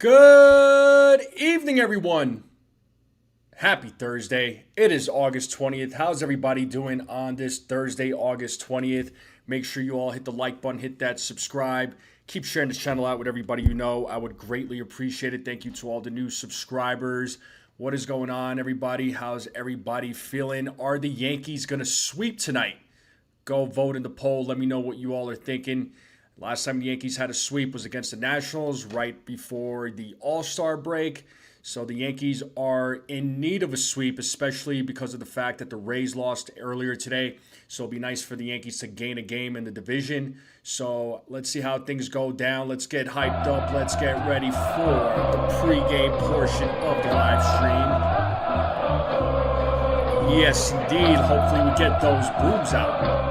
Good evening, everyone. Happy Thursday. It is August 20th. How's everybody doing on this Thursday, August 20th? Make sure you all hit the like button, hit that subscribe. Keep sharing this channel out with everybody you know. I would greatly appreciate it. Thank you to all the new subscribers. What is going on, everybody? How's everybody feeling? Are the Yankees going to sweep tonight? Go vote in the poll. Let me know what you all are thinking. Last time the Yankees had a sweep was against the Nationals right before the All-Star break. So the Yankees are in need of a sweep, especially because of the fact that the Rays lost earlier today. So it'll be nice for the Yankees to gain a game in the division. So let's see how things go down. Let's get hyped up. Let's get ready for the pregame portion of the live stream. Yes, indeed. Hopefully we get those brooms out.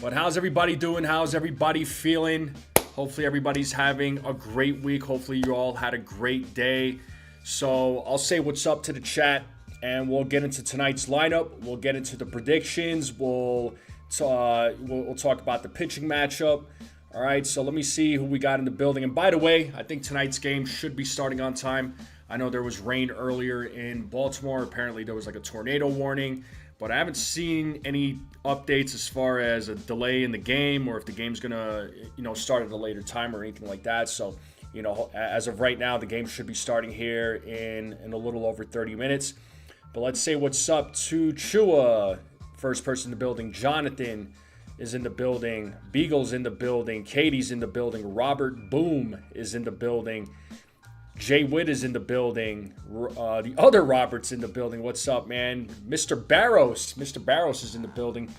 But how's everybody doing? How's everybody feeling? Hopefully everybody's having a great week. Hopefully you all had a great day. So I'll say what's up to the chat and we'll get into tonight's lineup. We'll get into the predictions. We'll talk about the pitching matchup. All right, so let me see who we got in the building. And by the way, I think tonight's game should be starting on time. I know there was rain earlier in Baltimore. Apparently there was like a tornado warning. But I haven't seen any updates as far as a delay in the game or if the game's going to, start at a later time or anything like that. So, as of right now, the game should be starting here in a little over 30 minutes. But let's say what's up to Chua, first person in the building. Jonathan is in the building. Beagle's in the building. Katie's in the building. Robert Boom is in the building. Jay Witt is in the building. The other Robert's in the building. What's up, man? Mr. Barros. Mr. Barros is in the building.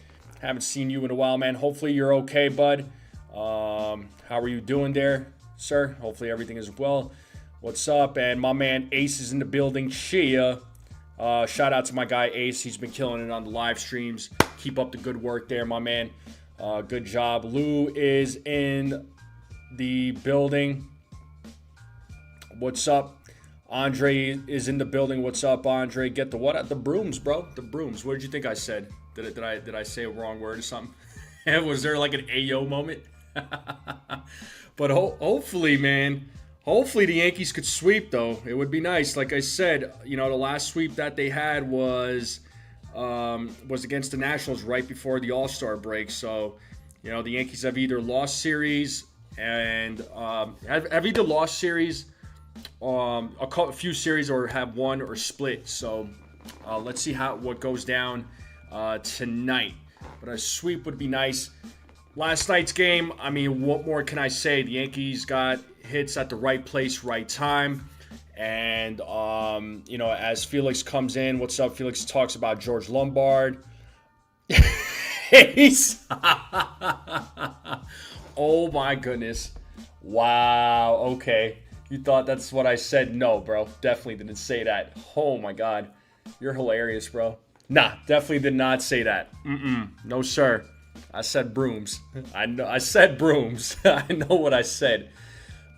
Haven't seen you in a while, man. Hopefully you're okay, bud. How are you doing there, sir? Hopefully everything is well. What's up? And my man Ace is in the building. Chia. Shout out to my guy Ace. He's been killing it on the live streams. Keep up the good work there, my man. Good job. Lou is in the building. What's up? Andre is in the building. What's up, Andre? Get the what? The brooms, bro. The brooms. What did you think I said? Did I say a wrong word or something? Was there like an Ayo moment? But hopefully, man. Hopefully the Yankees could sweep, though. It would be nice. Like I said, the last sweep that they had was against the Nationals right before the All-Star break. So, the Yankees have either lost series and have either lost series. A few series or have won or split. So let's see what goes down tonight. But a sweep would be nice. Last night's game, I mean, what more can I say? The Yankees got hits at the right place, right time. And, as Felix comes in, what's up? Felix talks about George Lombard. Oh, my goodness. Wow. Okay. You thought that's what I said? No, bro. Definitely didn't say that. Oh, my God. You're hilarious, bro. Nah, definitely did not say that. No, sir. I said brooms. I said brooms. I know what I said.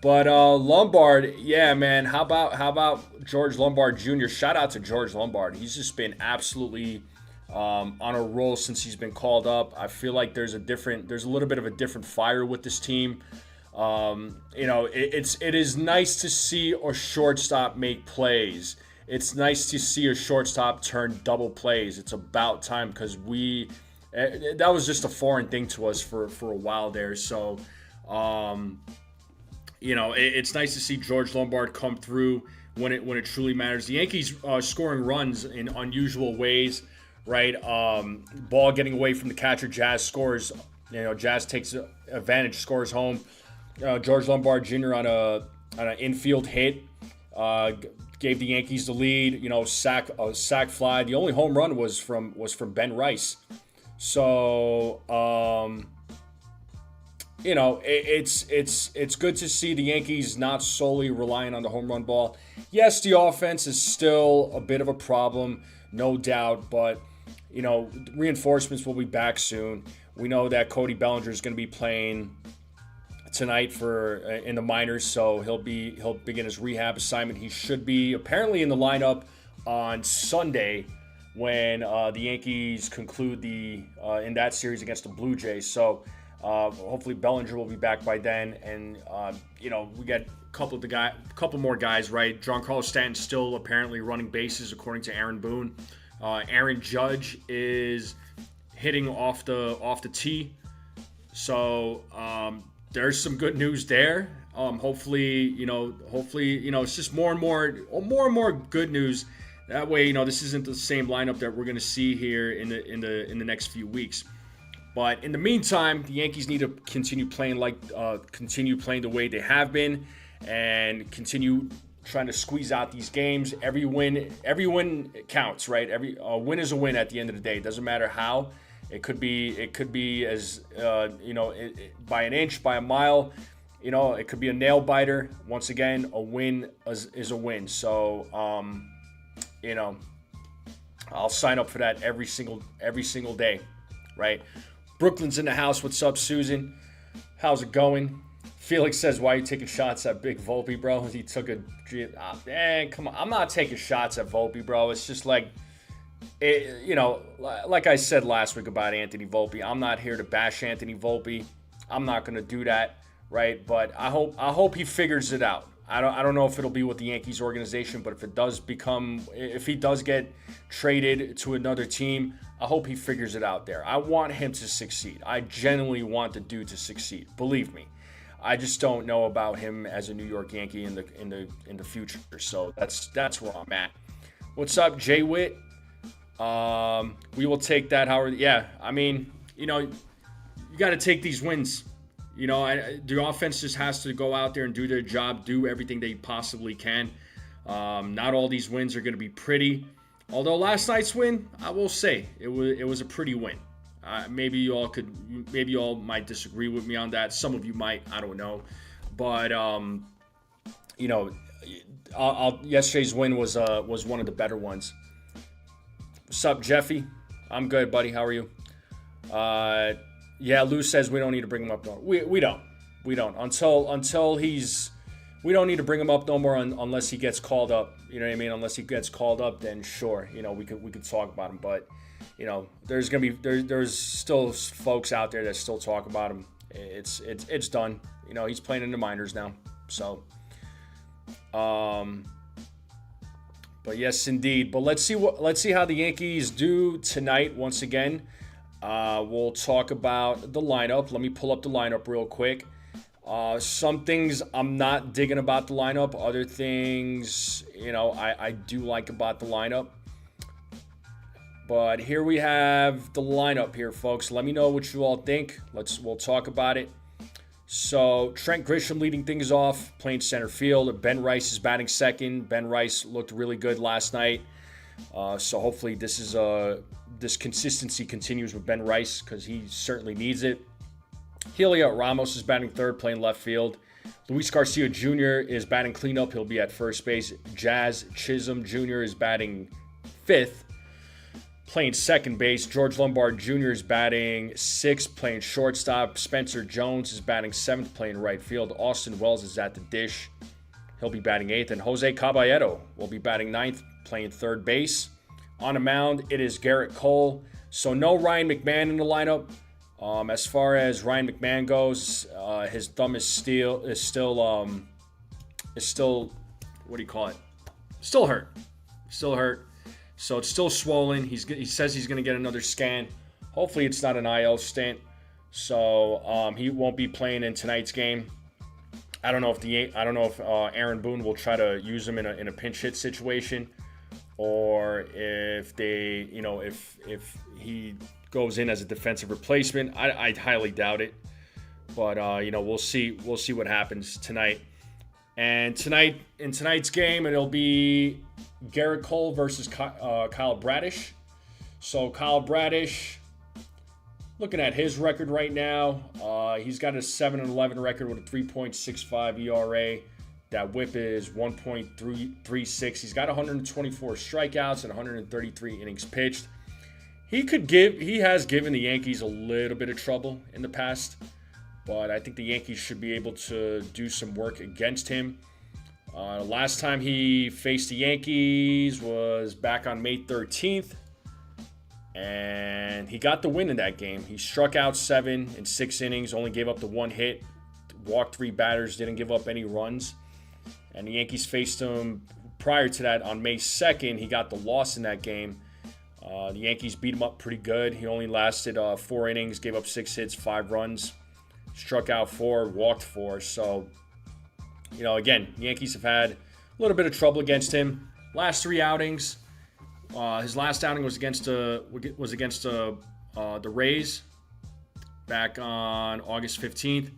But Lombard, yeah, man. How about George Lombard Jr.? Shout out to George Lombard. He's just been absolutely on a roll since he's been called up. I feel like there's a little bit of a different fire with this team. It is nice to see a shortstop make plays. It's nice to see a shortstop turn double plays. It's about time because that was just a foreign thing to us for a while there. So, it's nice to see George Lombard come through when it truly matters. The Yankees scoring runs in unusual ways, right? Ball getting away from the catcher. Jazz scores. Jazz takes advantage, scores home. George Lombard Jr. on an infield hit gave the Yankees the lead. Sack fly. The only home run was from Ben Rice. So it's good to see the Yankees not solely relying on the home run ball. Yes, the offense is still a bit of a problem, no doubt, but reinforcements will be back soon. We know that Cody Bellinger is going to be playing tonight in the minors, so he'll begin his rehab assignment. He should be apparently in the lineup on Sunday when the Yankees conclude in that series against the Blue Jays. So Hopefully Bellinger will be back by then, and we get a couple more guys, right? Giancarlo Stanton's still apparently running bases according to Aaron Boone. Aaron Judge is hitting off the tee, so there's some good news there. Hopefully, it's just more and more good news. That way, this isn't the same lineup that we're going to see here in the next few weeks. But in the meantime, the Yankees need to continue playing the way they have been, and continue trying to squeeze out these games. Every win counts, right? Every win is a win at the end of the day. It doesn't matter how. It could be as by an inch, by a mile. It could be a nail biter. Once again, a win is a win. So, I'll sign up for that every single day, right? Brooklyn's in the house. What's up, Susan? How's it going? Felix says, why are you taking shots at Big Volpe, bro? He took man, come on. I'm not taking shots at Volpe, bro. It's just like, like I said last week about Anthony Volpe, I'm not here to bash Anthony Volpe. I'm not going to do that, right? But I hope he figures it out. I don't know if it'll be with the Yankees organization, but if he does get traded to another team, I hope he figures it out there. I want him to succeed. I genuinely want the dude to succeed. Believe me. I just don't know about him as a New York Yankee in the future. So that's where I'm at. What's up, Jay Witt? We will take that, Howard. Yeah, I mean, you got to take these wins. The offense just has to go out there and do their job, do everything they possibly can. Not all these wins are going to be pretty. Although last night's win, I will say it was a pretty win. Maybe you all might disagree with me on that. Some of you might, I don't know. But yesterday's win was one of the better ones. What's up, Jeffy? I'm good, buddy. How are you? Yeah, Lou says we don't need to bring him up. No, we don't. Until he's. We don't need to bring him up no more unless he gets called up. You know what I mean? Unless he gets called up, then sure, we could talk about him. But there's still folks out there that still talk about him. It's done. He's playing in the minors now. So, but yes, indeed. But let's see how the Yankees do tonight. Once again, we'll talk about the lineup. Let me pull up the lineup real quick. Some things I'm not digging about the lineup. Other things, I do like about the lineup. But here we have the lineup here, folks. Let me know what you all think. We'll talk about it. So Trent Grisham leading things off, playing center field. Ben Rice is batting second. Ben Rice looked really good last night. So hopefully this consistency continues with Ben Rice, because he certainly needs it. Heliot Ramos is batting third, playing left field. Luis Garcia Jr. is batting cleanup. He'll be at first base. Jazz Chisholm Jr. is batting fifth, playing second base. George Lombard Jr. is batting sixth, playing shortstop. Spencer Jones is batting seventh, playing right field. Austin Wells is at the dish. He'll be batting eighth. And Jose Caballero will be batting ninth, playing third base. On the mound, it is Garrett Cole. So no Ryan McMahon in the lineup. As far as Ryan McMahon goes, his thumb is still what do you call it? Still hurt. So it's still swollen. He says he's going to get another scan. Hopefully it's not an IL stint. So he won't be playing in tonight's game. I don't know if Aaron Boone will try to use him in a pinch hit situation, or if they, if he goes in as a defensive replacement. I highly doubt it, but we'll see what happens tonight. And in tonight's game, it'll be Garrett Cole versus Kyle Bradish. So Kyle Bradish, looking at his record right now, he's got a 7-11 record with a 3.65 ERA. That WHIP is 1.36. He's got 124 strikeouts and 133 innings pitched. He has given the Yankees a little bit of trouble in the past, but I think the Yankees should be able to do some work against him. Last time he faced the Yankees was back on May 13th, And he got the win in that game. He struck out 7 in 6 innings, only gave up the 1 hit, walked 3 batters, didn't give up any runs. And the Yankees faced him prior to that on May 2nd. He got the loss in that game. The Yankees beat him up pretty good. He only lasted 4 innings, gave up 6 hits, 5 runs, struck out 4, walked 4. So, again, the Yankees have had a little bit of trouble against him. Last 3 outings. His last outing was against the Rays back on August 15th.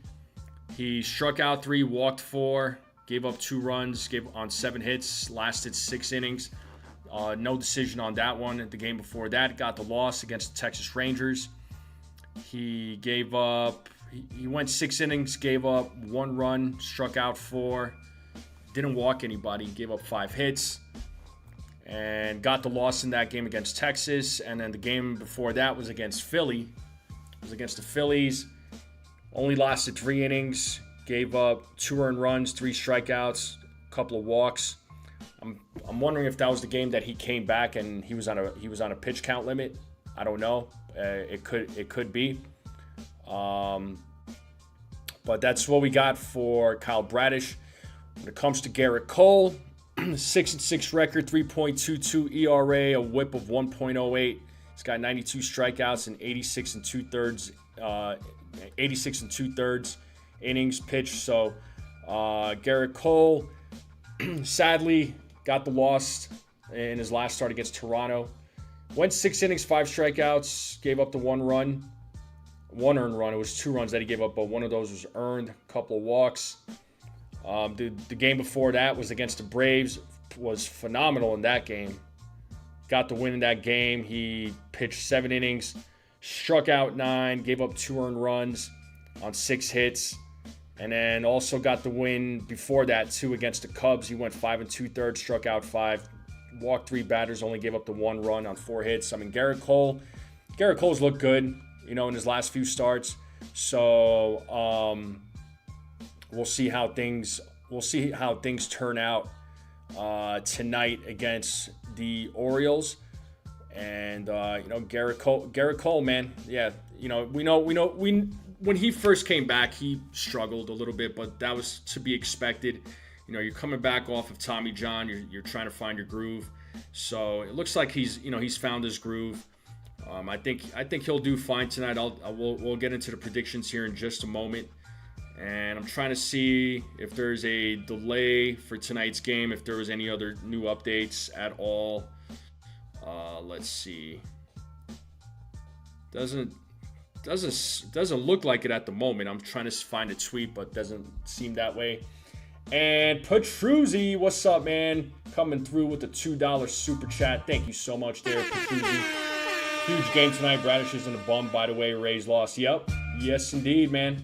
He struck out 3, walked 4, gave up 2 runs, gave on 7 hits, lasted 6 innings. No decision on that one. The game before that got the loss against the Texas Rangers. He went 6 innings, gave up 1 run, struck out 4, didn't walk anybody, gave up 5 hits. And got the loss in that game against Texas. And then the game before that was against Philly. It was against the Phillies. Only lasted 3 innings. Gave up 2 earned runs, 3 strikeouts, a couple of walks. I'm wondering if that was the game that he came back and he was on a pitch count limit. I don't know. It could be. But that's what we got for Kyle Bradish. When it comes to Garrett Cole, 6-6 record, 3.22 ERA, a WHIP of 1.08. He's got 92 strikeouts and 86 and two-thirds innings pitched. So Garrett Cole, sadly, got the loss in his last start against Toronto. Went 6 innings, 5 strikeouts, gave up the 1 run. 1 earned run. It was 2 runs that he gave up, but one of those was earned. A couple of walks. The game before that was against the Braves. Was phenomenal in that game. Got the win in that game. He pitched 7 innings, struck out 9, gave up 2 earned runs on 6 hits, and then also got the win before that too against the Cubs. He went 5 2/3, struck out 5, walked 3 batters, only gave up the 1 run on 4 hits. I mean, Garrett Cole's looked good, in his last few starts. So we'll see how things turn out tonight against the Orioles. And Garrett Cole, man, yeah, when he first came back, he struggled a little bit, but that was to be expected. You're coming back off of Tommy John, you're trying to find your groove. So it looks like he's found his groove. I think he'll do fine tonight. We'll get into the predictions here in just a moment. And I'm trying to see if there's a delay for tonight's game, if there was any other new updates at all. Let's see. Doesn't look like it at the moment. I'm trying to find a tweet, but doesn't seem that way. And Petruzzi, what's up, man? Coming through with the $2 super chat. Thank you so much there, Petruzzi. Huge game tonight. Bradish is in a bum, by the way. Rays lost. Yep. Yes, indeed, man.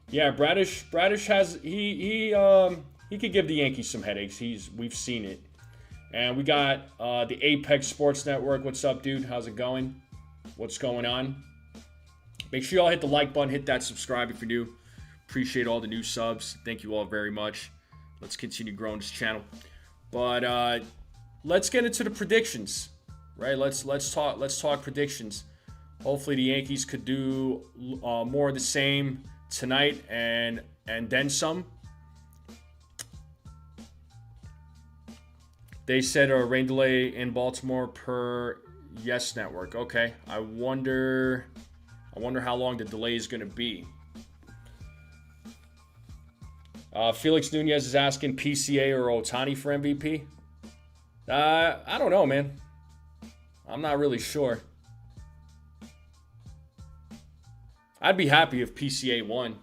Yeah, Bradish has he could give the Yankees some headaches. We've seen it. And we got the Apex Sports Network. What's up, dude? How's it going? What's going on? Make sure y'all hit the like button, hit that subscribe if you're new. Appreciate all the new subs. Thank you all very much. Let's continue growing this channel. But let's get into the predictions. Right? Let's talk predictions. Hopefully the Yankees could do more of the same tonight and then some. They said a rain delay in Baltimore per Yes Network. Okay. I wonder how long the delay is going to be. Felix Nunez is asking PCA or Ohtani for MVP. I don't know, man. I'm not really sure. I'd be happy if PCA won.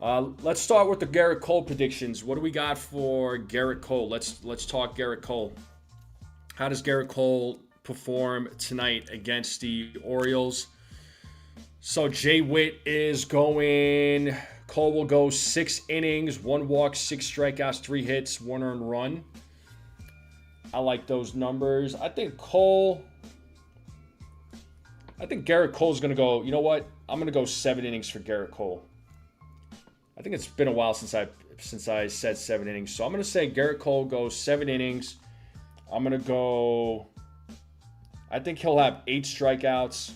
Let's start with the Garrett Cole predictions. What do we got for Garrett Cole? Let's talk Garrett Cole. How does Garrett Cole perform tonight against the Orioles? So Jay Witt is going. Cole will go 6 innings, 1 walk, 6 strikeouts, 3 hits, 1 earned run. I like those numbers. I think Garrett Cole's going to go, you know what? I'm going to go 7 innings for Garrett Cole. I think it's been a while since I said 7 innings. So I'm going to say Garrett Cole goes 7 innings. I'm going to go, I think he'll have 8 strikeouts.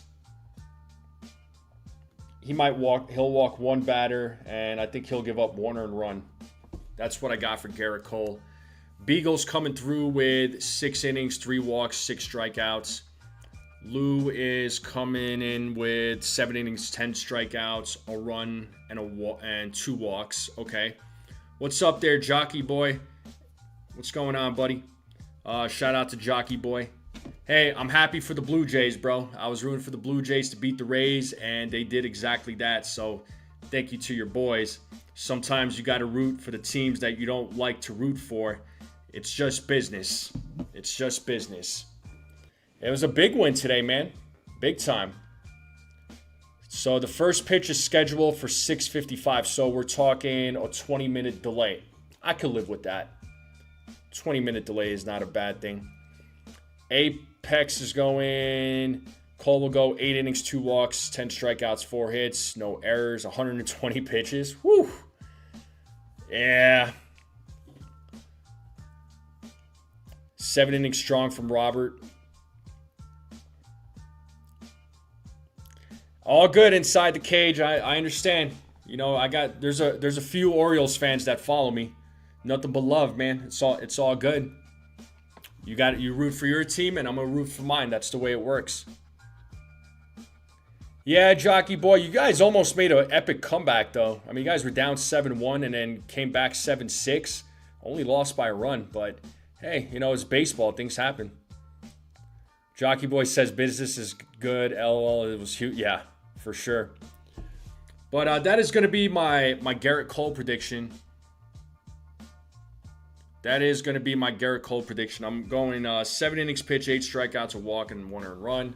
He'll walk 1 batter, and I think he'll give up 1 earned run. That's what I got for Garrett Cole. Beagle's coming through with 6 innings, 3 walks, 6 strikeouts. Lou is coming in with 7 innings, 10 strikeouts, a run, and 2 walks. Okay. What's up there, Jockey Boy? What's going on, buddy? Shout out to Jockey Boy. Hey, I'm happy for the Blue Jays, bro. I was rooting for the Blue Jays to beat the Rays, and they did exactly that. So thank you to your boys. Sometimes you got to root for the teams that you don't like to root for. It's just business. It's just business. It was a big win today, man. Big time. So the first pitch is scheduled for 6:55. So we're talking a 20-minute delay. I could live with that. 20-minute delay is not a bad thing. Apex is going. Cole will go 8 innings, 2 walks, 10 strikeouts, 4 hits, no errors, 120 pitches. Whew. Yeah. 7 innings strong from Robert. All good inside the cage. I understand. You know, there's a few Orioles fans that follow me. Nothing but love, man. It's all good. You root for your team, and I'm gonna root for mine. That's the way it works. Yeah, Jockey Boy, you guys almost made an epic comeback, though. I mean, you guys were down 7-1 and then came back 7-6. Only lost by a run, but hey, you know, it's baseball. Things happen. Jockey Boy says business is good. LOL, it was huge. Yeah, for sure. But that is going to be my Garrett Cole prediction. That is going to be my Garrett Cole prediction. I'm going 7 innings pitch, 8 strikeouts, a walk, and 1 earned run.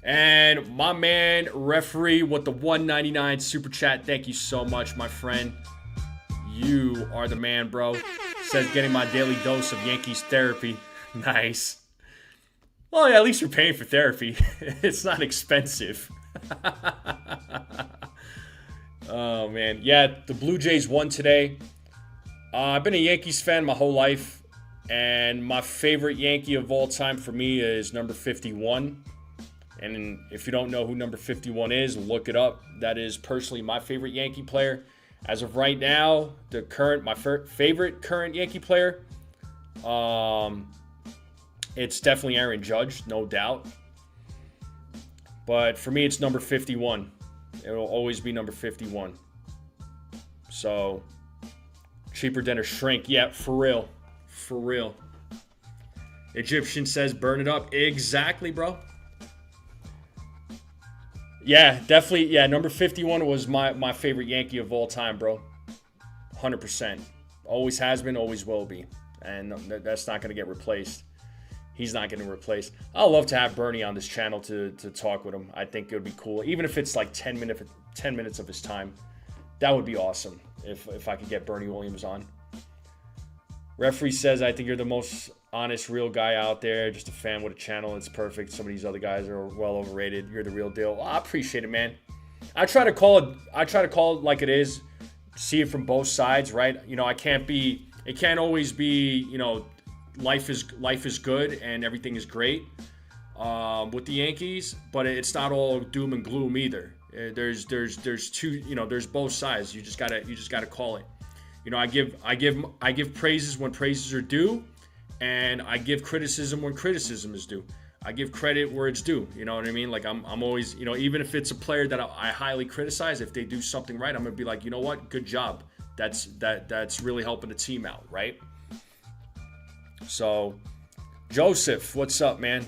And my man, referee, with the $1.99 super chat. Thank you so much, my friend. You are the man, bro. Says getting my daily dose of Yankees therapy. Nice. Well, yeah, at least you're paying for therapy. It's not expensive. Oh, man. Yeah, the Blue Jays won today. I've been a Yankees fan my whole life. And my favorite Yankee of all time for me is number 51. And if you don't know who number 51 is, look it up. That is personally my favorite Yankee player. As of right now, my favorite current Yankee player, it's definitely Aaron Judge, no doubt. But for me, it's number 51. It will always be number 51. So, cheaper than a shrink. Yeah, for real. For real. Egyptian says, burn it up. Exactly, bro. Yeah, definitely. Yeah, number 51 was my favorite Yankee of all time, bro. 100%. Always has been, always will be. And that's not going to get replaced. He's not getting replaced. I'd love to have Bernie on this channel to talk with him. I think it would be cool. Even if it's like 10 minutes of his time. That would be awesome if I could get Bernie Williams on. Referee says, I think you're the most honest, real guy out there. Just a fan with a channel. It's perfect. Some of these other guys are well overrated. You're the real deal. Well, I appreciate it, man. I try to call it like it is. See it from both sides, right? You know, it can't always be, you know, life is good and everything is great with the Yankees, but it's not all doom and gloom either. There's two, you know, there's both sides. You just gotta call it. You know, I give praises when praises are due, and I give criticism when criticism is due. I give credit where it's due. You know what I mean? Like I'm always, you know, even if it's a player that I highly criticize, if they do something right, I'm gonna be like, you know what, good job. That's really helping the team out, right? So, Joseph, what's up, man?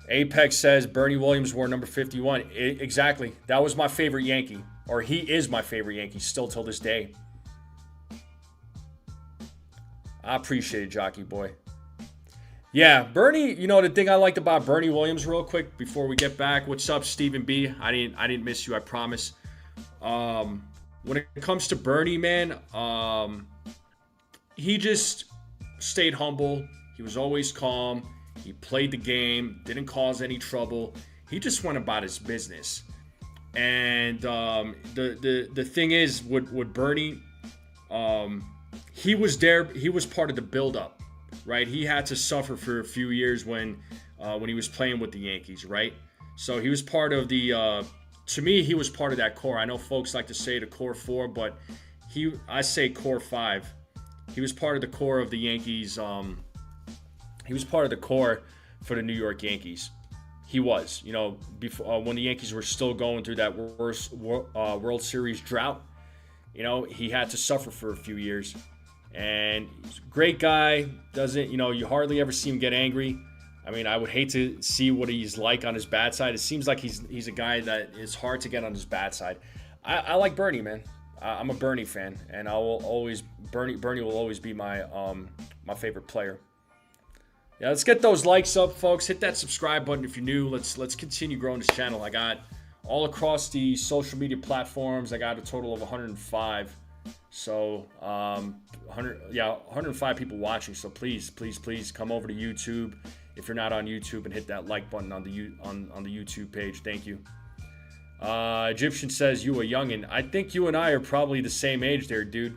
Apex says Bernie Williams wore number 51. Exactly. That was my favorite Yankee. Or he is my favorite Yankee still till this day. I appreciate it, Jockey Boy. Yeah, Bernie, you know, the thing I liked about Bernie Williams real quick before we get back. What's up, Stephen B? I didn't miss you, I promise. When it comes to Bernie, man, he just stayed humble. He was always calm. He played the game, didn't cause any trouble. He just went about his business. And the thing is, with Bernie, he was there. He was part of the build-up. right? He had to suffer for a few years when he was playing with the Yankees, right? So he was part of the. To me, he was part of that core. I know folks like to say the core four, but I say core five. He was part of the core of the Yankees. He was part of the core for the New York Yankees. He was, before when the Yankees were still going through that worst World Series drought. He had to suffer for a few years, and he's a great guy. Doesn't, you hardly ever see him get angry. I mean, I would hate to see what he's like on his bad side. It seems like he's a guy that is hard to get on his bad side. I like Bernie, man. I'm a Bernie fan, and Bernie will always be my favorite player. Yeah, let's get those likes up, folks. Hit that subscribe button if you're new. Let's continue growing this channel. I got all across the social media platforms. I got a total of 105. So 105 people watching. So please come over to YouTube if you're not on YouTube and hit that like button on the YouTube page. Thank you. Egyptian says, you a youngin'. I think you and I are probably the same age there, dude.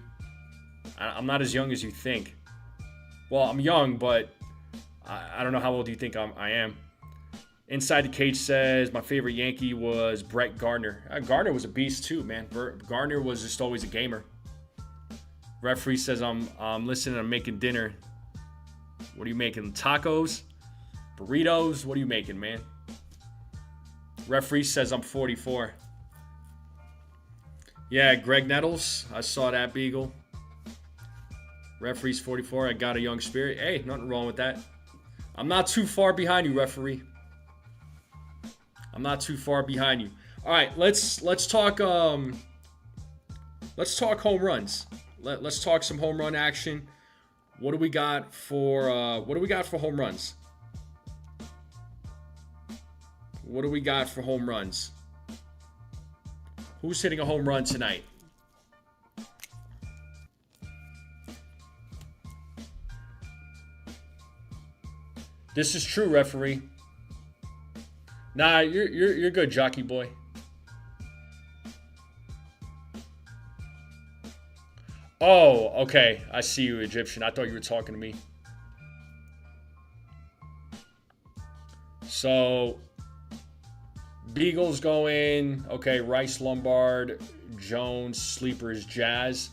I'm not as young as you think. Well, I'm young, but I don't know how old you think I am. Inside the Cage says, my favorite Yankee was Brett Gardner. Gardner was a beast too, man. Gardner was just always a gamer. Referee says, I'm listening, I'm making dinner. What are you making? Tacos? Burritos? What are you making, man? Referee says I'm 44. Yeah, Greg Nettles. I saw that, Beagle. Referee's 44. I got a young spirit. Hey, nothing wrong with that. I'm not too far behind you, referee. I'm not too far behind you. All right, let's talk home runs. Let's talk some home run action. What do we got for home runs? What do we got for home runs? Who's hitting a home run tonight? This is true, referee. Nah, you're good, jockey boy. Oh, okay. I see you, Egyptian. I thought you were talking to me. So, Beagle's going. Okay, Rice, Lombard, Jones, Sleepers, Jazz.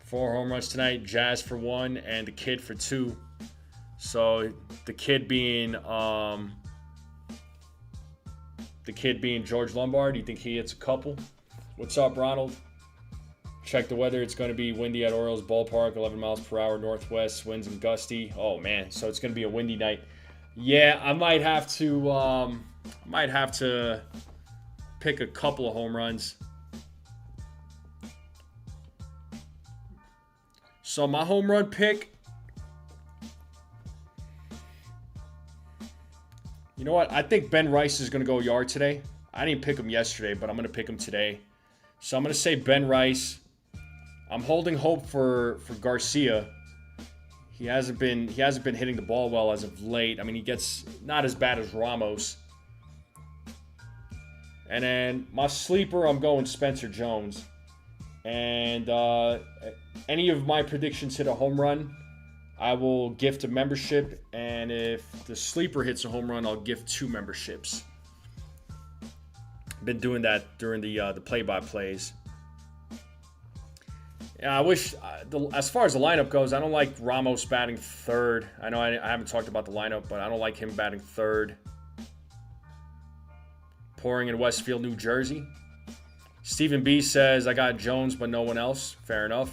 4 home runs tonight. Jazz for 1, and the Kid for 2. So the kid being George Lombard. You think he hits a couple? What's up, Ronald? Check the weather. It's going to be windy at Orioles Ballpark. 11 miles per hour northwest. Winds and gusty. Oh man, so it's going to be a windy night. Yeah, I might have to pick a couple of home runs. So my home run pick. You know what? I think Ben Rice is going to go yard today. I didn't pick him yesterday, but I'm going to pick him today. So I'm going to say Ben Rice. I'm holding hope for Garcia. He hasn't been hitting the ball well as of late. I mean, he gets not as bad as Ramos. And then my sleeper, I'm going Spencer Jones. And any of my predictions hit a home run, I will gift a membership, and if the sleeper hits a home run, I'll gift 2 memberships. Been doing that during the play-by-plays. Yeah, I wish, as far as the lineup goes, I don't like Ramos batting third. I know I haven't talked about the lineup, but I don't like him batting third. Pouring in Westfield, New Jersey. Stephen B says, I got Jones, but no one else. Fair enough.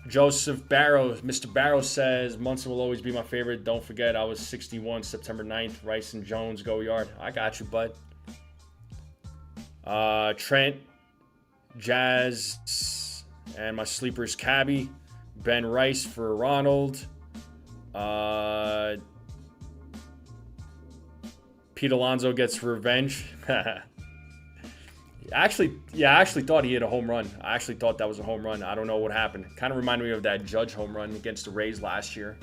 Joseph Barrow, Mr. Barrow says, Munson will always be my favorite. Don't forget, I was 61 September 9th. Rice and Jones go yard. I got you, bud. Trent, Jazz, and my sleepers, Cabby. Ben Rice for Ronald. Pete Alonso gets revenge. I actually thought he hit a home run. I actually thought that was a home run. I don't know what happened. Kind of reminded me of that Judge home run against the Rays last year.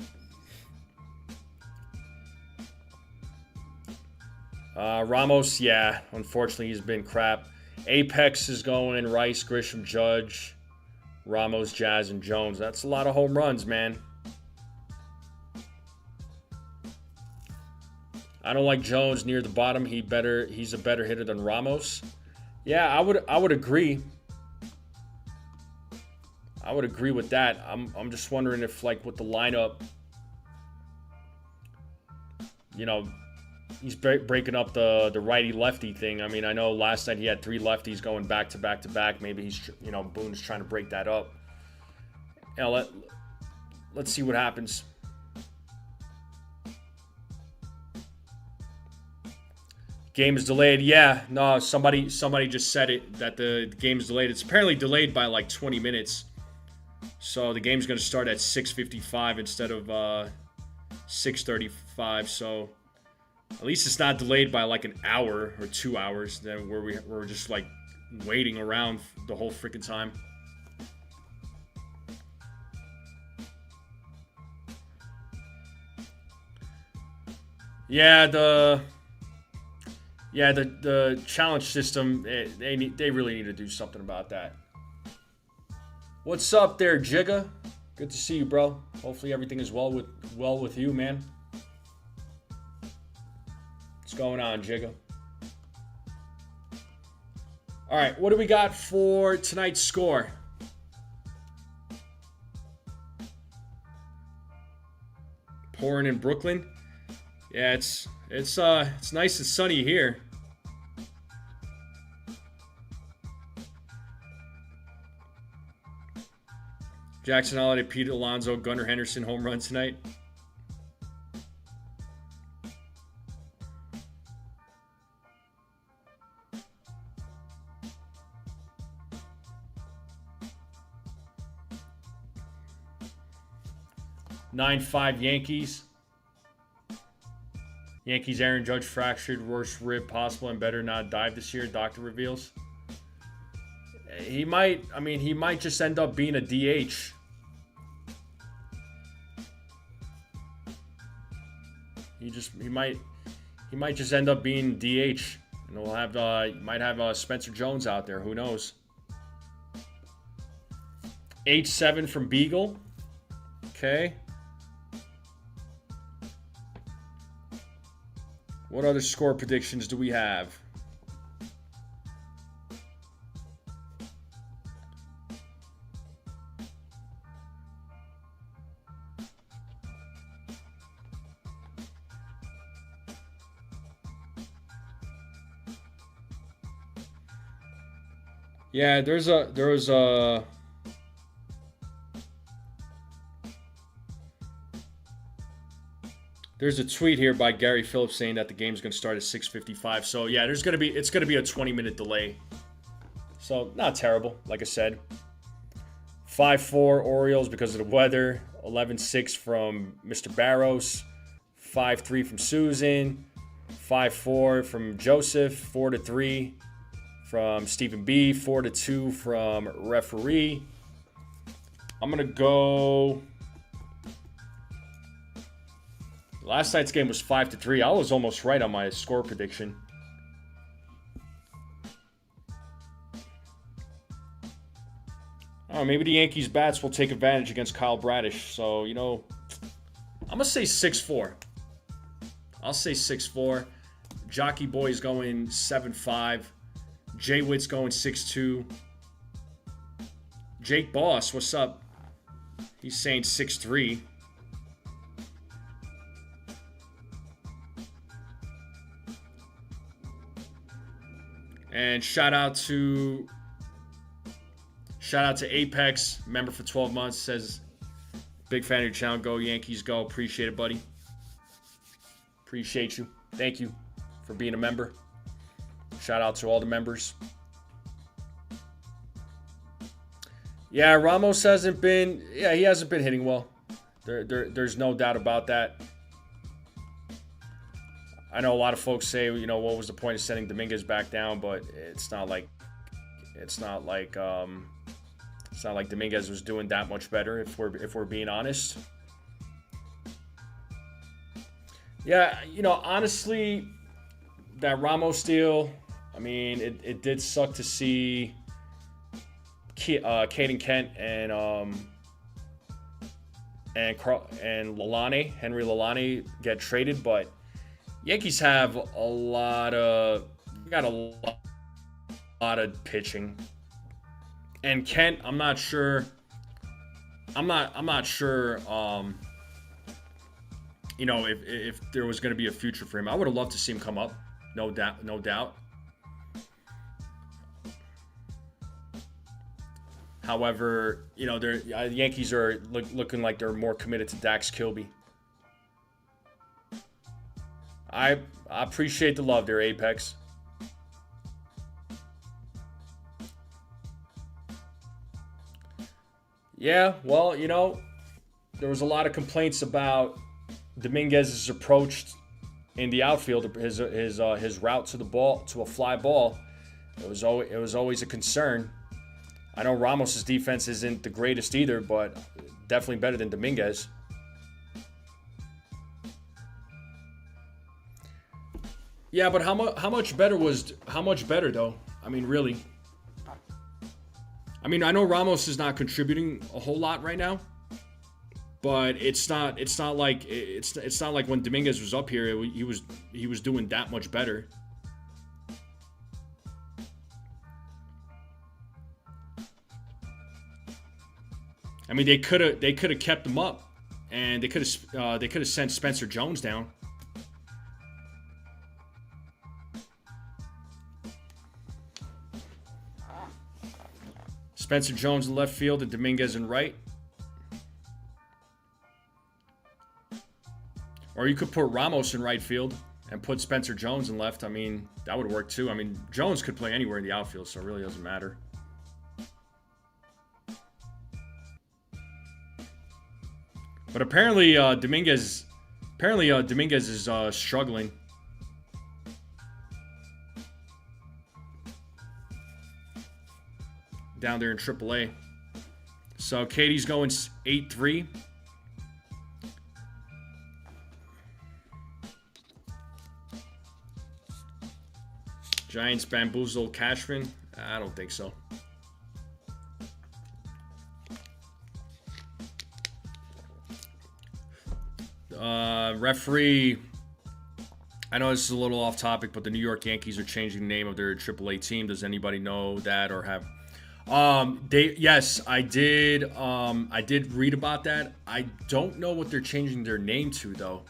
Ramos, yeah, unfortunately he's been crap. Apex is going, Rice, Grisham, Judge. Ramos, Jazz, and Jones. That's a lot of home runs, man. I don't like Jones near the bottom. He's a better hitter than Ramos. Yeah, I would agree. I would agree with that. I'm just wondering if, like, with the lineup, you know, he's breaking up the righty-lefty thing. I mean, I know last night he had 3 lefties going back to back to back. Maybe he's, Boone's trying to break that up. Let's see what happens. Game is delayed. Yeah, no, somebody just said it, that the game is delayed. It's apparently delayed by like 20 minutes. So the game's going to start at 6:55 instead of 6:35. So at least it's not delayed by like an hour or 2 hours then where we're just like waiting around the whole freaking time. Yeah, the challenge system, they really need to do something about that. What's up there, Jigga? Good to see you, bro. Hopefully everything is well with you, man. What's going on, Jigga? All right, what do we got for tonight's score? Pouring in Brooklyn. Yeah, it's nice and sunny here. Jackson Holiday, Pete Alonso, Gunnar Henderson home run tonight. (9-5) Yankees. Yankees Aaron Judge fractured, worst rib possible and better not dive this year, doctor reveals. He might just end up being a DH. He might just end up being DH. And we'll have might have Spencer Jones out there, who knows. 8-7 from Beagle. Okay. What other score predictions do we have? Yeah, there's a tweet here by Gary Phillips saying that the game's going to start at 6:55. So yeah, it's going to be a 20-minute delay. So not terrible, like I said. 5-4 Orioles because of the weather. 11-6 from Mr. Barros. 5-3 from Susan. 5-4 from Joseph. 4-3 from Stephen B. 4-2 from referee. I'm going to go... Last night's game was 5-3. I was almost right on my score prediction. Oh, maybe the Yankees bats will take advantage against Kyle Bradish. So, I'm going to say 6-4. I'll say 6-4. Jockey Boy's going 7-5. Jay Witt's going 6-2. Jake Boss, what's up? He's saying 6-3. And shout out to Apex, member for 12 months, says, big fan of your channel, go Yankees, go. Appreciate it, buddy. Appreciate you. Thank you for being a member. Shout out to all the members. Yeah, Ramos he hasn't been hitting well. There's no doubt about that. I know a lot of folks say, what was the point of sending Dominguez back down, but it's not like Dominguez was doing that much better if we're being honest. Yeah, honestly, that Ramos deal, I mean, it did suck to see Caden Kent and Lalane, Henry Lalane get traded, but Yankees have a lot of pitching. And Kent, I'm not sure. I'm not sure. If there was going to be a future for him, I would have loved to see him come up. No doubt. However, the Yankees are looking like they're more committed to Dax Kilby. I appreciate the love there, Apex. Yeah, well, there was a lot of complaints about Dominguez's approach in the outfield, his route to the ball, to a fly ball. It was always a concern. I know Ramos's defense isn't the greatest either, but definitely better than Dominguez. Yeah, but how much better though? I mean, really. I mean, I know Ramos is not contributing a whole lot right now, but it's not like when Dominguez was up here, he was doing that much better. I mean, they could have kept him up, and they could have sent Spencer Jones down. Spencer Jones in left field and Dominguez in right. Or you could put Ramos in right field and put Spencer Jones in left. I mean, that would work too. I mean, Jones could play anywhere in the outfield, so it really doesn't matter. But apparently Dominguez is struggling. Down there in AAA. So Katie's going 8-3. Giants bamboozle Cashman? I don't think so. Referee, I know this is a little off topic, but the New York Yankees are changing the name of their AAA team. Does anybody know that or have? Yes, I did. I did read about that. I don't know what they're changing their name to though.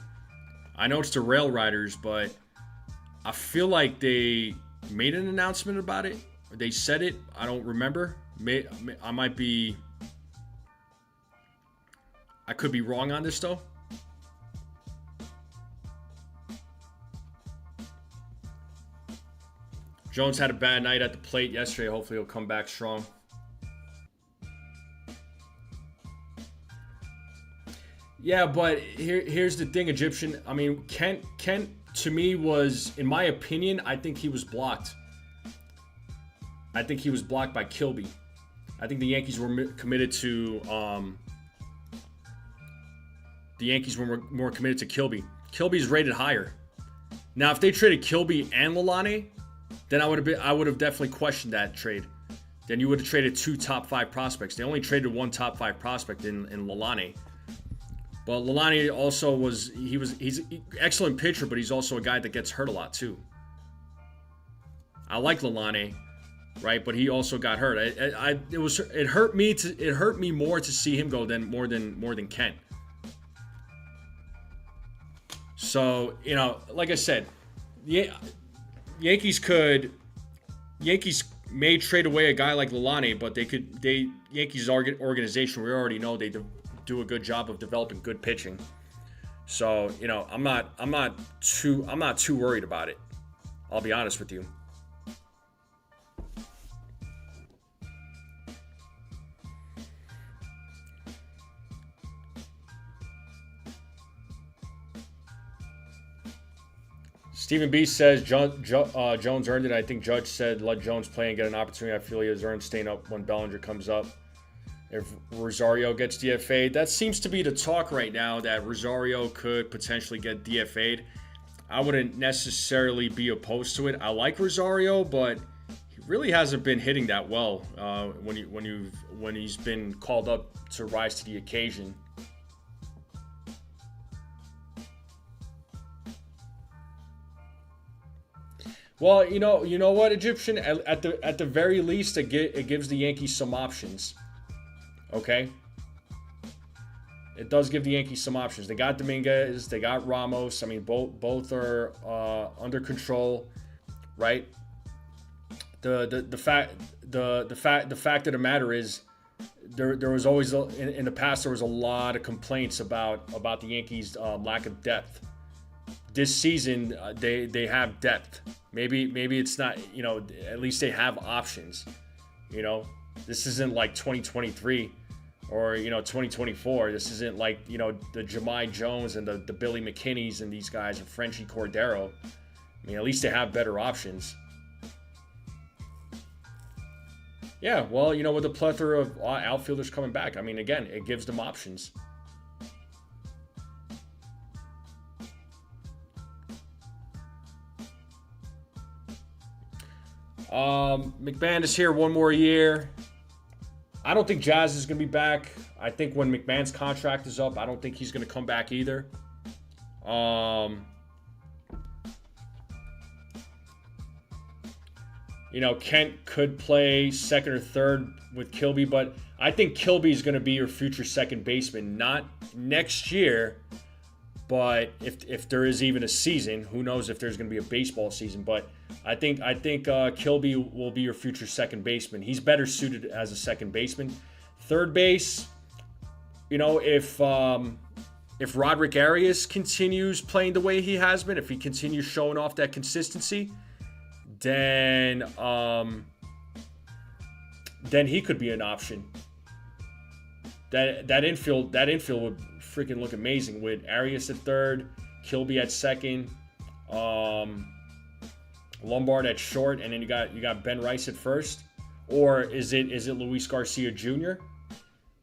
I know it's the Rail Riders, but I feel like they made an announcement about it. They said it. I don't remember. I might be. I could be wrong on this though. Jones had a bad night at the plate yesterday. Hopefully he'll come back strong. Yeah, but here's the thing, Egyptian. I mean, Kent to me was, in my opinion, I think he was blocked. I think he was blocked by Kilby. I think the Yankees were committed to more committed to Kilby. Kilby's rated higher. Now, if they traded Kilby and Lalane, then I would have definitely questioned that trade. Then you would have traded 2 top 5 prospects. They only traded 1 top 5 prospect in Lalane. But Lalane also he's an excellent pitcher, but he's also a guy that gets hurt a lot too. I like Lalane, right? But he also got hurt. It hurt me more to see him go than more than Kent. So, like I said, Yankees may trade away a guy like Lalane, but Yankees organization, we already know they do a good job of developing good pitching. So, I'm not too worried about it. I'll be honest with you. Stephen B says Jones earned it. I think Judge said let Jones play and get an opportunity. I feel he has earned staying up when Bellinger comes up. If Rosario gets DFA'd, that seems to be the talk right now, that Rosario could potentially get DFA'd. I wouldn't necessarily be opposed to it. I like Rosario, but really hasn't been hitting that well when he's been called up to rise to the occasion. Well, you know what, Egyptian, at the very least, it gives the Yankees some options. Okay, it does give the Yankees some options. They got Dominguez, they got Ramos. I mean, both are under control, right? The fact of the matter is, there was always in the past there was a lot of complaints about the Yankees' lack of depth. This season, they have depth. Maybe it's not, at least they have options. This isn't like 2023 or 2024. This isn't like the Jahmai Jones and the Billy McKinneys and these guys and Frenchie Cordero. I mean, at least they have better options. Yeah, well, with the plethora of outfielders coming back, I mean, again, it gives them options. McMahon is here one more year. I don't think Jazz is going to be back. I think when McMahon's contract is up, I don't think he's going to come back either. Kent could play second or third with Kilby, but I think Kilby is going to be your future second baseman. Not next year, but if there is even a season, who knows if there's going to be a baseball season. But I think Kilby will be your future second baseman. He's better suited as a second baseman. Third base, if Roderick Arias continues playing the way he has been, if he continues showing off that consistency, then he could be an option. That infield would freaking look amazing with Arias at third, Kilby at second, Lombard at short, and then you got Ben Rice at first. Or is it Luis Garcia Jr.?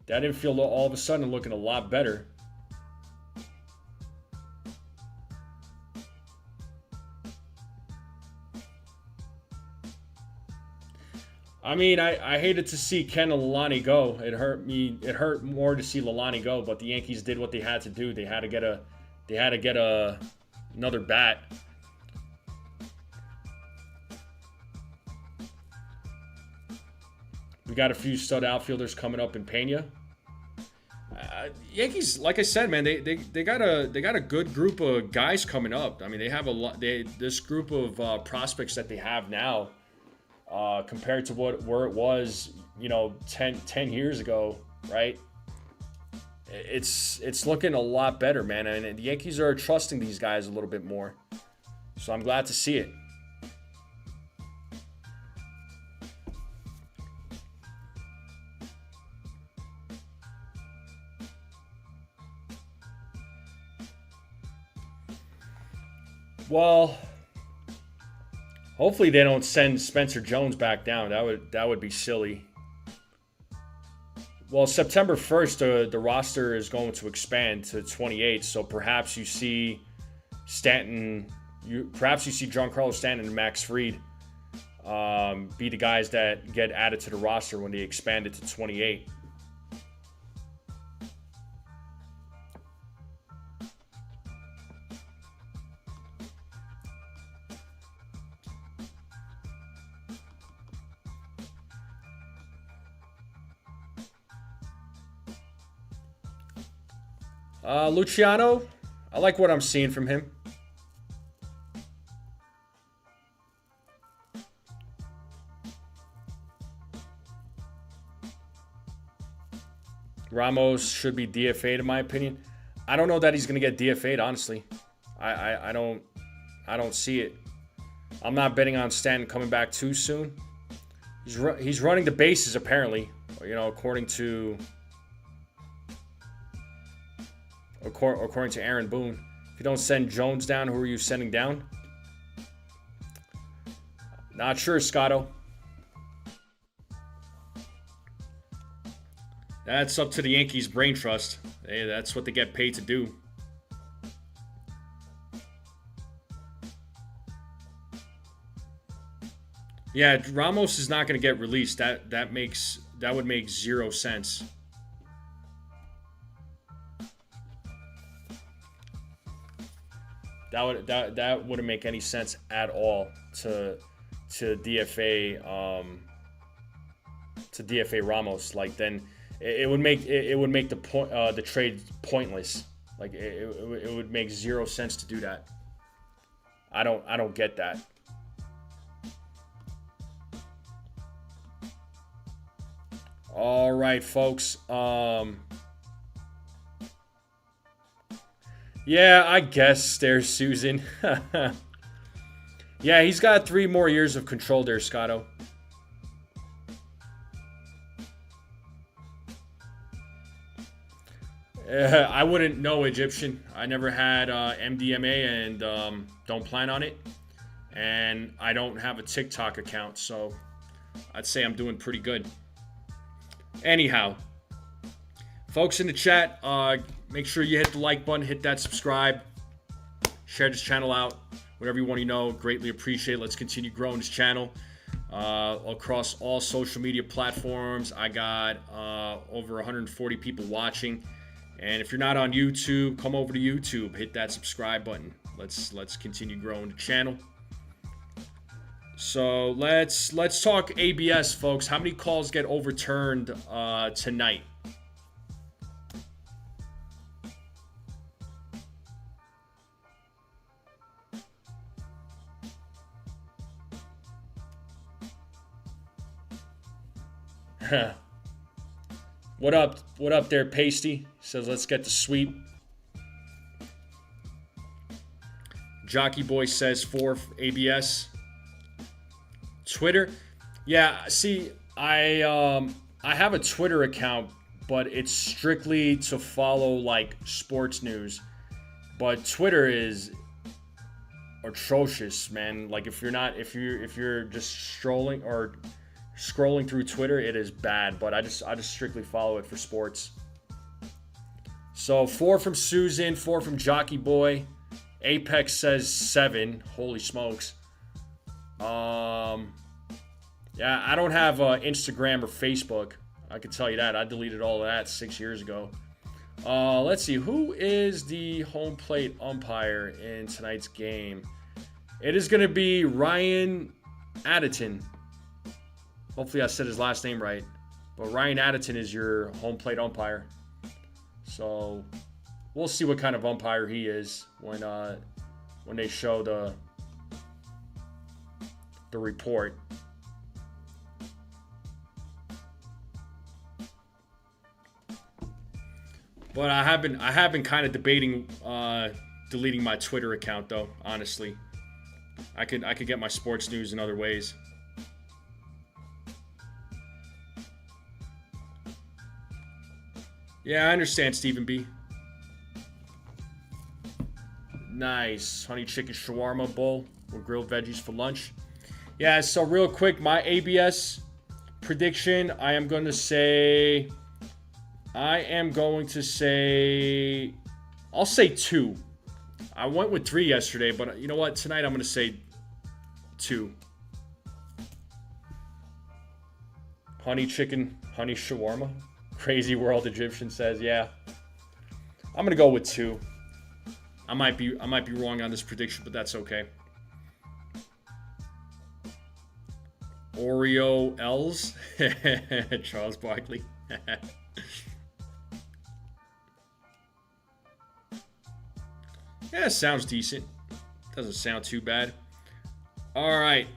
That infield all of a sudden looking a lot better. I mean, I hated to see Ken Lalani go. It hurt me. It hurt more to see Lalani go, but the Yankees did what they had to do. They had to get another bat. We got a few stud outfielders coming up in Pena. Yankees, like I said, man, they got a good group of guys coming up. I mean, they have a lot. This group of prospects that they have now, compared to where it was, 10 years ago, right? It's looking a lot better, man, and the Yankees are trusting these guys a little bit more. So I'm glad to see it. Well, hopefully they don't send Spencer Jones back down. That would be silly. Well, September 1st, the roster is going to expand to 28. So perhaps you see Stanton, perhaps you see Giancarlo Stanton and Max Fried be the guys that get added to the roster when they expand it to 28. Luciano, I like what I'm seeing from him. Ramos should be DFA'd in my opinion. I don't know that he's going to get DFA'd, honestly. I don't see it. I'm not betting on Stanton coming back too soon. He's running the bases apparently, according to Aaron Boone. If you don't send Jones down, who are you sending down? Not sure, Scotto. That's up to the Yankees brain trust. Hey, that's what they get paid to do. Yeah, Ramos is not going to get released. That would make zero sense. That wouldn't make any sense at all to DFA Ramos. Like then it would make the trade pointless. Like it would make zero sense to do that. I don't get that. All right, folks. Yeah, I guess there's Susan. Yeah, he's got 3 more years of control there, Scotto. I wouldn't know Egyptian. I never had MDMA and don't plan on it. And I don't have a TikTok account, so I'd say I'm doing pretty good. Anyhow, folks in the chat, make sure you hit the like button, hit that subscribe, share this channel out, whatever you want to know. Greatly appreciate it. Let's continue growing this channel across all social media platforms. I got over 140 people watching. And if you're not on YouTube, come over to YouTube, hit that subscribe button. Let's continue growing the channel. So let's talk ABS, folks. How many calls get overturned tonight? What up? What up there, Pasty? Says let's get the sweep. Jockey Boy says 4 ABS. Twitter, yeah. See, I have a Twitter account, but it's strictly to follow like sports news. But Twitter is atrocious, man. Like if you're just scrolling through Twitter, it is bad. But I just strictly follow it for sports. So 4 from Susan, 4 from Jockey Boy. Apex says 7. Holy smokes. Yeah, I don't have Instagram or Facebook. I can tell you that. I deleted all of that 6 years ago. Let's see. Who is the home plate umpire in tonight's game? It is going to be Ryan Additon. Hopefully I said his last name right. But Ryan Additon is your home plate umpire. So we'll see what kind of umpire he is when they show the report. But I have been kind of debating deleting my Twitter account though, honestly. I could get my sports news in other ways. Yeah, I understand, Stephen B. Nice. Honey chicken shawarma bowl with grilled veggies for lunch. Yeah, so real quick, my ABS prediction, I am going to say, I'll say 2. I went with 3 yesterday, but you know what? Tonight I'm going to say 2. Honey chicken, honey shawarma. Crazy World Egyptian says, yeah. I'm going to go with 2. I might be wrong on this prediction, but that's okay. Oreo L's. Charles Barkley. Yeah, sounds decent. Doesn't sound too bad. All right.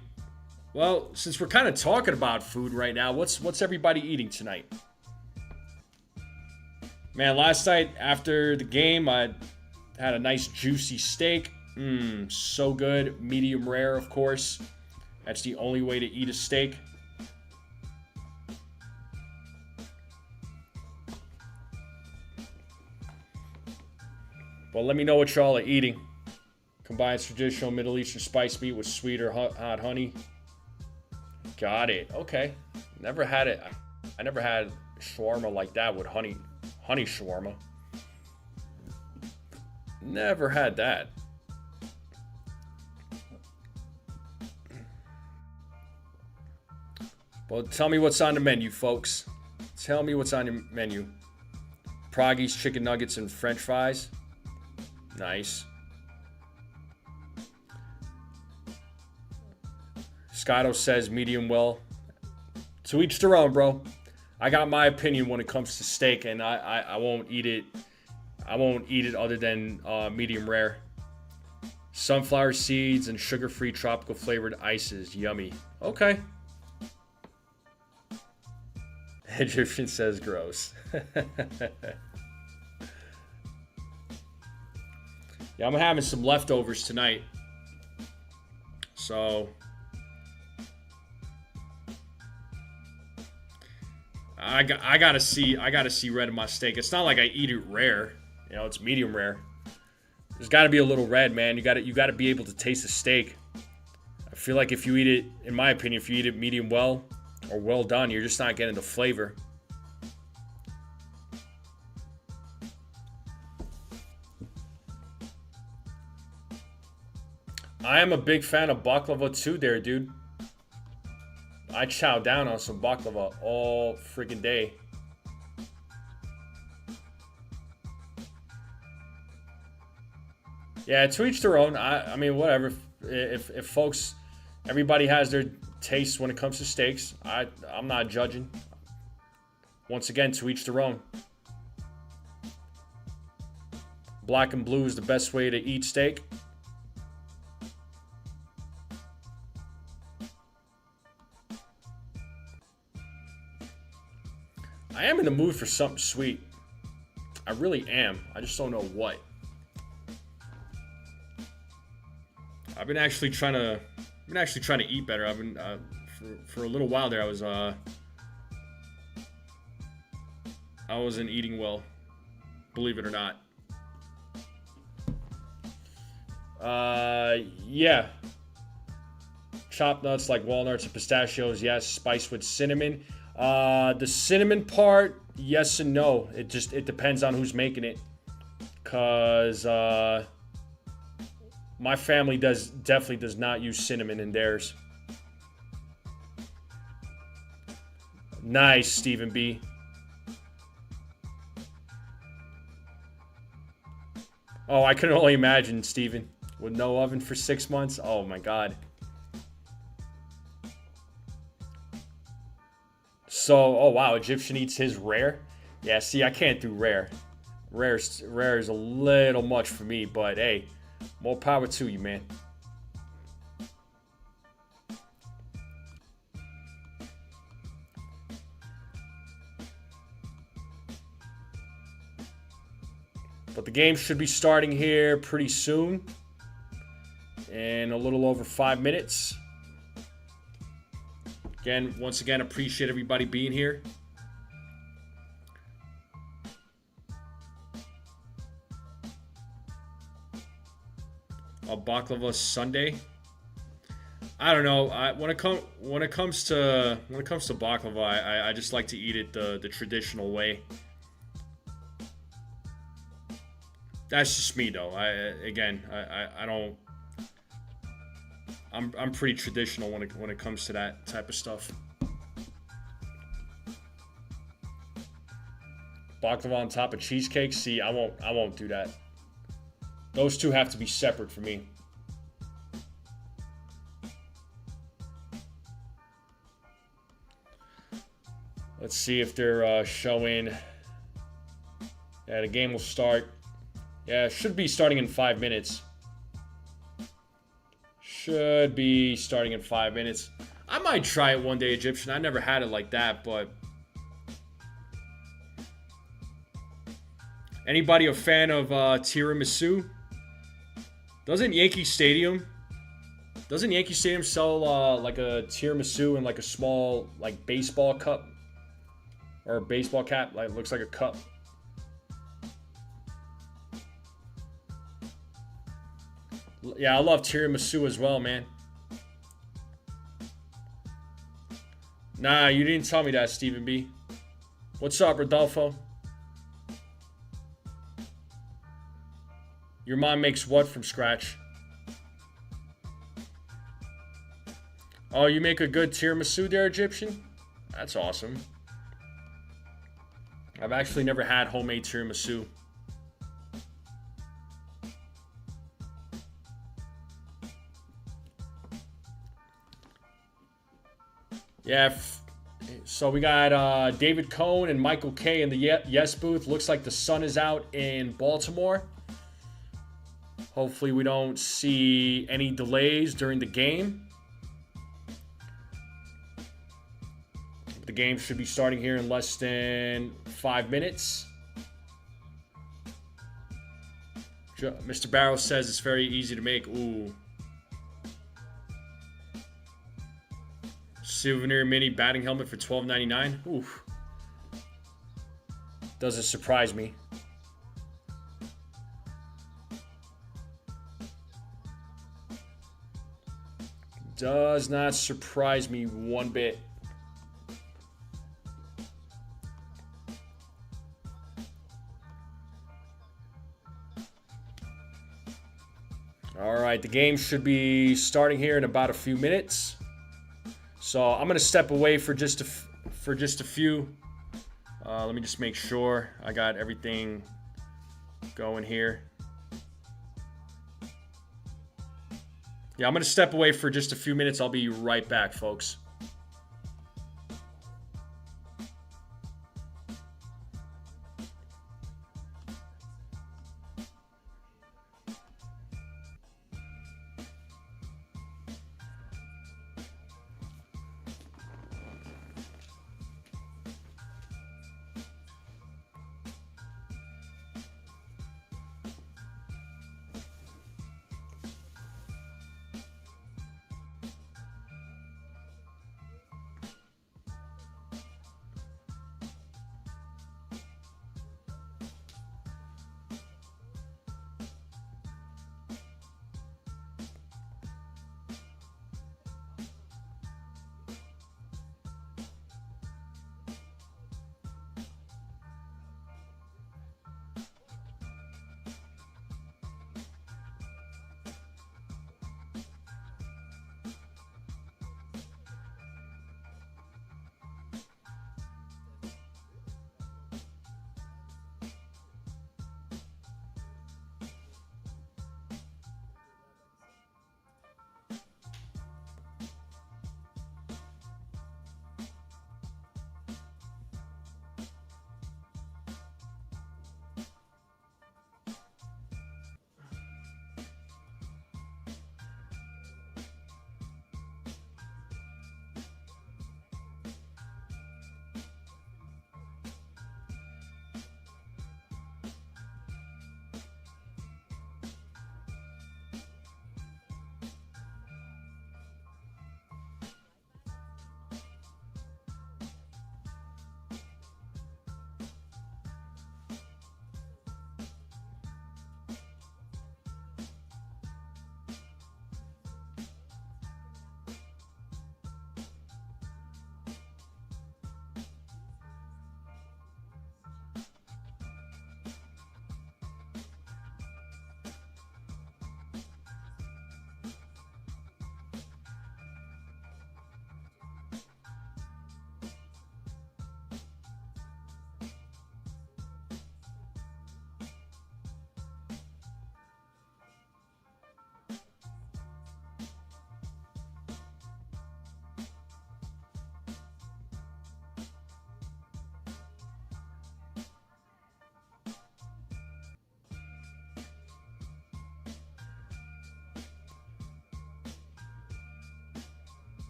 Well, since we're kind of talking about food right now, what's everybody eating tonight? Man, last night after the game, I had a nice juicy steak. So good. Medium rare, of course. That's the only way to eat a steak. Well, let me know what y'all are eating. Combines traditional Middle Eastern spice meat with sweet or hot honey. Got it. Okay. Never had it. I never had shawarma like that with honey shawarma. Never had that. Well, tell me what's on the menu, folks. Tell me what's on your menu. Proggy's chicken nuggets and french fries. Nice. Scotto says medium well. To each their own, bro. I got my opinion when it comes to steak, and I won't eat it. I won't eat it other than medium rare. Sunflower seeds and sugar-free tropical flavored ices. Yummy. Okay. Egyptian says gross. Yeah, I'm having some leftovers tonight. So I gotta see red in my steak. It's not like I eat it rare. You know, it's medium rare. There's gotta be a little red, man. You gotta be able to taste the steak. I feel like if you eat it, in my opinion, if you eat it medium well or well done, you're just not getting the flavor. I am a big fan of baklava too there, dude. I chow down on some baklava all freaking day. Yeah, to each their own. I mean, whatever. If folks, everybody has their tastes when it comes to steaks. I'm not judging. Once again, to each their own. Black and blue is the best way to eat steak. I am in the mood for something sweet. I really am. I just don't know what. I've been actually trying to eat better. I've been for a little while there. I wasn't eating well, believe it or not. Yeah. Chopped nuts like walnuts and pistachios, yes. Spiced with cinnamon. The cinnamon part, yes and no. It depends on who's making it. Cause my family definitely does not use cinnamon in theirs. Nice, Stephen B. Oh, I can only imagine, Stephen. With no oven for 6 months. Oh my God. So, oh wow, Egyptian eats his rare. Yeah, see, I can't do rare. Rare is a little much for me, but hey, more power to you, man. But the game should be starting here pretty soon. In a little over 5 minutes. Again, once again, appreciate everybody being here. A baklava Sunday. I don't know. When it comes to baklava, I just like to eat it the traditional way. That's just me, though. I don't. I'm pretty traditional when it comes to that type of stuff. Baklava on top of cheesecake. See, I won't do that. Those two have to be separate for me. Let's see if they're showing. Yeah, the game will start. Yeah, it should be starting in 5 minutes. Should be starting in 5 minutes. I might try it one day, Egyptian. I never had it like that, but... Anybody a fan of tiramisu? Doesn't Yankee Stadium sell like a tiramisu in like a small like baseball cup? Or a baseball cap? Like, looks like a cup. Yeah, I love tiramisu as well, man. Nah, you didn't tell me that, Stephen B. What's up, Rodolfo? Your mom makes what from scratch? Oh, you make a good tiramisu there, Egyptian? That's awesome. I've actually never had homemade tiramisu. Yeah, so we got David Cohn and Michael K in the Yes booth. Looks like the sun is out in Baltimore. Hopefully we don't see any delays during the game. The game should be starting here in less than 5 minutes. Mr. Barrow says it's very easy to make. Ooh. Souvenir mini batting helmet for $12.99. Oof. Doesn't surprise me. Does not surprise me one bit. All right, the game should be starting here in about a few minutes. So I'm gonna step away for just a few. Let me just make sure I got everything going here. Yeah, I'm gonna step away for just a few minutes. I'll be right back, folks.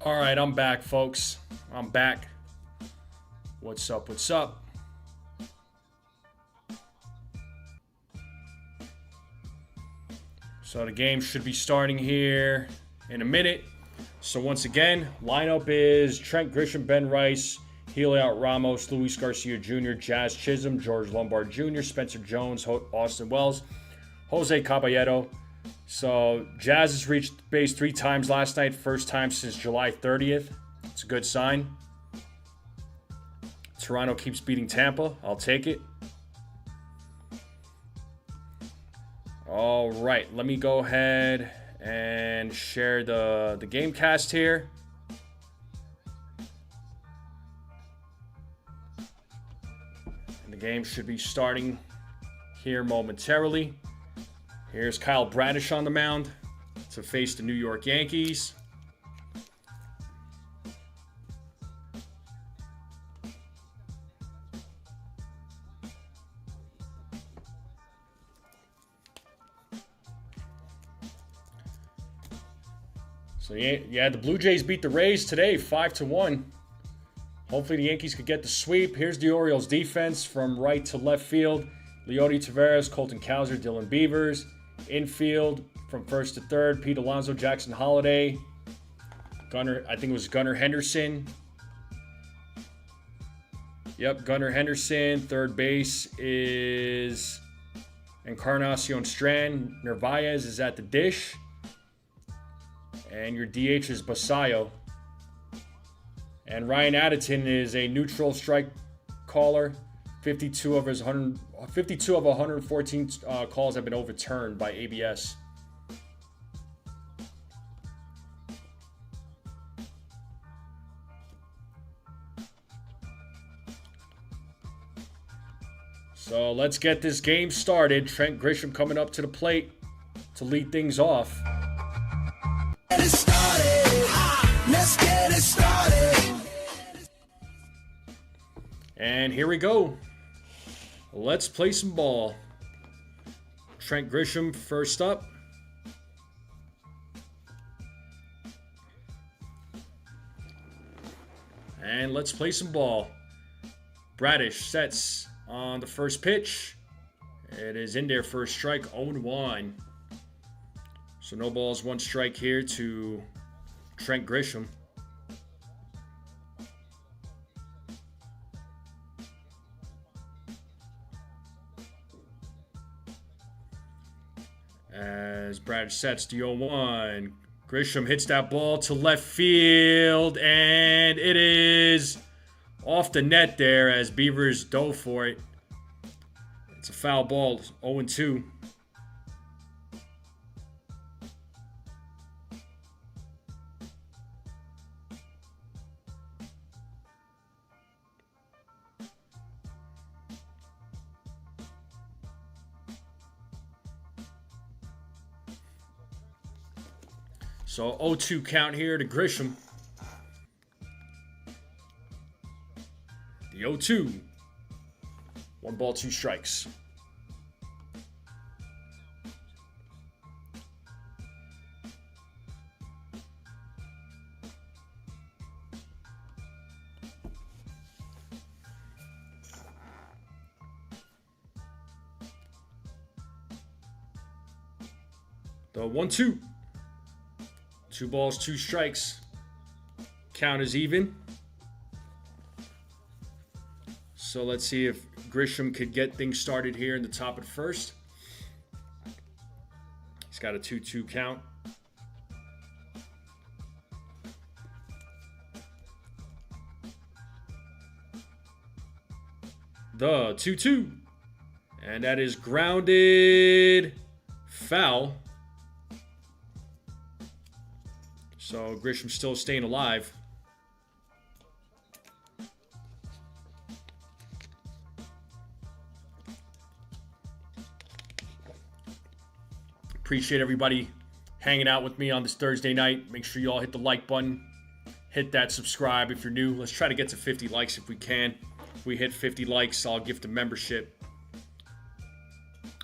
All right, I'm back, folks. I'm back. What's up? What's up? So the game should be starting here in a minute. So once again, lineup is Trent Grisham, Ben Rice, Heliot Ramos, Luis Garcia Jr., Jazz Chisholm, George Lombard Jr., Spencer Jones, Austin Wells, Jose Caballero. So Jazz has reached base 3 times last night, first time since July 30th. It's a good sign. Toronto keeps beating Tampa. I'll take it. All right, let me go ahead and share the game cast here. And the game should be starting here momentarily. Here's Kyle Bradish on the mound to face the New York Yankees. So yeah, the Blue Jays beat the Rays today, 5-1. Hopefully the Yankees could get the sweep. Here's the Orioles defense from right to left field. Leody Taveras, Colton Cowser, Dylan Beavers. Infield from first to third, Pete Alonso, Jackson Holliday. Gunnar, I think it was Gunnar Henderson. Yep, Gunnar Henderson. Third base is Encarnacion Strand. Narvaez is at the dish. And your DH is Basayo. And Ryan Addington is a neutral strike caller. 52 of 114 calls have been overturned by ABS. So let's get this game started. Trent Grisham coming up to the plate to lead things off. Let's get it started. And here we go. Let's play some ball. Trent Grisham first up. And let's play some ball. Bradish sets on the first pitch. It is in there for a strike, 0-1. So no balls, 1 strike here to Trent Grisham. As Bradish sets the 0-1. Grisham hits that ball to left field, and it is off the net there as Beavers dove for it. It's a foul ball, 0-2. So 0-2 count here to Grisham. The 0-2. 1 ball, 2 strikes. The 1-2. 2 balls, 2 strikes. Count is even. So let's see if Grisham could get things started here in the top of the first. He's got a 2-2 count. The 2-2. And that is grounded foul. So Grisham's still staying alive. Appreciate everybody hanging out with me on this Thursday night. Make sure you all hit the like button. Hit that subscribe if you're new. Let's try to get to 50 likes if we can. If we hit 50 likes, I'll gift a membership.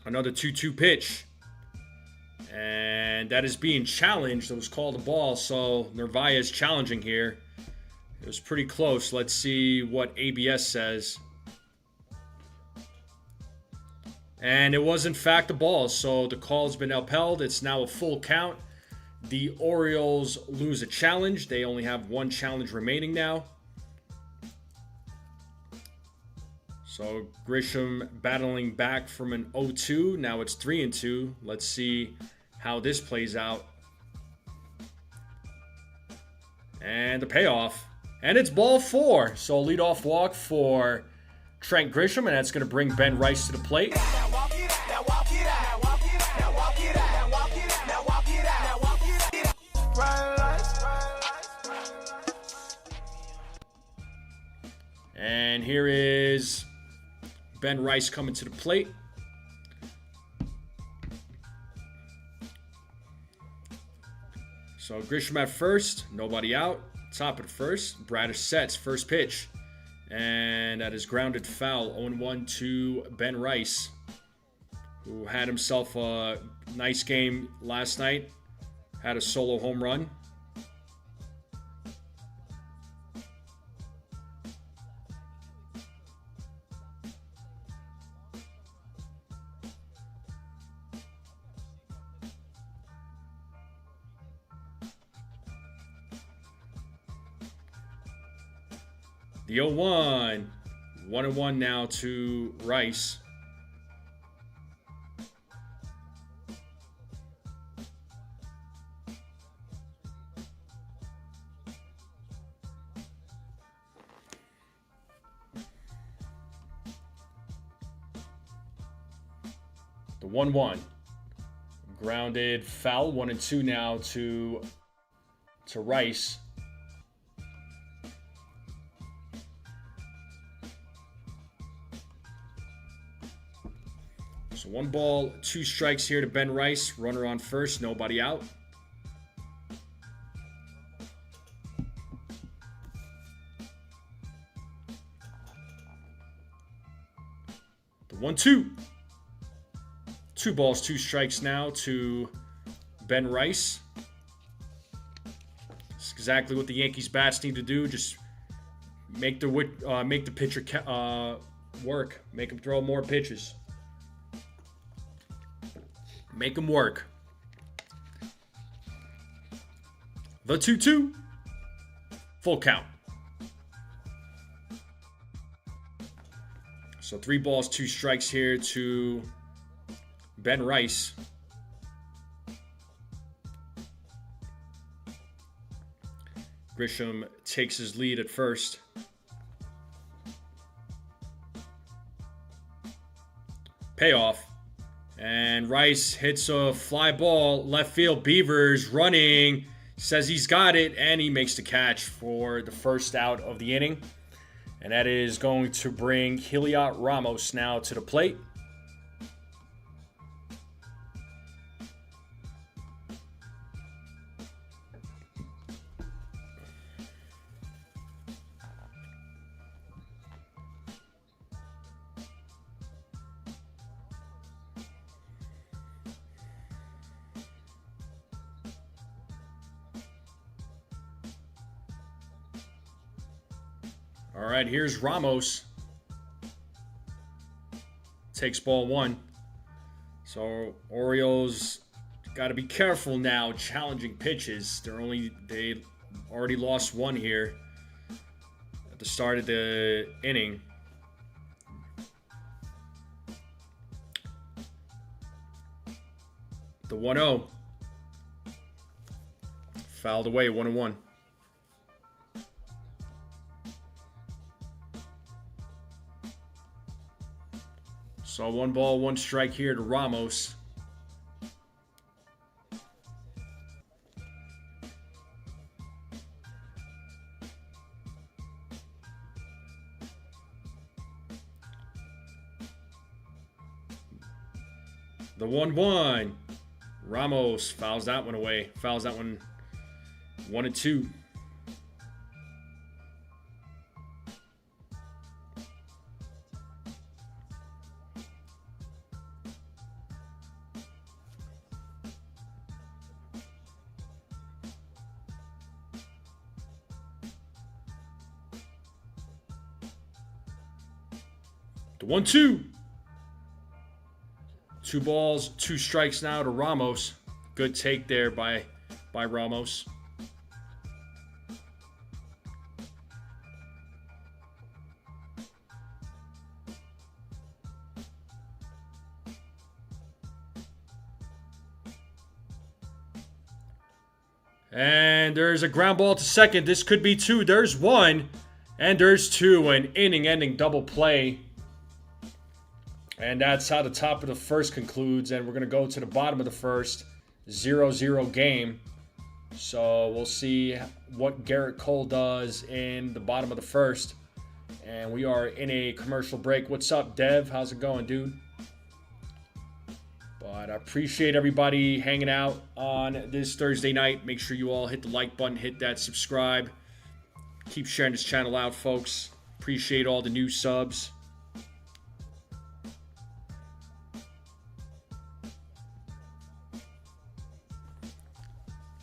Another 2-2 pitch. And that is being challenged. It was called a ball, so Narvaez challenging here. It was pretty close. Let's see what ABS says. And it was in fact a ball, so the call has been upheld. It's now a full count. The Orioles lose a challenge. They only have one challenge remaining now. So Grisham battling back from an 0-2. Now it's 3-2. Let's see how this plays out. And the payoff. And it's ball 4. So leadoff walk for Trent Grisham, and that's going to bring Ben Rice to the plate. And here is Ben Rice coming to the plate. So Grisham at first, nobody out. Top of the first, Bradish sets, first pitch. And that is grounded foul, 0-1 to Ben Rice, who had himself a nice game last night. Had a solo home run. The 0-1. 1-1 now to Rice. The 1-1. Grounded foul. 1-2 now to Rice. So 1 ball, 2 strikes here to Ben Rice. Runner on first, nobody out. The 1-2. 2 balls, 2 strikes now to Ben Rice. It's exactly what the Yankees bats need to do. Just make the pitcher work. Make him throw more pitches. Make him work. The 2-2. Full count. So 3 balls, 2 strikes here to Ben Rice. Grisham takes his lead at first. Payoff. And Rice hits a fly ball, left field. Beavers running, says he's got it, and he makes the catch for the first out of the inning. And that is going to bring Heliot Ramos now to the plate. All right, here's Ramos. Takes ball 1. So Orioles got to be careful now challenging pitches. They already lost 1 here at the start of the inning. The 1-0. Fouled away, 1-1. So 1 ball, 1 strike here to Ramos. The 1-1. Ramos fouls that one away. Fouls that one 1-2. The 1-2. 2 balls, 2 strikes now to Ramos. Good take there by Ramos. And there's a ground ball to second. This could be 2. There's 1. And there's 2. An inning-ending double play. And that's how the top of the first concludes. And we're going to go to the bottom of the first. 0-0 game. So we'll see what Gerrit Cole does in the bottom of the first. And we are in a commercial break. What's up, Dev? How's it going, dude? But I appreciate everybody hanging out on this Thursday night. Make sure you all hit the like button, hit that subscribe. Keep sharing this channel out, folks. Appreciate all the new subs.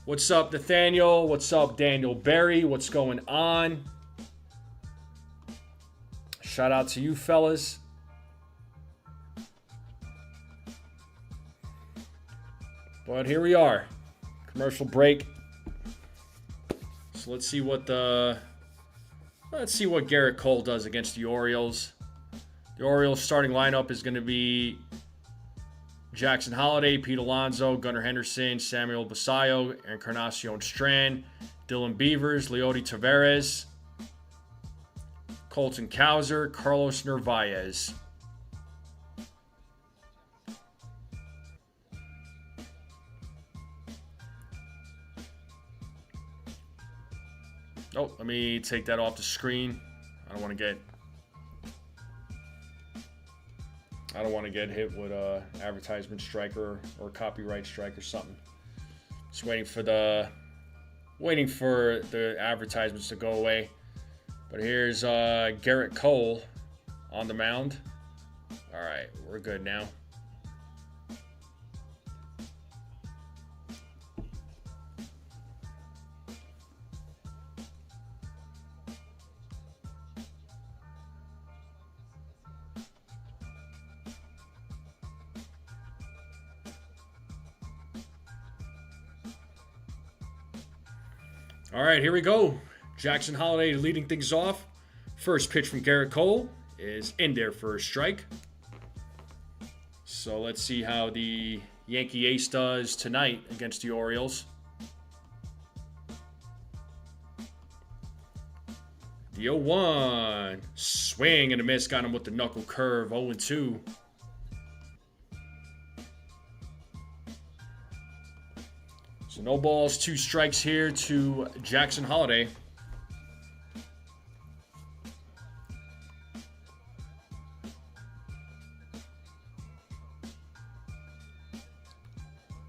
What's up, Nathaniel? What's up, Daniel Berry? What's going on? Shout out to you, fellas. But here we are. Commercial break. So let's see what Gerrit Cole does against the Orioles. The Orioles starting lineup is going to be Jackson Holliday, Pete Alonso, Gunnar Henderson, Samuel Basallo, Encarnacion Strand, Dylan Beavers, Leody Taveras, Colton Cowser, Carlos Narvaez. Oh, let me take that off the screen. I don't want to get hit with a advertisement strike or copyright strike or something. Just waiting for the advertisements to go away. But here's Gerrit Cole on the mound. All right, we're good now. All right, here we go. Jackson Holliday leading things off. First pitch from Gerrit Cole is in there for a strike. So let's see how the Yankee ace does tonight against the Orioles. The 0-1. Swing and a miss. Got him with the knuckle curve. 0-2. So no balls, 2 strikes here to Jackson Holliday.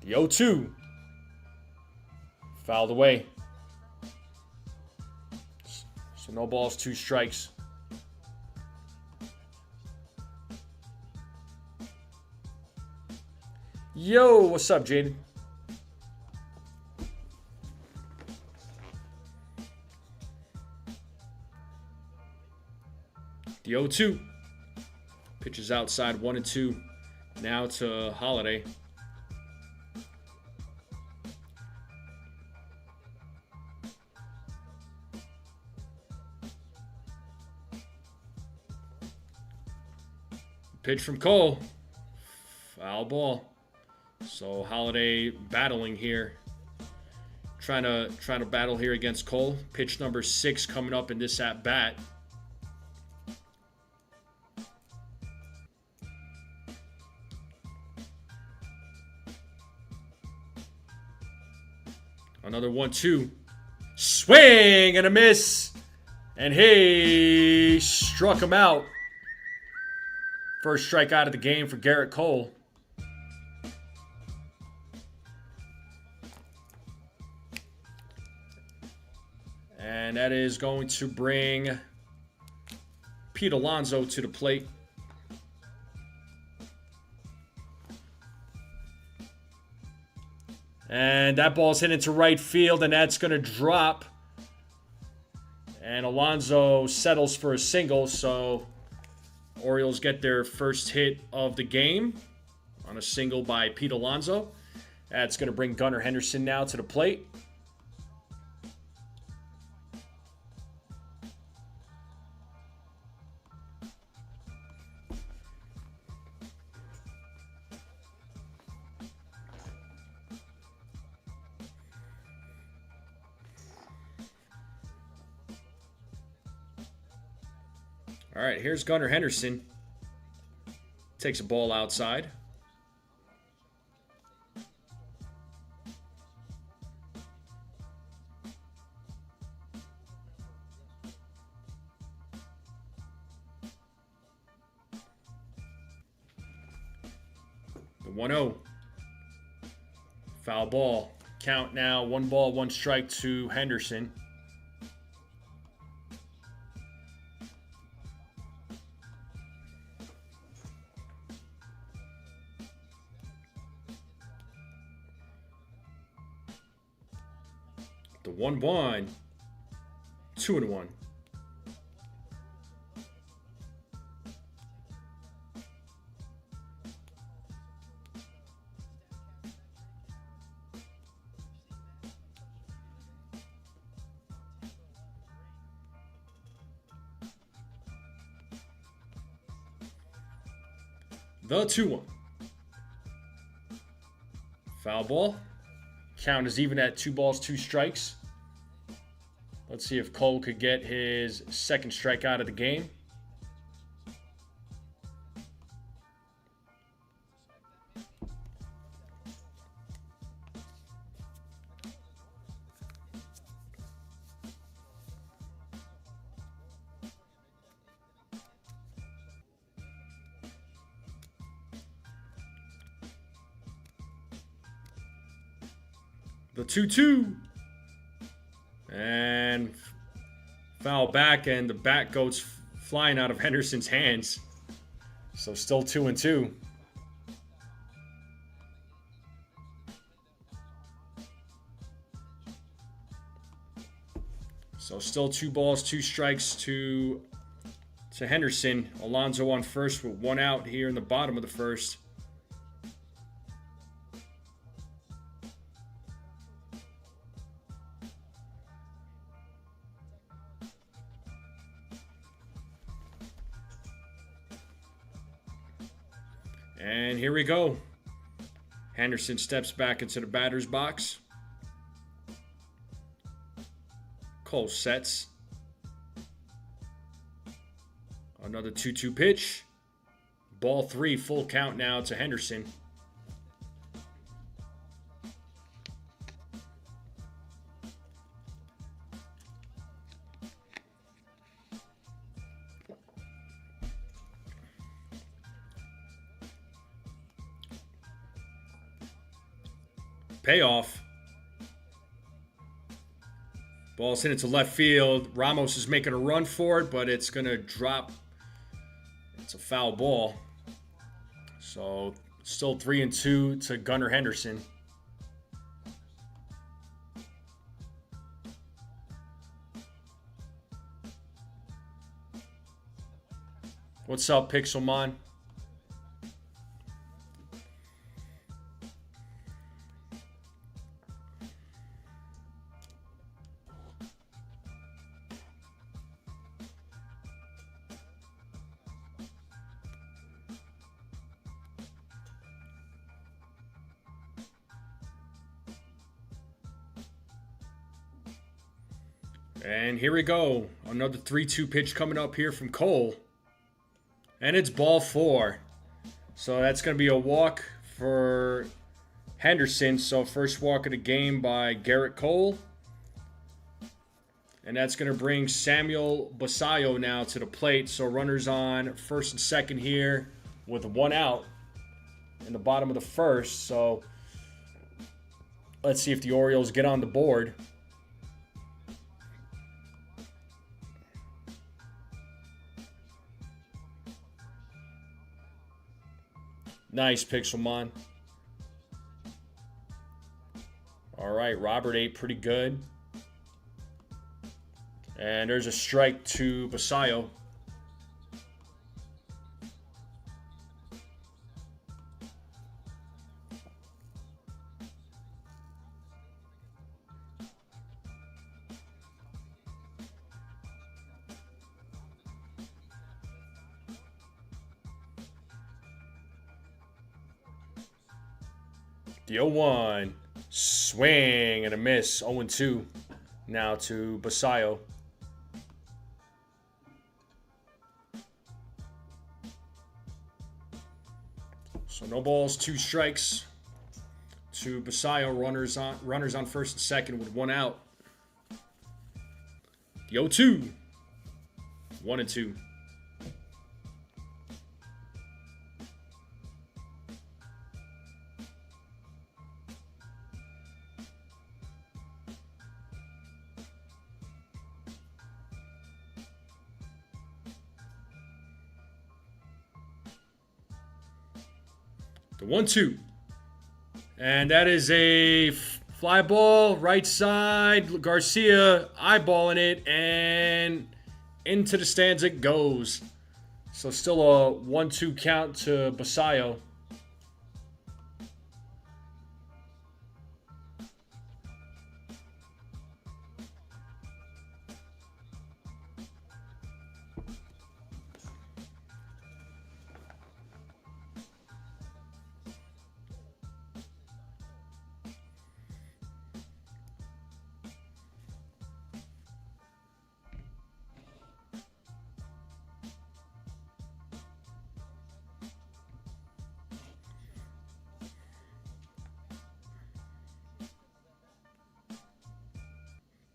The 0-2. Fouled away. So no balls, 2 strikes. Yo, what's up, Jaden? The 0-2. Pitches outside 1-2. Now to Holliday. Pitch from Cole. Foul ball. So Holliday battling here. Trying to battle here against Cole. Pitch number 6 coming up in this at bat. Another 1-2. Swing and a miss. And he struck him out. First strikeout of the game for Gerrit Cole. And that is going to bring Pete Alonso to the plate. And that ball's hit into right field, and that's going to drop. And Alonso settles for a single, so Orioles get their first hit of the game on a single by Pete Alonso. That's going to bring Gunnar Henderson now to the plate. All right, here's Gunnar Henderson. Takes a ball outside. The 1-0. Foul ball. Count now, 1 ball, 1 strike to Henderson. The 1-1, 2-1. The 2-1. Foul ball. Count is even at 2 balls, 2 strikes. Let's see if Cole could get his second strikeout of the game. The 2-2. And foul back, and the bat goes flying out of Henderson's hands. So still 2-2. So still 2 balls, 2 strikes to Henderson. Alonso on first with 1 out here in the bottom of the first. And here we go. Henderson steps back into the batter's box. Cole sets. Another 2-2 pitch. Ball 3, full count now to Henderson. Payoff. Ball's hit into left field. Ramos is making a run for it, but it's going to drop. It's a foul ball. So still 3-2 to Gunnar Henderson. What's up, Pixelmon? And here we go. Another 3-2 pitch coming up here from Cole. And it's ball 4. So that's going to be a walk for Henderson. So first walk of the game by Garrett Cole. And that's going to bring Samuel Basallo now to the plate. So runners on first and second here with 1 out in the bottom of the first. So let's see if the Orioles get on the board. Nice, Pixelmon. All right, Robert ate pretty good. And there's a strike to Basallo. The 0-1. Swing and a miss. 0-2. Now to Basayo. So no balls, 2 strikes to Basayo. Runners on first and second with 1 out. The 0-2. 1-2. The 1-2. And that is a fly ball, right side. Garcia eyeballing it, and into the stands it goes. So still a 1-2 count to Basayo.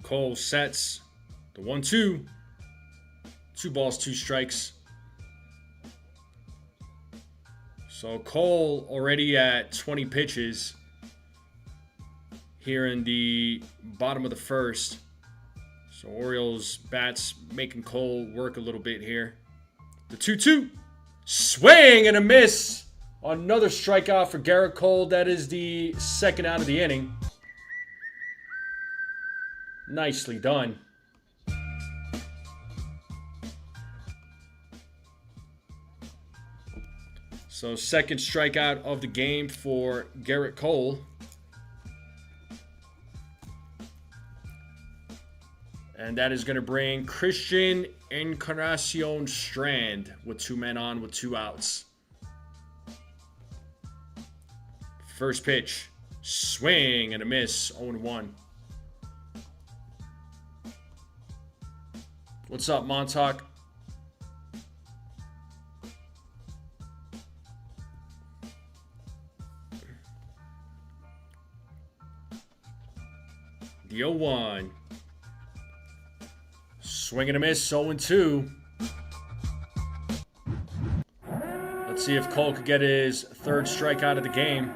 Cole sets the 1-2. 2 balls, 2 strikes. So Cole already at 20 pitches here in the bottom of the first. So Orioles bats making Cole work a little bit here. The 2-2. Swing and a miss. Another strikeout for Gerrit Cole. That is the second out of the inning. Nicely done. So second strikeout of the game for Gerrit Cole. And that is going to bring Christian Encarnacion Strand with 2 men on with 2 outs. First pitch. Swing and a miss. 0-1. What's up, Montauk? The 0-1. Swing and a miss, 0-2. Let's see if Cole could get his 3rd strikeout of the game.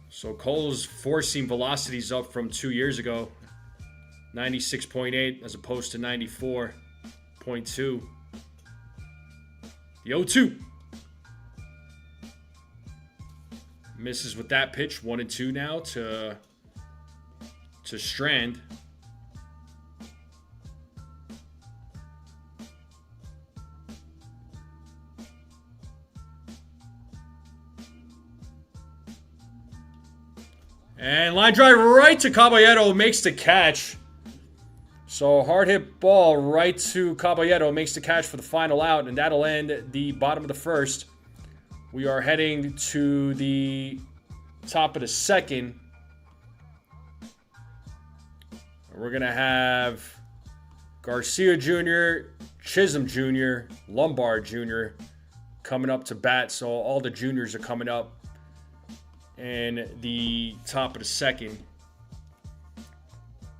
So Cole's four-seam velocity is up from 2 years ago. 96.8 as opposed to 94.2. The 0-2. Misses with that pitch. 1-2 now to Strand. And line drive right to Caballero, makes the catch. So hard hit ball right to Caballero, makes the catch for the final out, and that'll end the bottom of the first. We are heading to the top of the second. We're going to have Garcia Jr., Chisholm Jr., Lombard Jr. coming up to bat. So all the juniors are coming up in the top of the second.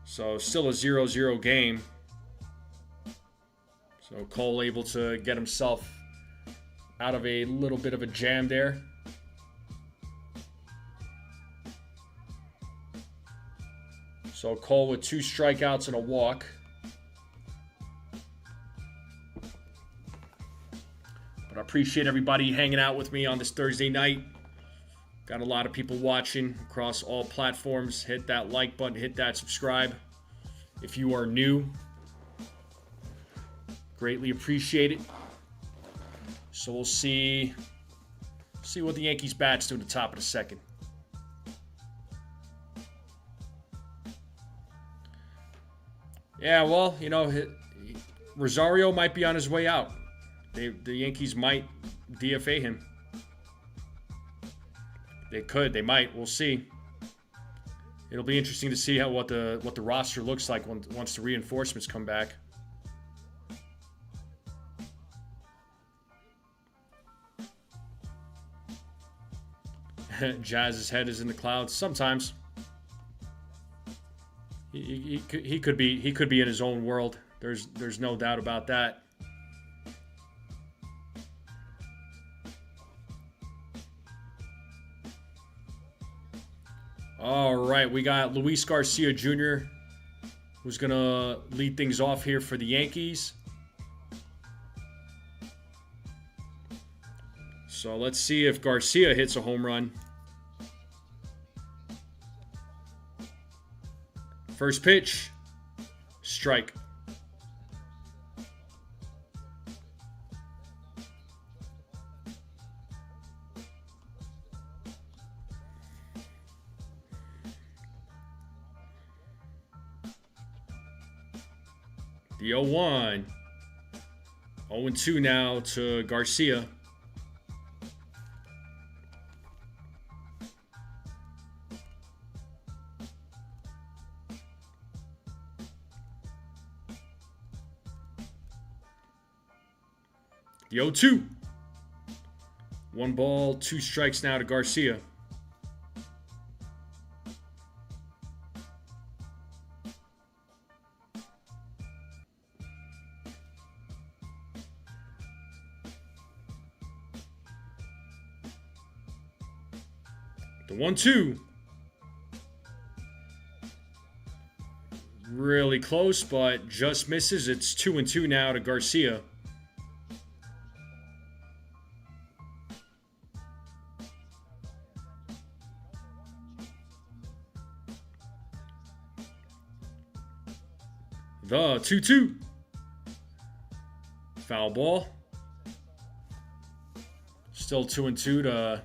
So still a 0-0 game. So Cole able to get himself out of a little bit of a jam there. So Cole with 2 strikeouts and a walk. But I appreciate everybody hanging out with me on this Thursday night. Got a lot of people watching across all platforms. Hit that like button, hit that subscribe. If you are new, greatly appreciate it. So we'll see what the Yankees bats do at the top of the second. Yeah, well, you know, Rosario might be on his way out. The Yankees might DFA him. They could. They might. We'll see. It'll be interesting to see what the roster looks like once the reinforcements come back. Jazz's head is in the clouds sometimes. He could be in his own world. There's no doubt about that. All right, we got Luis Garcia Jr., who's going to lead things off here for the Yankees. So let's see if Garcia hits a home run. First pitch, strike. The 0-1. 0-2 now to Garcia. The 0-2. 1 ball, 2 strikes now to Garcia. The 1-2. Really close, but just misses. It's 2-2 now to Garcia. The 2-2. Foul ball. Still 2-2 to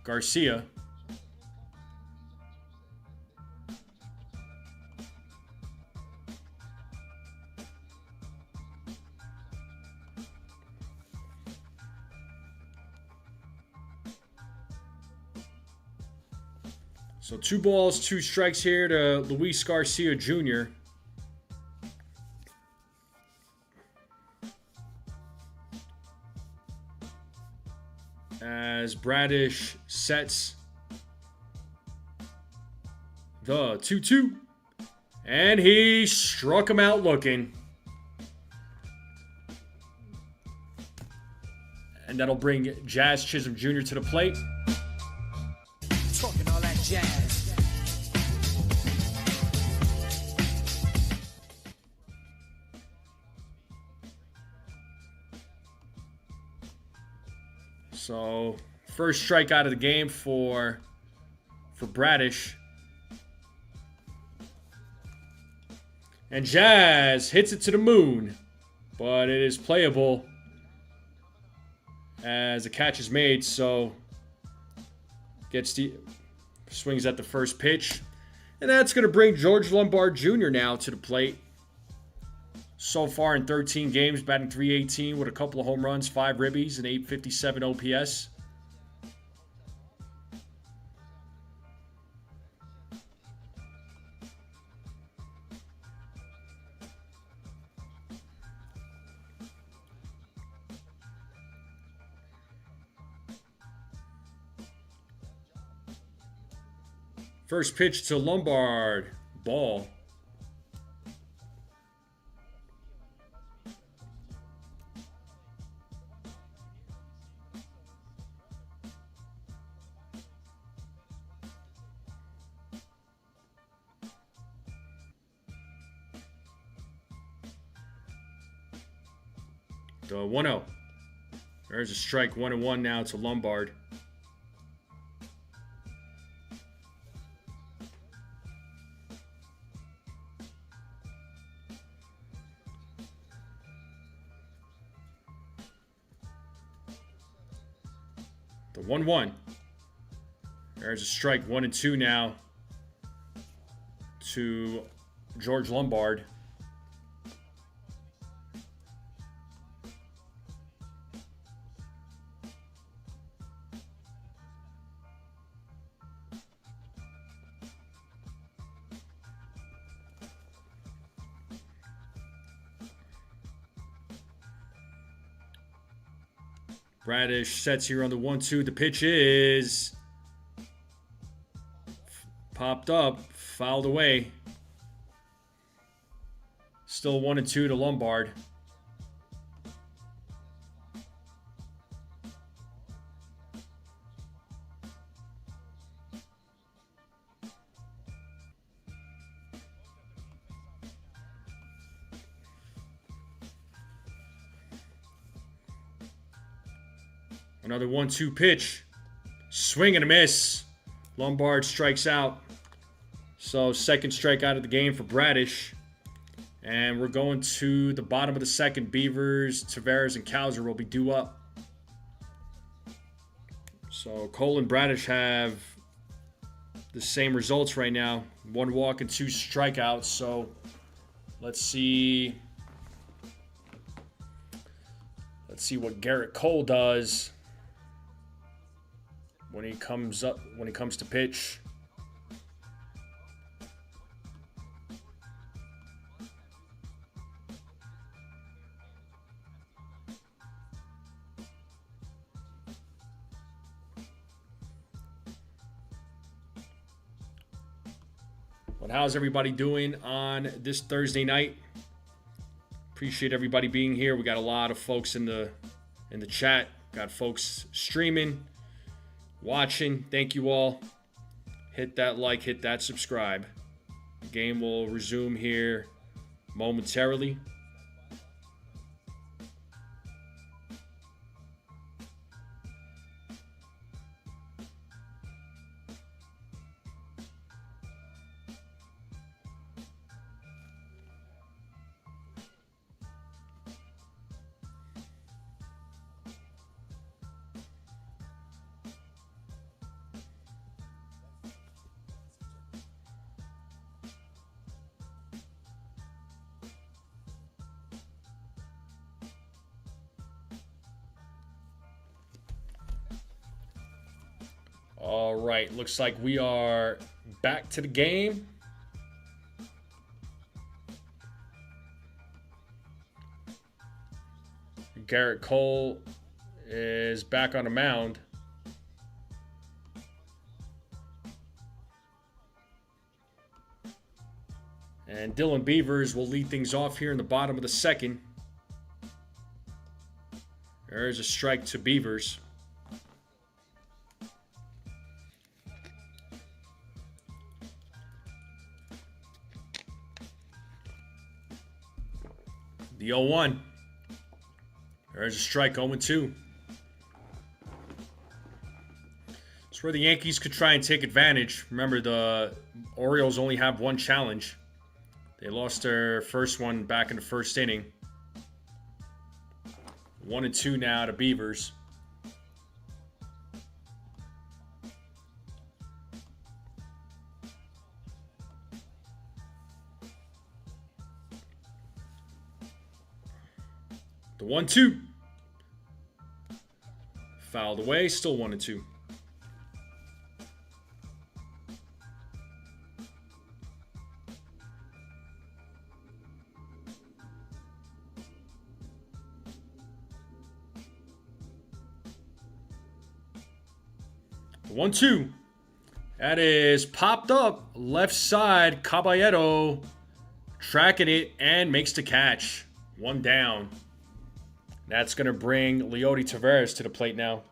Garcia. So 2 balls, 2 strikes here to Luis Garcia Jr. As Bradish sets the 2-2. And he struck him out looking. And that'll bring Jazz Chisholm Jr. to the plate. Talking all that jazz. So, first strike out of the game for Bradish. And Jazz hits it to the moon. But it is playable as the catch is made. So, swings at the first pitch. And that's going to bring George Lombard Jr. now to the plate. So far in 13 games, batting .318 with a couple of home runs, 5 ribbies, and .857 OPS. First pitch to Lombard. Ball. The 1-0. There's a strike. 1-1 now to Lombard. The 1-1. There's a strike. 1-2 now to George Lombard. Bradish sets here on the 1-2. The pitch is popped up, fouled away. Still 1-2 to Lombard. Another 1-2 pitch. Swing and a miss. Lombard strikes out. So second strikeout of the game for Bradish. And we're going to the bottom of the second. Beavers, Tavares, and Cowser will be due up. So Cole and Bradish have the same results right now. 1 walk and 2 strikeouts. So let's see. Let's see what Garrett Cole does when he comes to pitch. But how's everybody doing on this Thursday night? Appreciate everybody being here. We got a lot of folks in the chat. Got folks streaming, watching. Thank you all. Hit that like, hit that subscribe. The game will resume here momentarily. All right, looks like we are back to the game. Garrett Cole is back on the mound. And Dylan Beavers will lead things off here in the bottom of the second. There's a strike to Beavers. The 0-1. There's a strike, 0-2. It's where the Yankees could try and take advantage. Remember, the Orioles only have 1 challenge. They lost their first one back in the first inning. 1-2 now to Beavers. The 1-2. Fouled away, still 1-2. The 1-2. That is popped up left side. Caballero tracking it and makes the catch. 1 down. That's going to bring Leody Tavares to the plate now.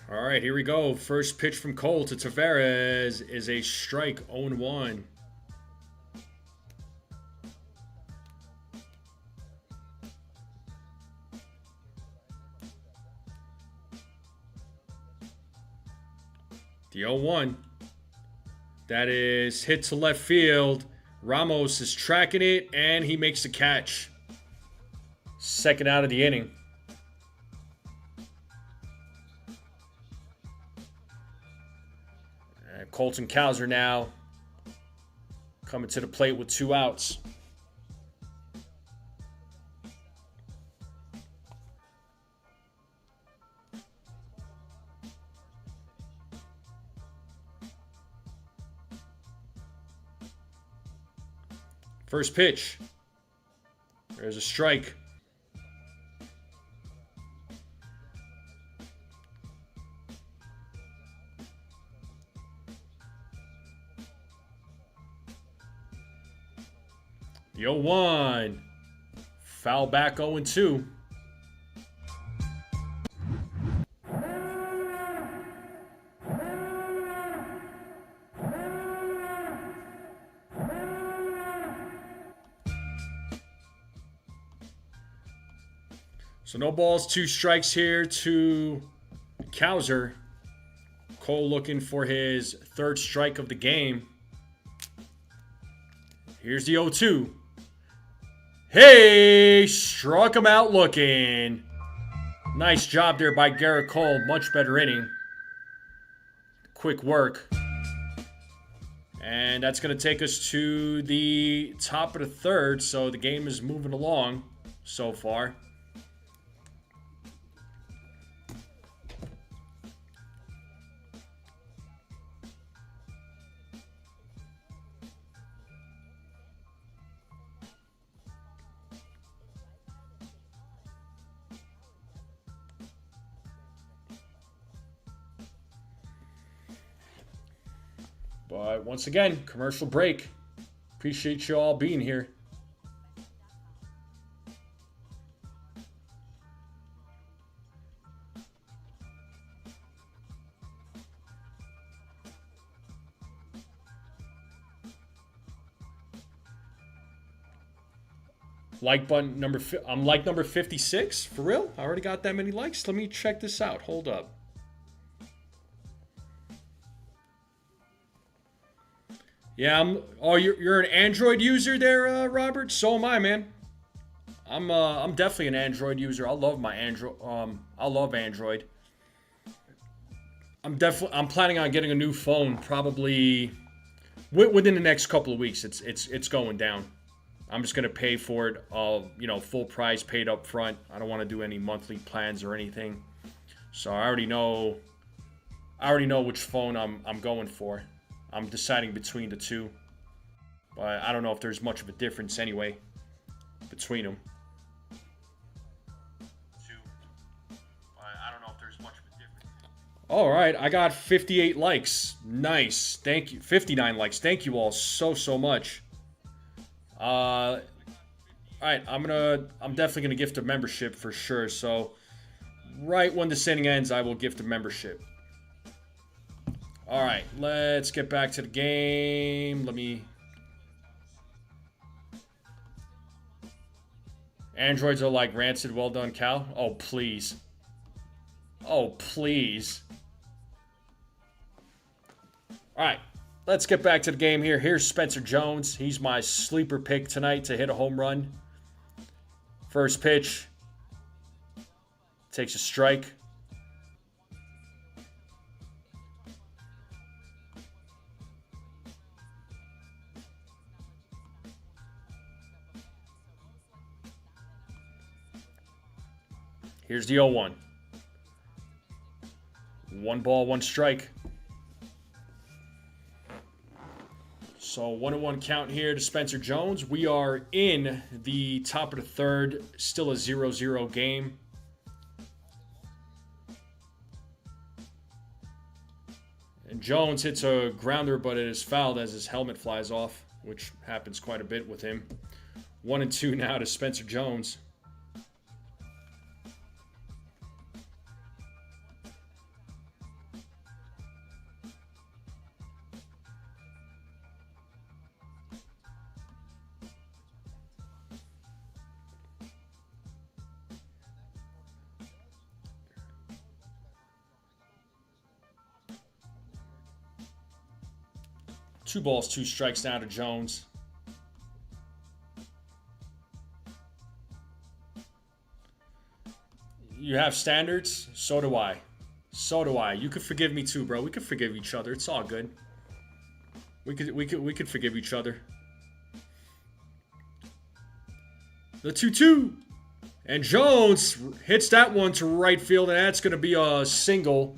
All right, here we go. First pitch from Cole to Tavares is a strike, 0-1. The 0-1. That is hit to left field. Ramos is tracking it, and he makes the catch. Second out of the inning. Colton Cowser now coming to the plate with 2 outs. First pitch. There's a strike. The 0-1. Foul back 0-2. So no balls, 2 strikes here to Cowser. Cole looking for his 3rd strike of the game. Here's the 0-2. Hey, struck him out looking. Nice job there by Garrett Cole. Much better inning. Quick work. And that's going to take us to the top of the 3rd. So the game is moving along so far. But once again, commercial break. Appreciate you all being here. Like button number, I'm like number 56? For real? I already got that many likes? Let me check this out. Hold up. Yeah, you're an Android user there, Robert? So am I, man. I'm definitely an Android user. I love my Android. I love Android. I'm planning on getting a new phone probably within the next couple of weeks. It's going down. I'm just gonna pay for it, full price, paid up front. I don't want to do any monthly plans or anything. So I already know which phone I'm going for. I'm deciding between the two, but I don't know if there's much of a difference anyway between them. All right, I got 58 likes. Nice, thank you. 59 likes. Thank you all so much. All right, I'm definitely gonna gift a membership for sure. So right when this inning ends, I will gift a membership. All right, let's get back to the game. Androids are like rancid. Well done, Cal. Oh, please. Oh, please. All right, let's get back to the game here. Here's Spencer Jones. He's my sleeper pick tonight to hit a home run. First pitch. Takes a strike. Here's the 0-1. 1 ball, 1 strike. So 1-1 count here to Spencer Jones. We are in the top of the 3rd. Still a 0-0 game. And Jones hits a grounder, but it is fouled as his helmet flies off, which happens quite a bit with him. 1-2 now to Spencer Jones. Two balls, 2 strikes now to Jones. You have standards? So do I. So do I. You could forgive me too, bro. We could forgive each other. It's all good. We could forgive each other. The 2-2. And Jones hits that one to right field, and that's going to be a single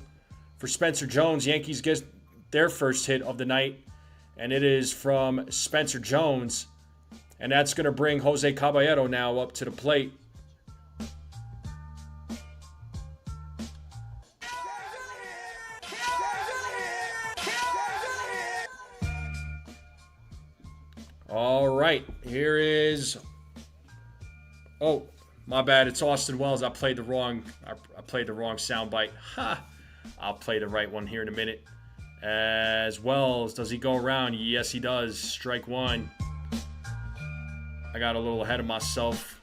for Spencer Jones. Yankees get their first hit of the night. And it is from Spencer Jones. And that's going to bring Jose Caballero now up to the plate. All right, here is... Oh, my bad. It's Austin Wells. I played the wrong soundbite. Ha! I'll play the right one here in a minute. As Wells, does he go around? Yes, he does. Strike one. I got a little ahead of myself.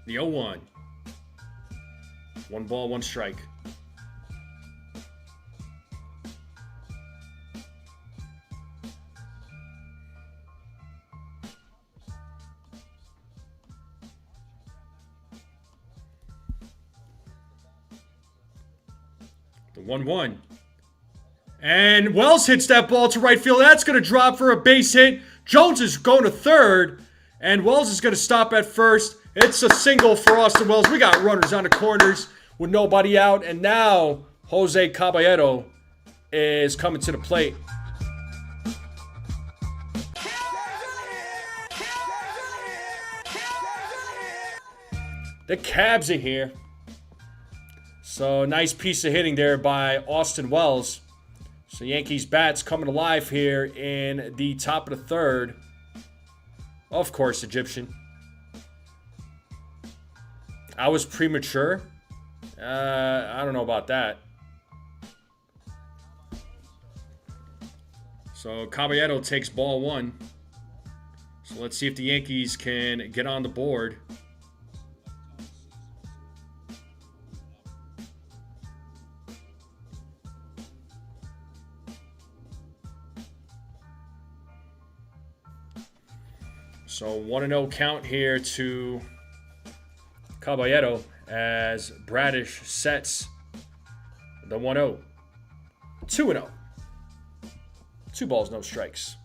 The 0-1. 1 ball, 1 strike. The 1-1. And Wells hits that ball to right field. That's going to drop for a base hit. Jones is going to third. And Wells is going to stop at first. It's a single for Austin Wells. We got runners on the corners with nobody out. And now Jose Caballero is coming to the plate. The Cabs are here. So nice piece of hitting there by Austin Wells. So Yankees bats coming alive here in the top of the third. Of course, Egyptian. I was premature. I don't know about that. So Caballero takes ball 1. So let's see if the Yankees can get on the board. So 1-0 count here to Caballero as Bradish sets the 1-0. 2-0. 2 balls, no strikes.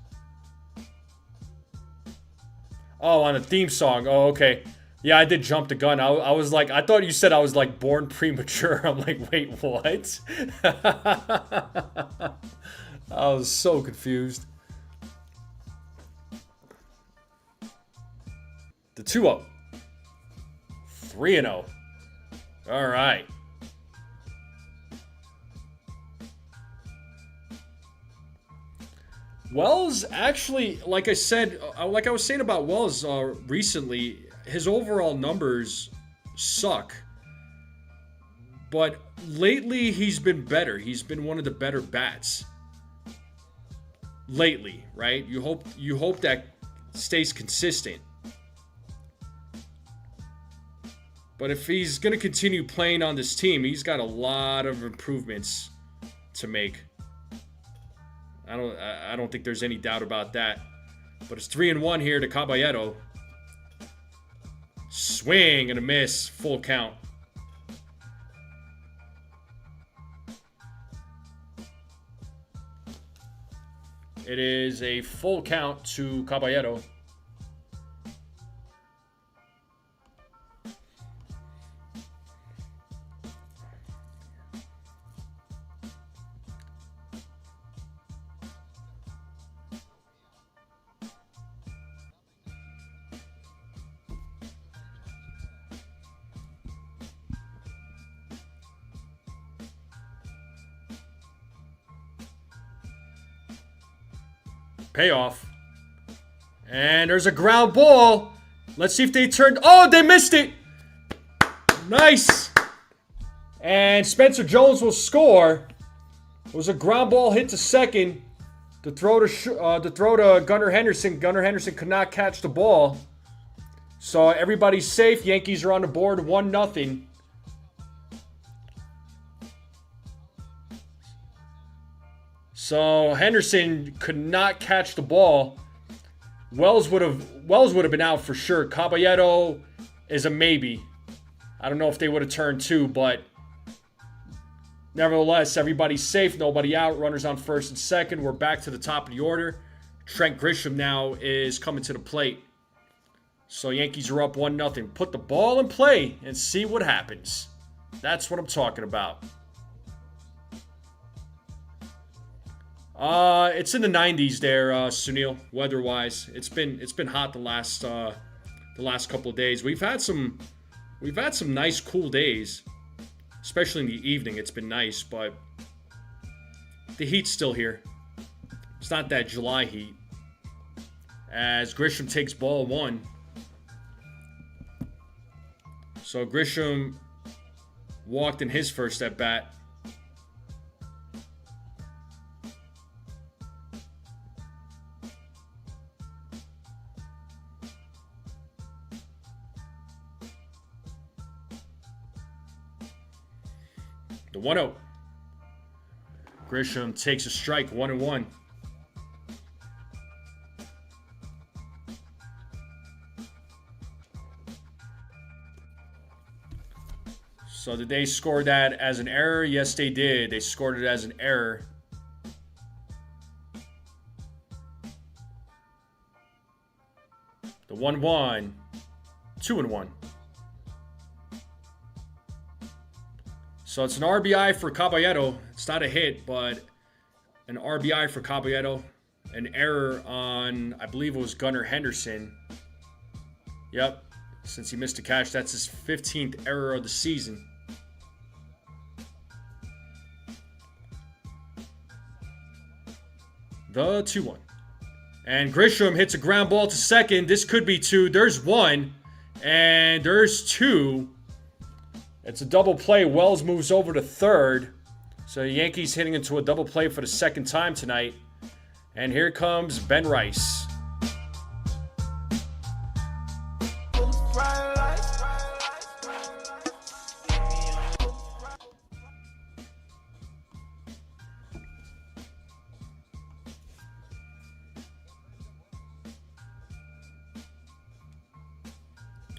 Oh, on a theme song. Oh, okay. Yeah, I did jump the gun. I was like, I thought you said I was like born premature. I'm like, wait, what? I was so confused. The 2-0. 3-0. All right. Wells actually, like I said, like I was saying about Wells recently, his overall numbers suck. But lately he's been better. He's been one of the better bats. Lately, right? You hope that stays consistent. But if he's going to continue playing on this team, he's got a lot of improvements to make. I don't think there's any doubt about that. But it's 3-1 here to Caballero. Swing and a miss. Full count. It is a full count to Caballero. Payoff. And there's a ground ball. Let's see if they turned. Oh, they missed it. Nice. And Spencer Jones will score. It was a ground ball hit to second. To throw to Gunnar Henderson. Gunnar Henderson could not catch the ball. So everybody's safe. Yankees are on the board 1-0. So Henderson could not catch the ball. Wells would have been out for sure. Caballero is a maybe. I don't know if they would have turned 2, but nevertheless, everybody's safe. Nobody out. Runners on first and second. We're back to the top of the order. Trent Grisham now is coming to the plate. So Yankees are up 1-0. Put the ball in play and see what happens. That's what I'm talking about. It's in the 90s there, Sunil, weather-wise. It's been hot the last couple of days. We've had some nice cool days, especially in the evening. It's been nice, but the heat's still here. It's not that July heat. As Grisham takes ball 1. So Grisham walked in his first at bat. The 1-0. Grisham takes a strike, 1-1. So did they score that as an error? Yes, they did. They scored it as an error. The 1-1. 2-1. So it's an RBI for Caballero. It's not a hit, but an RBI for Caballero. An error on, I believe it was Gunnar Henderson. Yep. Since he missed a catch, that's his 15th error of the season. The 2-1. And Grisham hits a ground ball to second. This could be 2. There's 1. And there's 2. It's a double play. Wells moves over to third. So the Yankees hitting into a double play for the second time tonight. And here comes Ben Rice.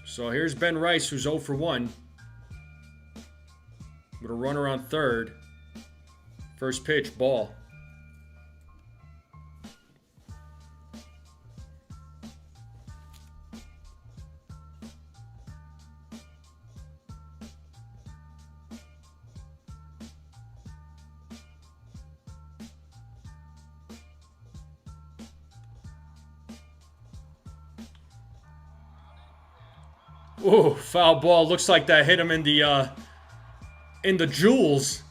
So here's Ben Rice, who's 0 for 1. With a runner on third. First pitch, ball. Ooh, foul ball. Looks like that hit him in the jewels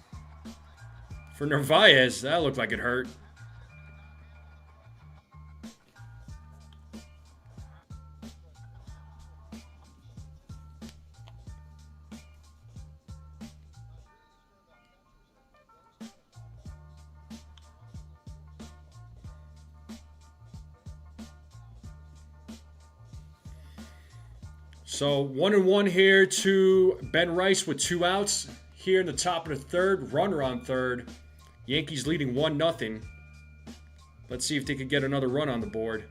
for Narvaez. That looked like it hurt. So 1-1 here to Ben Rice with 2 outs. Here in the top of the third, runner on third. Yankees leading 1-0. Let's see if they could get another run on the board.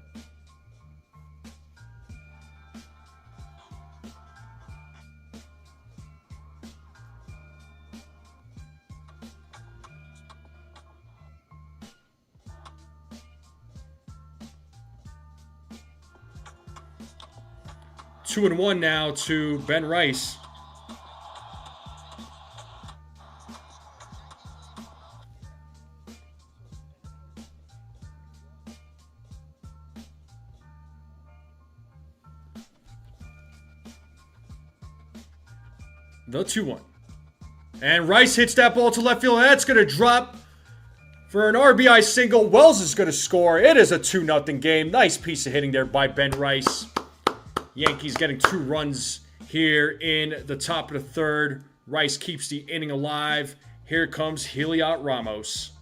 Two and one now to Ben Rice. The 2-1. And Rice hits that ball to left field. That's going to drop for an RBI single. Wells is going to score. It is a 2-0 game. Nice piece of hitting there by Ben Rice. Yankees getting 2 runs here in the top of the third. Rice keeps the inning alive. Here comes Heliot Ramos.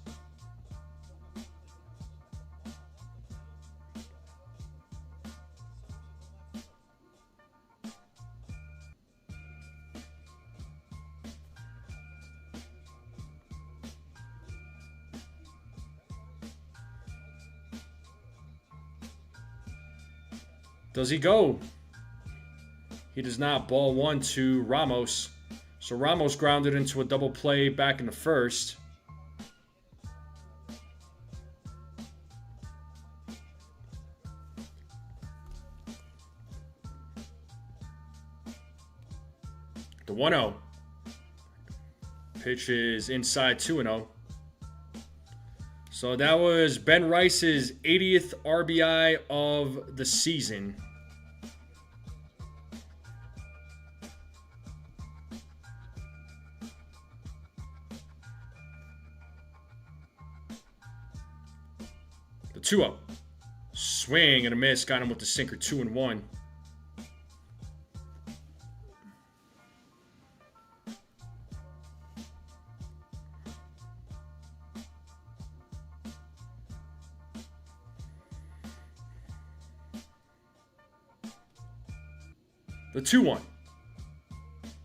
Does he go? He does not. Ball 1 to Ramos. So Ramos grounded into a double play back in the first. The 1-0. Pitch is inside 2-0. So that was Ben Rice's 80th RBI of the season. The 2-0. Swing and a miss. Got him with the sinker 2-1. The 2-1.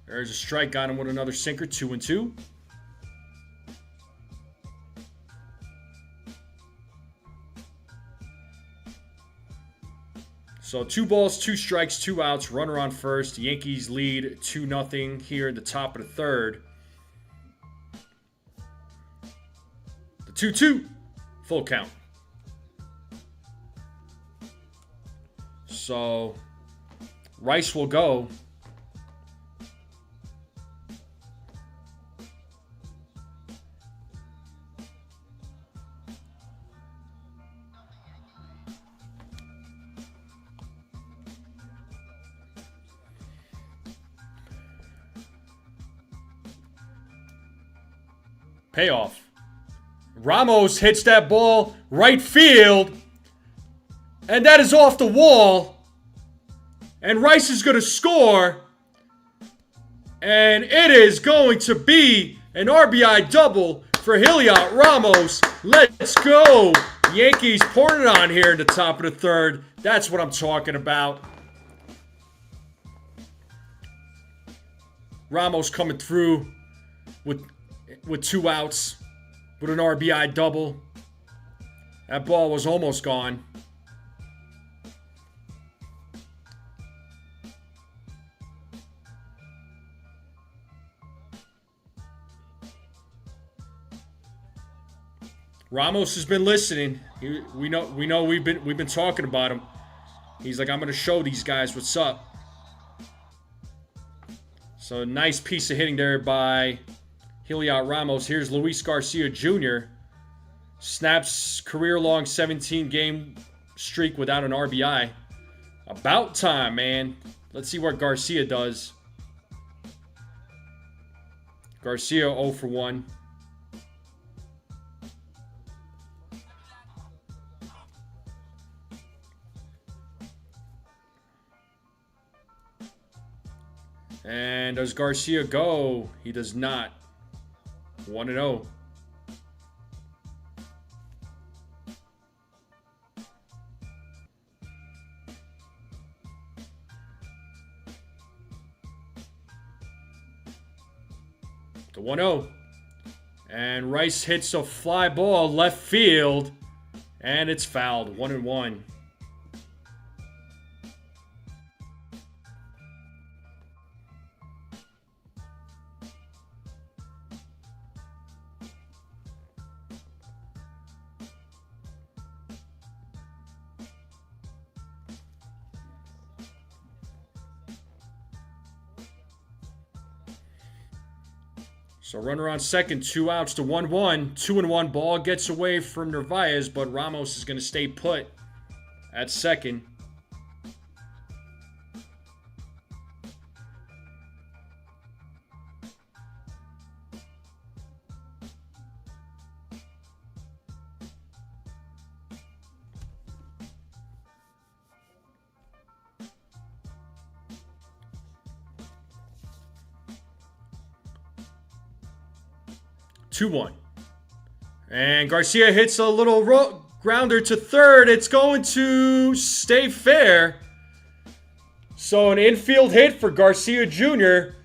There's a strike. Got him with another sinker 2-2. So 2 balls, 2 strikes, 2 outs. Runner on first. The Yankees lead 2-0 here at the top of the third. The 2-2. Full count. So Rice will go. Payoff. Ramos hits that ball right field. And that is off the wall. And Rice is going to score. And it is going to be an RBI double for Yariel Ramos. Let's go. Yankees pouring it on here in the top of the third. That's what I'm talking about. Ramos coming through with 2 outs with an RBI double. That ball was almost gone. Ramos has been listening. We know we've been talking about him. He's like, I'm going to show these guys what's up. So nice piece of hitting there by Yariel Ramos. Here's Luis Garcia Jr. Snaps career-long 17-game streak without an RBI. About time, man. Let's see what Garcia does. Garcia 0 for 1. And does Garcia go? He does not. 1-0. The 1-0. And Rice hits a fly ball left field. And it's fouled. 1-1. So runner on second, 2 outs to 1-1. 2-1 ball gets away from Narvaez, but Ramos is going to stay put at second. 2-1. And Garcia hits a little grounder to third. It's going to stay fair. So an infield hit for Garcia Jr.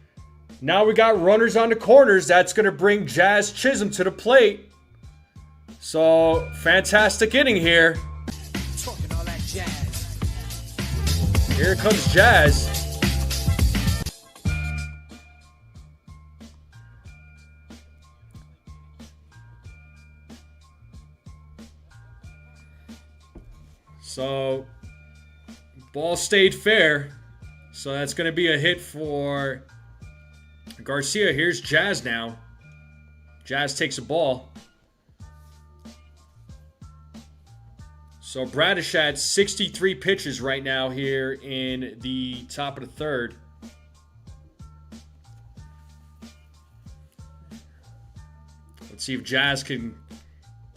Now we got runners on the corners. That's going to bring Jazz Chisholm to the plate. So fantastic inning here. Talking all that jazz. Here comes Jazz. So, ball stayed fair. So that's going to be a hit for Garcia, here's Jazz now. Jazz takes a ball. So Bradish at 63 pitches right now here in the top of the third. Let's see if Jazz can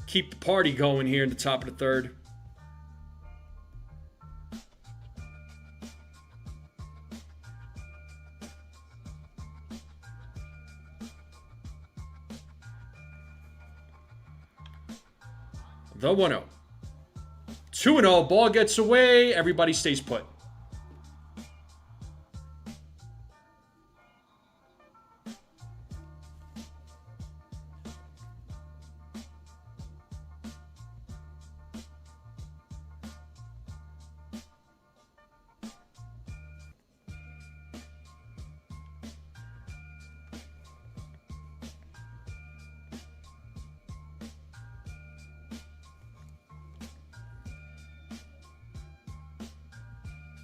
keep the party going here in the top of the third. The 1-0. 2-0. Ball gets away. Everybody stays put.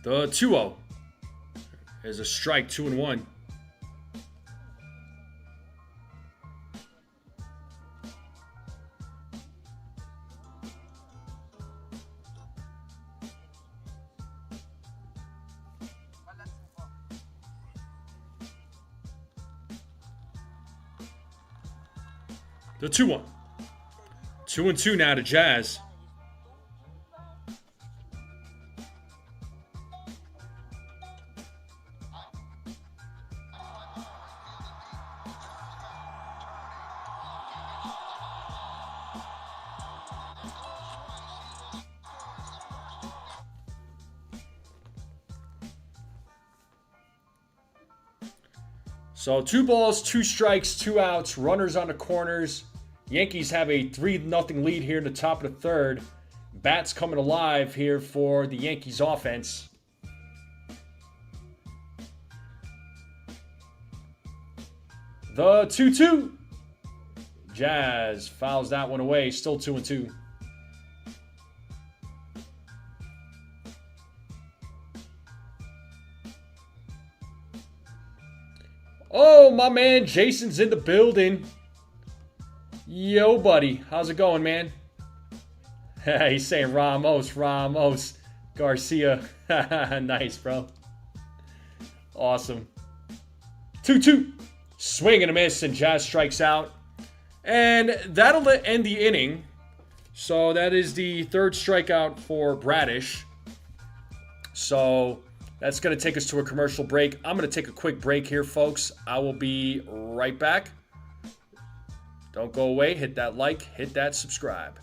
The 2-0 is a strike, 2-1. The 2-1. 2-2 now to Jazz. So 2 balls, 2 strikes, 2 outs, runners on the corners. Yankees have a 3-0 lead here in the top of the third. Bats coming alive here for the Yankees offense. The 2-2. Jazz fouls that one away, still 2-2. Oh, my man Jason's in the building. Yo, buddy. How's it going, man? He's saying Ramos. Garcia. Nice, bro. Awesome. 2-2. Swing and a miss, and Jazz strikes out. And that'll end the inning. So that is the third strikeout for Bradish. So that's going to take us to a commercial break. I'm going to take a quick break here, folks. I will be right back. Don't go away. Hit that like. Hit that subscribe.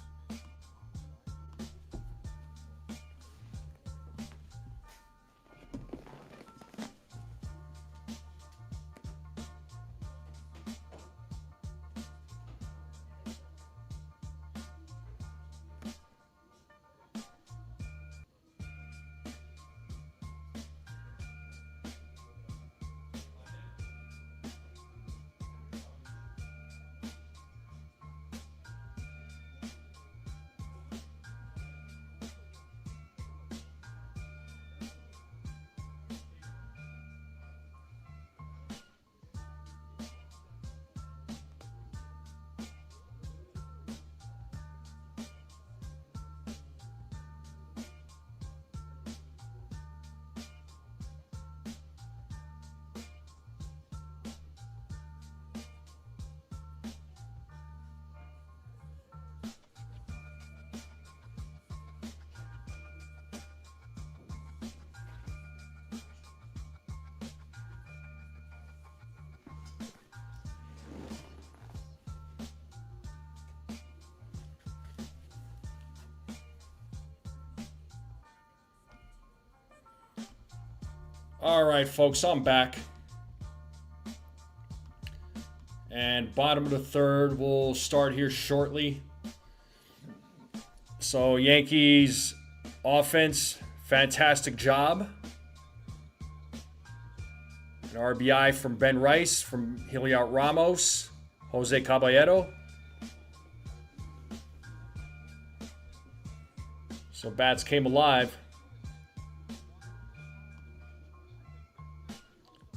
All right, folks, I'm back. And bottom of the third will start here shortly. So Yankees offense, fantastic job. An RBI from Ben Rice, from Heliot Ramos, Jose Caballero. So bats came alive.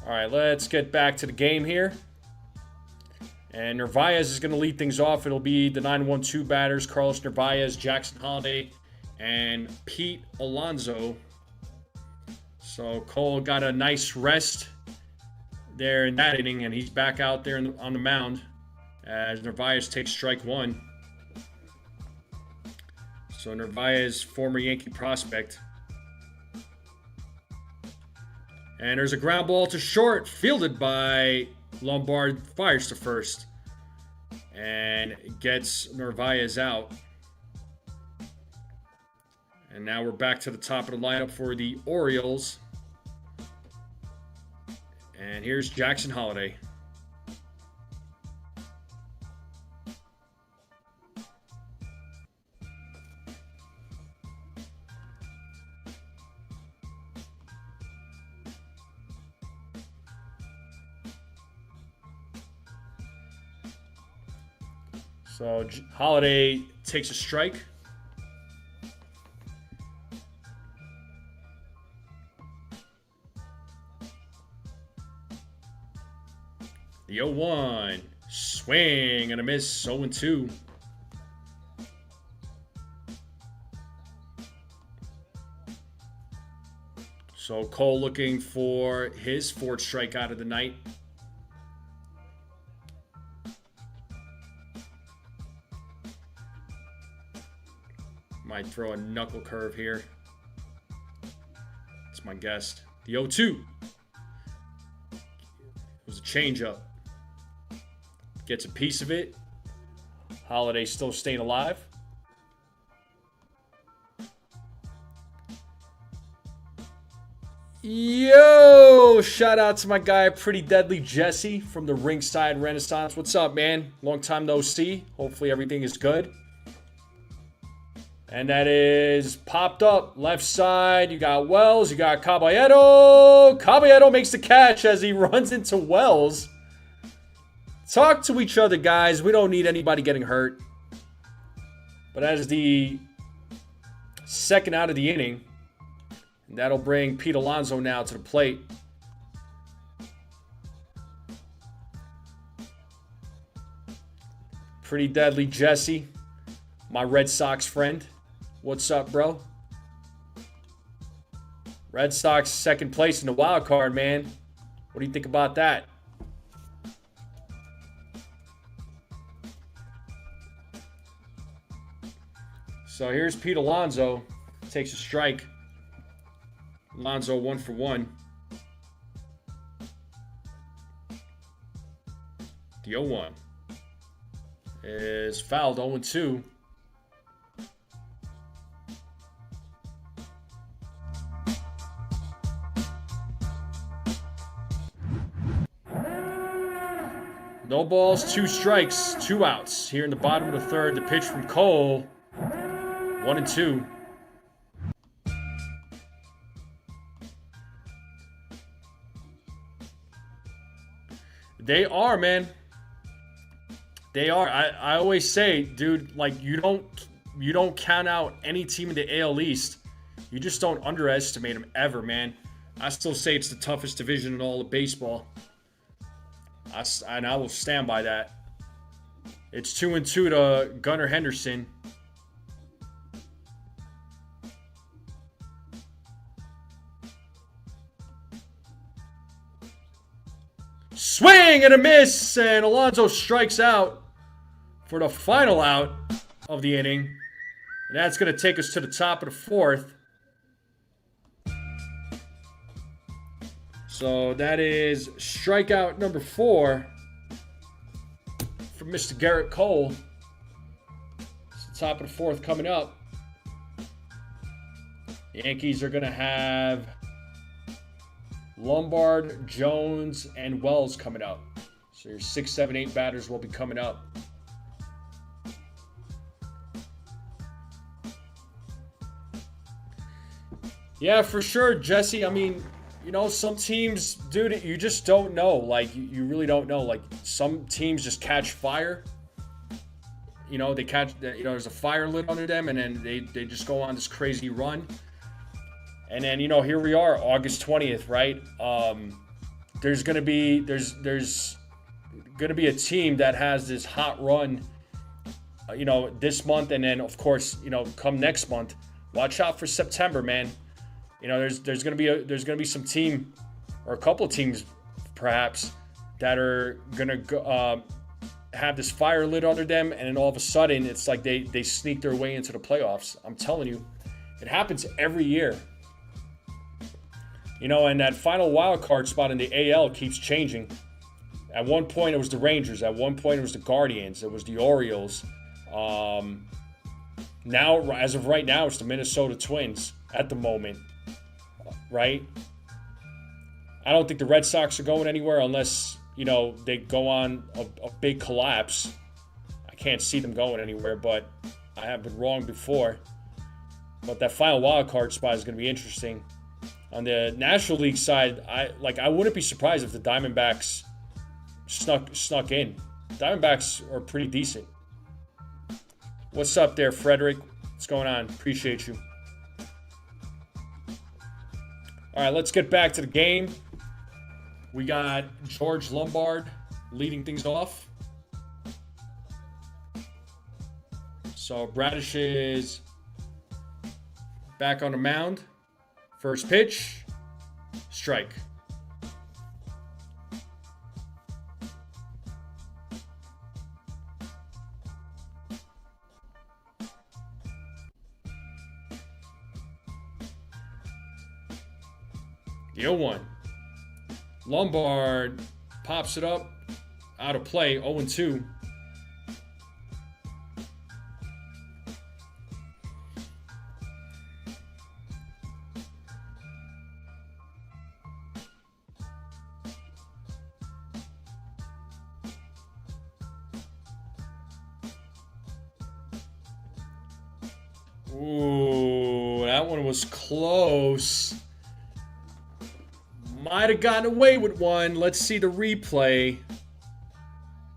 All right, let's get back to the game here. And Narvaez is going to lead things off. It'll be the 9-1-2 batters, Carlos Narvaez, Jackson Holliday, and Pete Alonso. So Cole got a nice rest there in that inning, and he's back out there on the mound as Narvaez takes strike one. So Narvaez, former Yankee prospect. And there's a ground ball to short, fielded by Lombard, fires to first and gets Narvaez out. And now we're back to the top of the lineup for the Orioles. And here's Jackson Holliday. So Holliday takes a strike. The 0-1. Swing and a miss. 0-2. So Cole looking for his fourth strikeout of the night. Might throw a knuckle curve here. That's my guess. The 0-2. It was a changeup. Gets a piece of it. Holliday still staying alive. Yo! Shout out to my guy, Pretty Deadly Jesse from the Ringside Renaissance. What's up, man? Long time no see. Hopefully everything is good. And that is popped up left side. You got Wells. You got Caballero. Caballero makes the catch as he runs into Wells. Talk to each other, guys. We don't need anybody getting hurt. But that is the second out of the inning. And that'll bring Pete Alonso now to the plate. Pretty Deadly Jesse, my Red Sox friend. What's up, bro? Red Sox second place in the wild card, man. What do you think about that? So here's Pete Alonso. Takes a strike. Alonso 1 for 1. The 0-1 is fouled. 0-2. No balls, 2 strikes, 2 outs. Here in the bottom of the third, the pitch from Cole. 1-2. They are, man. They are. I always say, dude, like you don't count out any team in the AL East. You just don't underestimate them ever, man. I still say it's the toughest division in all of baseball. And I will stand by that. It's 2-2 to Gunnar Henderson. Swing and a miss, and Alonso strikes out for the final out of the inning. And that's going to take us to the top of the fourth. So that is strikeout number 4 from Mr. Garrett Cole. It's the top of the fourth coming up. The Yankees are going to have Lombard, Jones, and Wells coming up. So your 6, 7, 8 batters will be coming up. Yeah, for sure, Jesse. I mean, you know, some teams, dude, you just don't know. Like, you really don't know. Like, some teams just catch fire. You know, they catch, you know, there's a fire lit under them, and then they just go on this crazy run. And then, you know, here we are, August 20th, right? there's gonna be a team that has this hot run, this month, and then of course, come next month. Watch out for September, man. There's gonna be some team, or a couple of teams, perhaps, that are gonna have this fire lit under them, and then all of a sudden, it's like they sneak their way into the playoffs. I'm telling you, it happens every year. And that final wild card spot in the AL keeps changing. At one point, it was the Rangers. At one point, it was the Guardians. It was the Orioles. Now, as of right now, it's the Minnesota Twins at the moment, right? I don't think the Red Sox are going anywhere unless, they go on a big collapse. I can't see them going anywhere, but I have been wrong before. But that final wild card spot is going to be interesting. On the National League side, I wouldn't be surprised if the Diamondbacks snuck in. Diamondbacks are pretty decent. What's up there, Frederick? What's going on? Appreciate you. All right, let's get back to the game. We got George Lombard leading things off. So Bradish is back on the mound. First pitch, strike. The 0-1. Lombard pops it up, out of play, 0-2. Ooh, that one was close. Might have gotten away with one. Let's see the replay.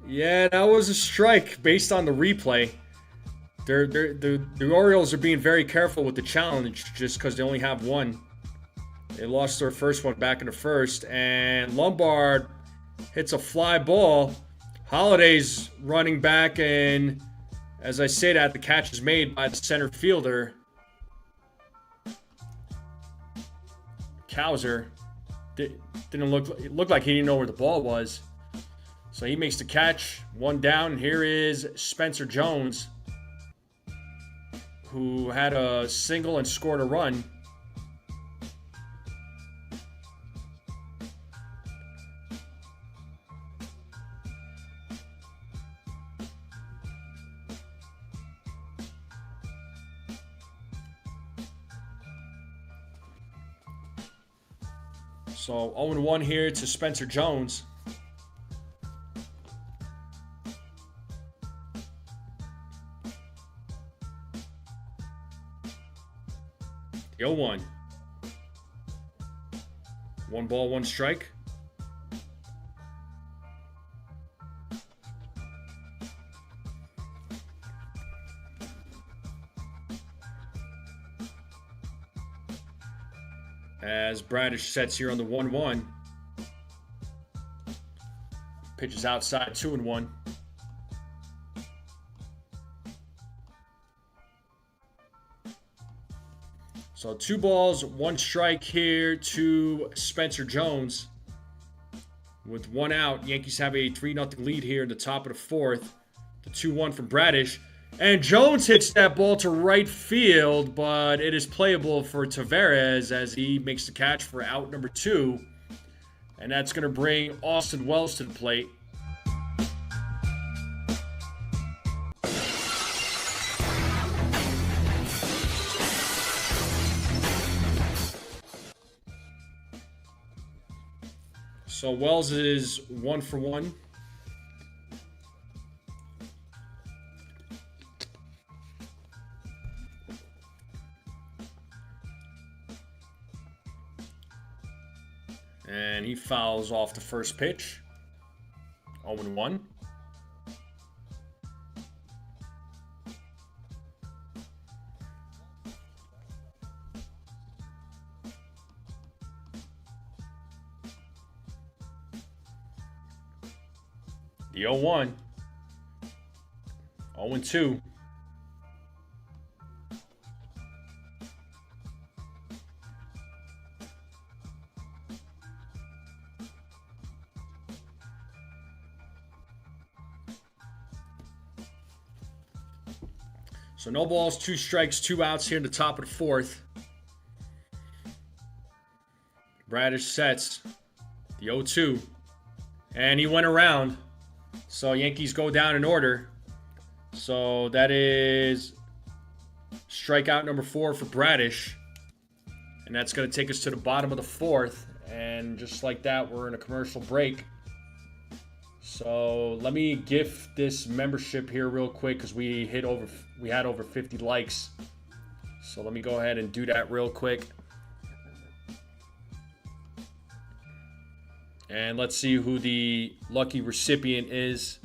Yeah, that was a strike based on the replay. The Orioles are being very careful with the challenge just because they only have one. They lost their first one back in the first, and Lombard hits a fly ball. Holiday's running back, and as I say that, the catch is made by the center fielder, Cowser. It looked like he didn't know where the ball was. So he makes the catch, one down, and here is Spencer Jones, who had a single and scored a run. So 0-1 here to Spencer Jones. The 0-1. 1 ball, 1 strike. As Bradish sets here on the 1-1. Pitches outside, 2-1. So 2 balls, 1 strike here to Spencer Jones. With 1 out, Yankees have a 3-0 lead here in the top of the 4th. The 2-1 from Bradish. And Jones hits that ball to right field, but it is playable for Taveras as he makes the catch for out number 2. And that's going to bring Austin Wells to the plate. So Wells is 1 for 1. And he fouls off the first pitch. 0-1. The 0-1. 0-2. So no balls, 2 strikes, 2 outs here in the top of the 4th. Bradish sets the 0-2. And he went around. So Yankees go down in order. So that is strikeout number 4 for Bradish. And that's going to take us to the bottom of the 4th. And just like that, we're in a commercial break. So let me gift this membership here real quick because we had over 50 likes. So let me go ahead and do that real quick. And let's see who the lucky recipient is.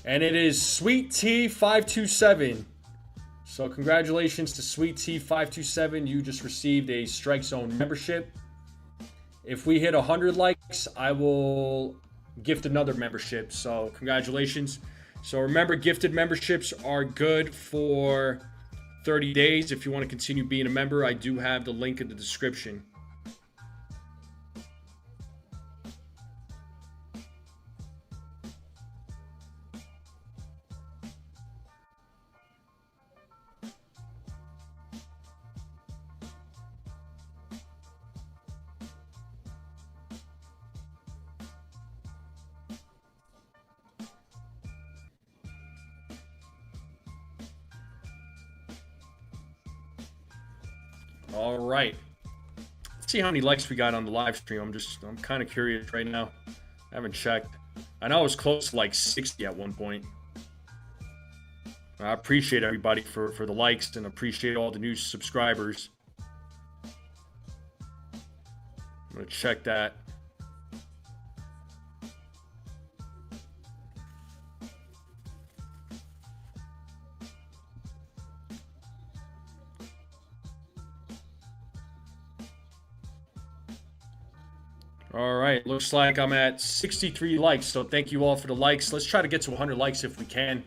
And it is Sweet Tea 527. So congratulations to Sweet Tea 527. You just received a Strike Zone membership. If we hit 100 likes, I will gift another membership. So congratulations. So remember, gifted memberships are good for 30 days. If you want to continue being a member, I do have the link in the description. All right. Let's see how many likes we got on the live stream. I'm kind of curious right now. I haven't checked. I know I was close to like 60 at one point. I appreciate everybody for the likes and appreciate all the new subscribers. I'm going to check that. All right, looks like I'm at 63 likes, so thank you all for the likes. Let's try to get to 100 likes if we can.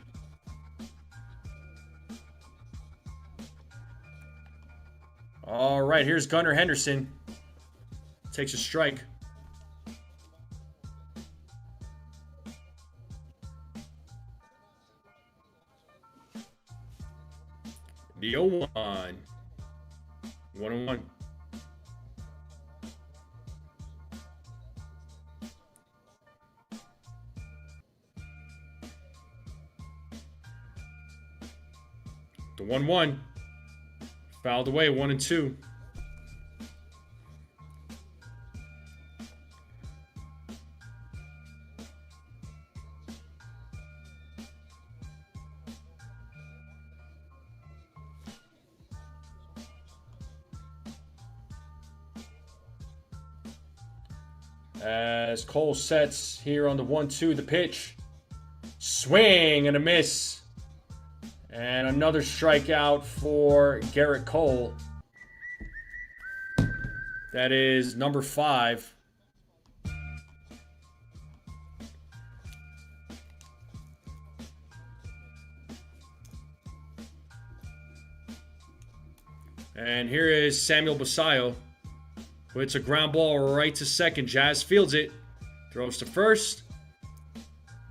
All right, here's Gunnar Henderson. Takes a strike. The 0-1. 1-1. The 1-1. Fouled away, 1-2. As Cole sets here on the 1-2, the pitch. Swing and a miss. And another strikeout for Garrett Cole. That is number 5. And here is Samuel Basallo, who hits a ground ball right to second. Jazz fields it. Throws to first.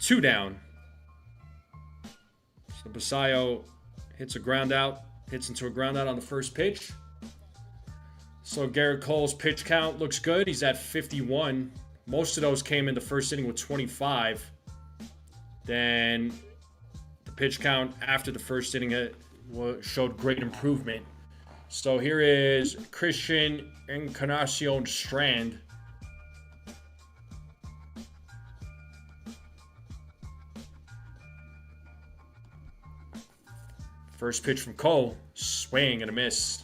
2 down. So Basallo hits a ground out. Hits into a ground out on the first pitch. So Garrett Cole's pitch count looks good. He's at 51. Most of those came in the first inning with 25. Then the pitch count after the first inning showed great improvement. So here is Christian Encarnacion Strand. First pitch from Cole. Swing and a miss.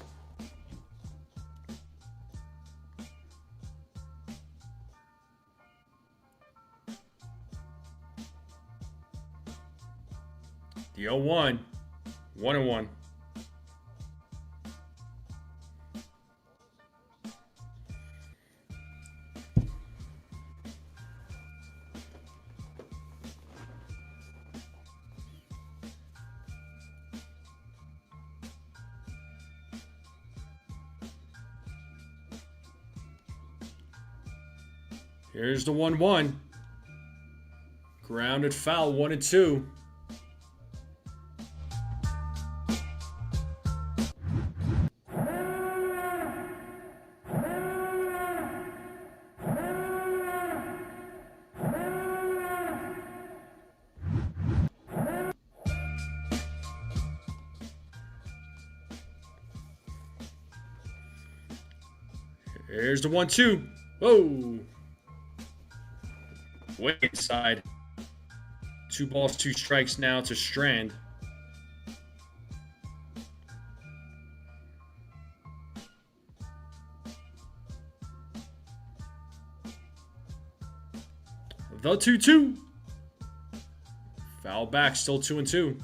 The 0-1. 1-1. Here's the 1-1. Grounded foul, 1-2. Here's the 1-2. Whoa. Way inside. 2 balls, 2 strikes now to Strand. The 2-2. Foul back, still 2-2.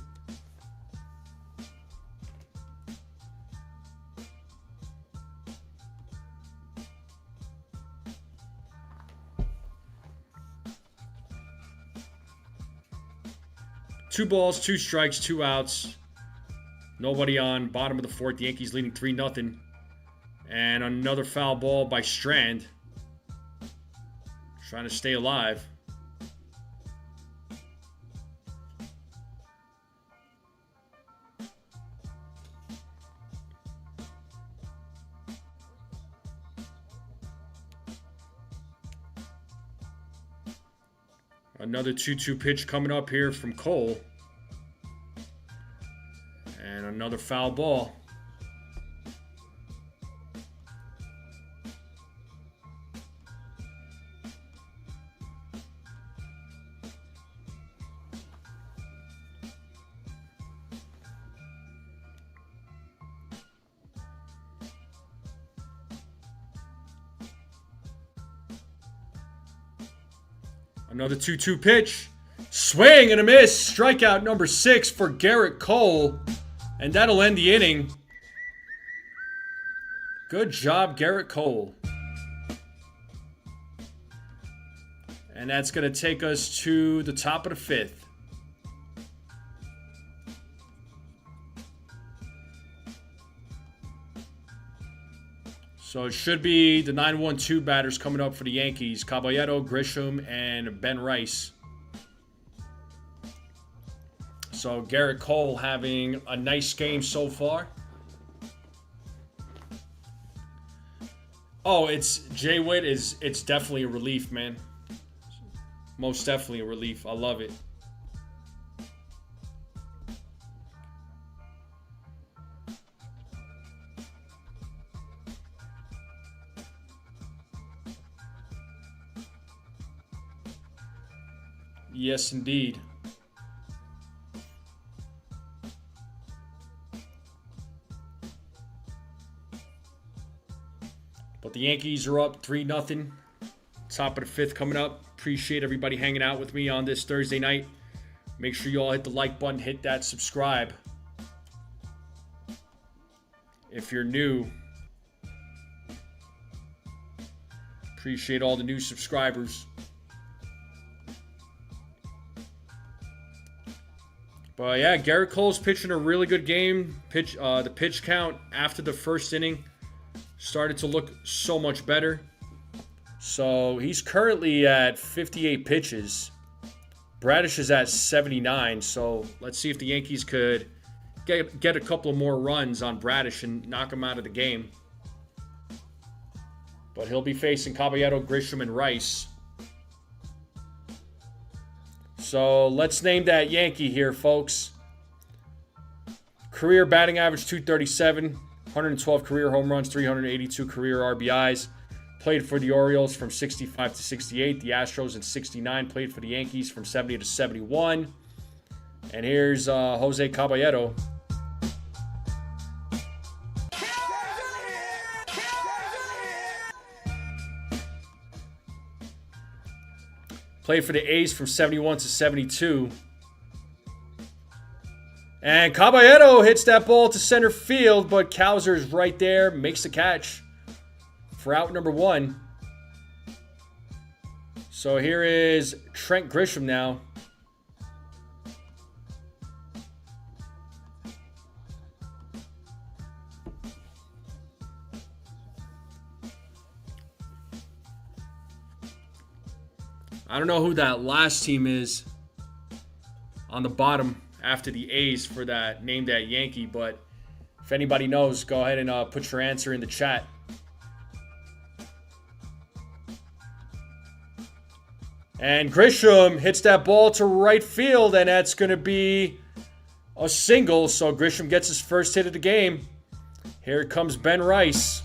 Two balls, 2 strikes, 2 outs. Nobody on. Bottom of the 4th. The Yankees leading 3-0. And another foul ball by Strand. Trying to stay alive. Another 2-2 pitch coming up here from Cole. And another foul ball. Another 2-2 pitch. Swing and a miss. Strikeout number 6 for Gerrit Cole. And that'll end the inning. Good job, Gerrit Cole. And that's going to take us to the top of the 5th. So it should be the 9-1-2 batters coming up for the Yankees. Caballero, Grisham, and Ben Rice. So Gerrit Cole having a nice game so far. Oh, it's Jay Witt it's definitely a relief, man. Most definitely a relief. I love it. Yes, indeed. But the Yankees are up 3-0. Top of the 5th coming up. Appreciate everybody hanging out with me on this Thursday night. Make sure you all hit the like button, hit that subscribe. If you're new, appreciate all the new subscribers. But yeah, Gerrit Cole's pitching a really good game. The pitch count after the first inning started to look so much better. So he's currently at 58 pitches. Bradish is at 79. So let's see if the Yankees could get a couple of more runs on Bradish and knock him out of the game. But he'll be facing Caballero, Grisham, and Rice. So let's name that Yankee here, folks. Career batting average 237, 112 career home runs, 382 career RBIs. Played for the Orioles from 65 to 68. The Astros in 69. Played for the Yankees from 70 to 71. And here's Jose Caballero. Played for the A's from 71 to 72. And Caballero hits that ball to center field, but Cowser is right there, makes the catch for out number 1. So here is Trent Grisham now. I don't know who that last team is on the bottom after the A's for that name that Yankee, but if anybody knows, go ahead and put your answer in the chat. And Grisham hits that ball to right field, and that's going to be a single. So Grisham gets his first hit of the game. Here comes Ben Rice.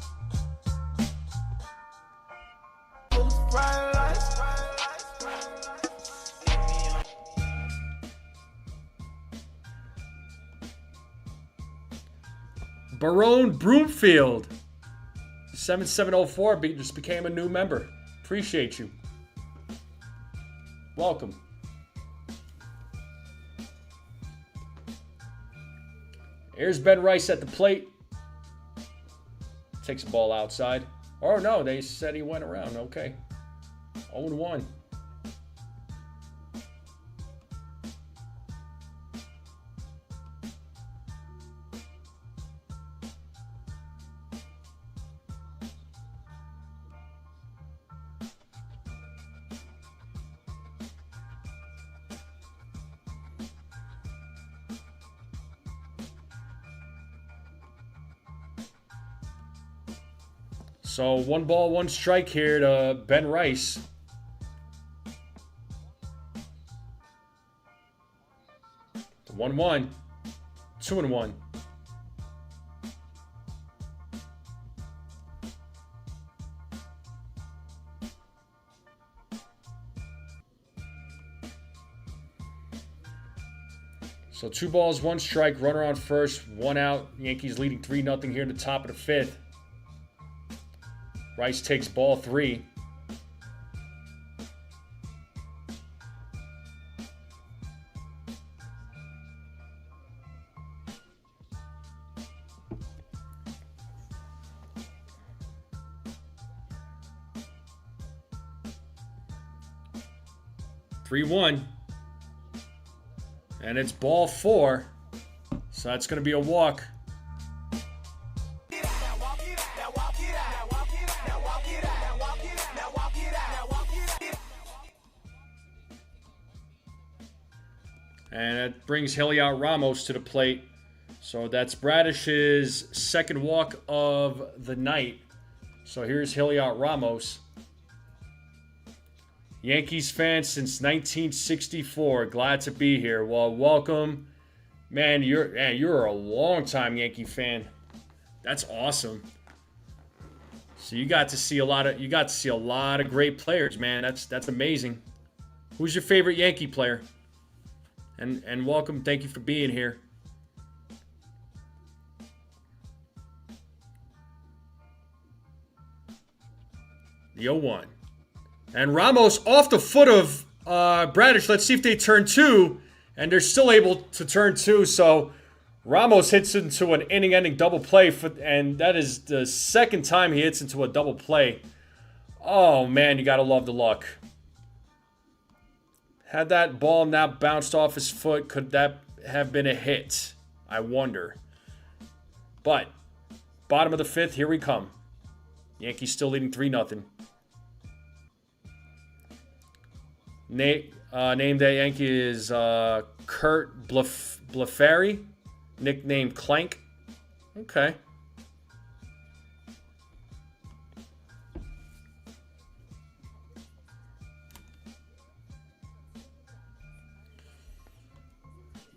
Braun Broomfield. 7704 just became a new member. Appreciate you. Welcome. Here's Ben Rice at the plate. Takes the ball outside. Oh, no, they said he went around. Okay. 0-1. So 1 ball, 1 strike here to Ben Rice. It's 1-1. 2-1. So 2 balls, 1 strike, runner on first, 1 out. Yankees leading 3-0 here in the top of the 5th. Rice takes ball 3. And it's ball 4. So that's going to be a walk. And it brings Heliot Ramos to the plate. So that's Bradish's second walk of the night. So here's Heliot Ramos. Yankees fan since 1964. Glad to be here. Well, welcome. Man, you're a long-time Yankee fan. That's awesome. So you got to see a lot of great players, man. That's amazing. Who's your favorite Yankee player? And welcome. Thank you for being here. The 0-1. And Ramos off the foot of Bradish. Let's see if they turn 2. And they're still able to turn 2. So Ramos hits into an inning-ending double play. And that is the second time he hits into a double play. Oh, man, you got to love the luck. Had that ball not bounced off his foot, could that have been a hit? I wonder. But, bottom of the 5th, here we come. Yankees still leading 3-0. Name that Yankee is Kurt Blefary, nicknamed Clank. Okay.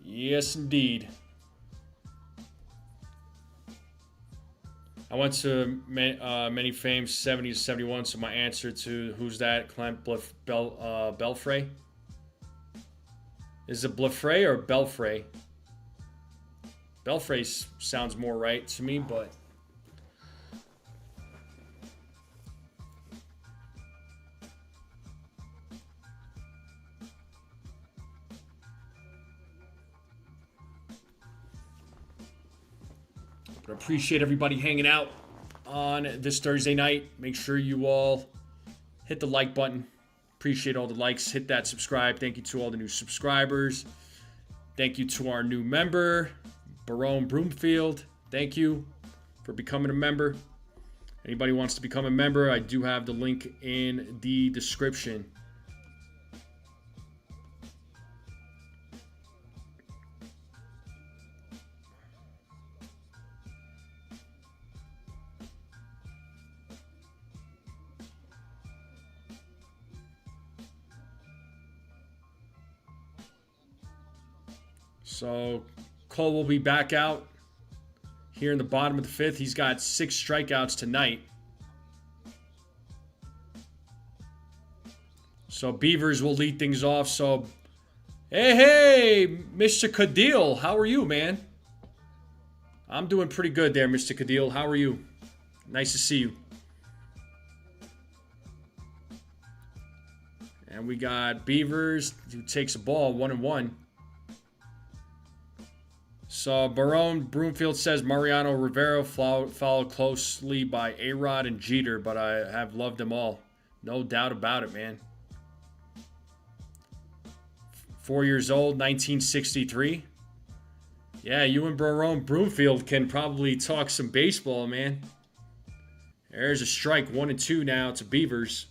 Yes, indeed. I went to many fames, 70 to 71, so my answer to who's that, Clint Belfray? Is it Blefray or Belfray? Belfray sounds more right to me, but... I appreciate everybody hanging out on this Thursday night. Make sure you all hit the like button. Appreciate all the likes. Hit that subscribe. Thank you to all the new subscribers. Thank you to our new member, Braun Broomfield. Thank you for becoming a member. Anybody wants to become a member, I do have the link in the description. So Cole will be back out here in the bottom of the 5th. He's got 6 strikeouts tonight. So Beavers will lead things off. So, hey, Mr. Cadil, how are you, man? I'm doing pretty good there, Mr. Cadil. How are you? Nice to see you. And we got Beavers, who takes a ball, 1-1. So Braun Broomfield says Mariano Rivera followed closely by A-Rod and Jeter, but I have loved them all. No doubt about it, man. 4 years old, 1963. Yeah, you and Braun Broomfield can probably talk some baseball, man. There's a strike, 1-2 now to Beavers.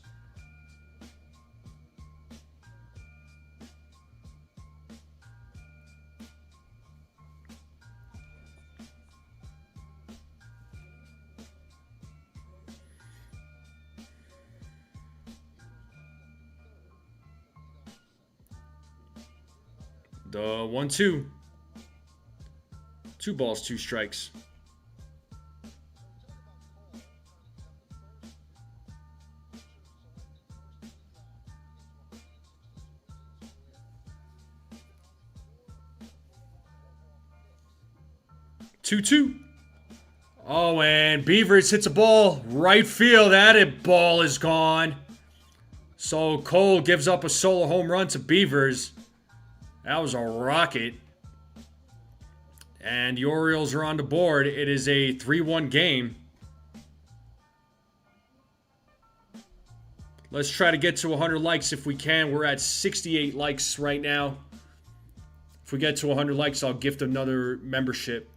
The 1-2. 2 balls, 2 strikes. Two. Oh, and Beavers hits a ball. Right field. That ball is gone. So Cole gives up a solo home run to Beavers. That was a rocket. And the Orioles are on the board. It is a 3-1 game. Let's try to get to 100 likes if we can. We're at 68 likes right now. If we get to 100 likes, I'll gift another membership.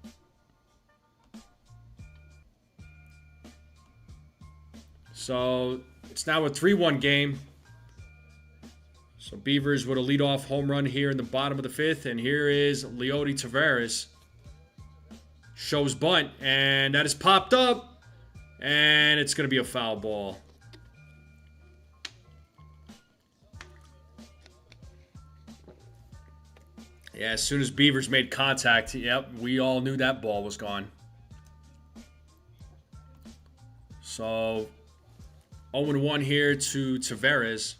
So it's now a 3-1 game. So Beavers with a leadoff home run here in the bottom of the 5th. And here is Leody Taveras. Shows bunt. And that is popped up. And it's going to be a foul ball. Yeah, as soon as Beavers made contact, yep, we all knew that ball was gone. So 0-1 here to Taveras.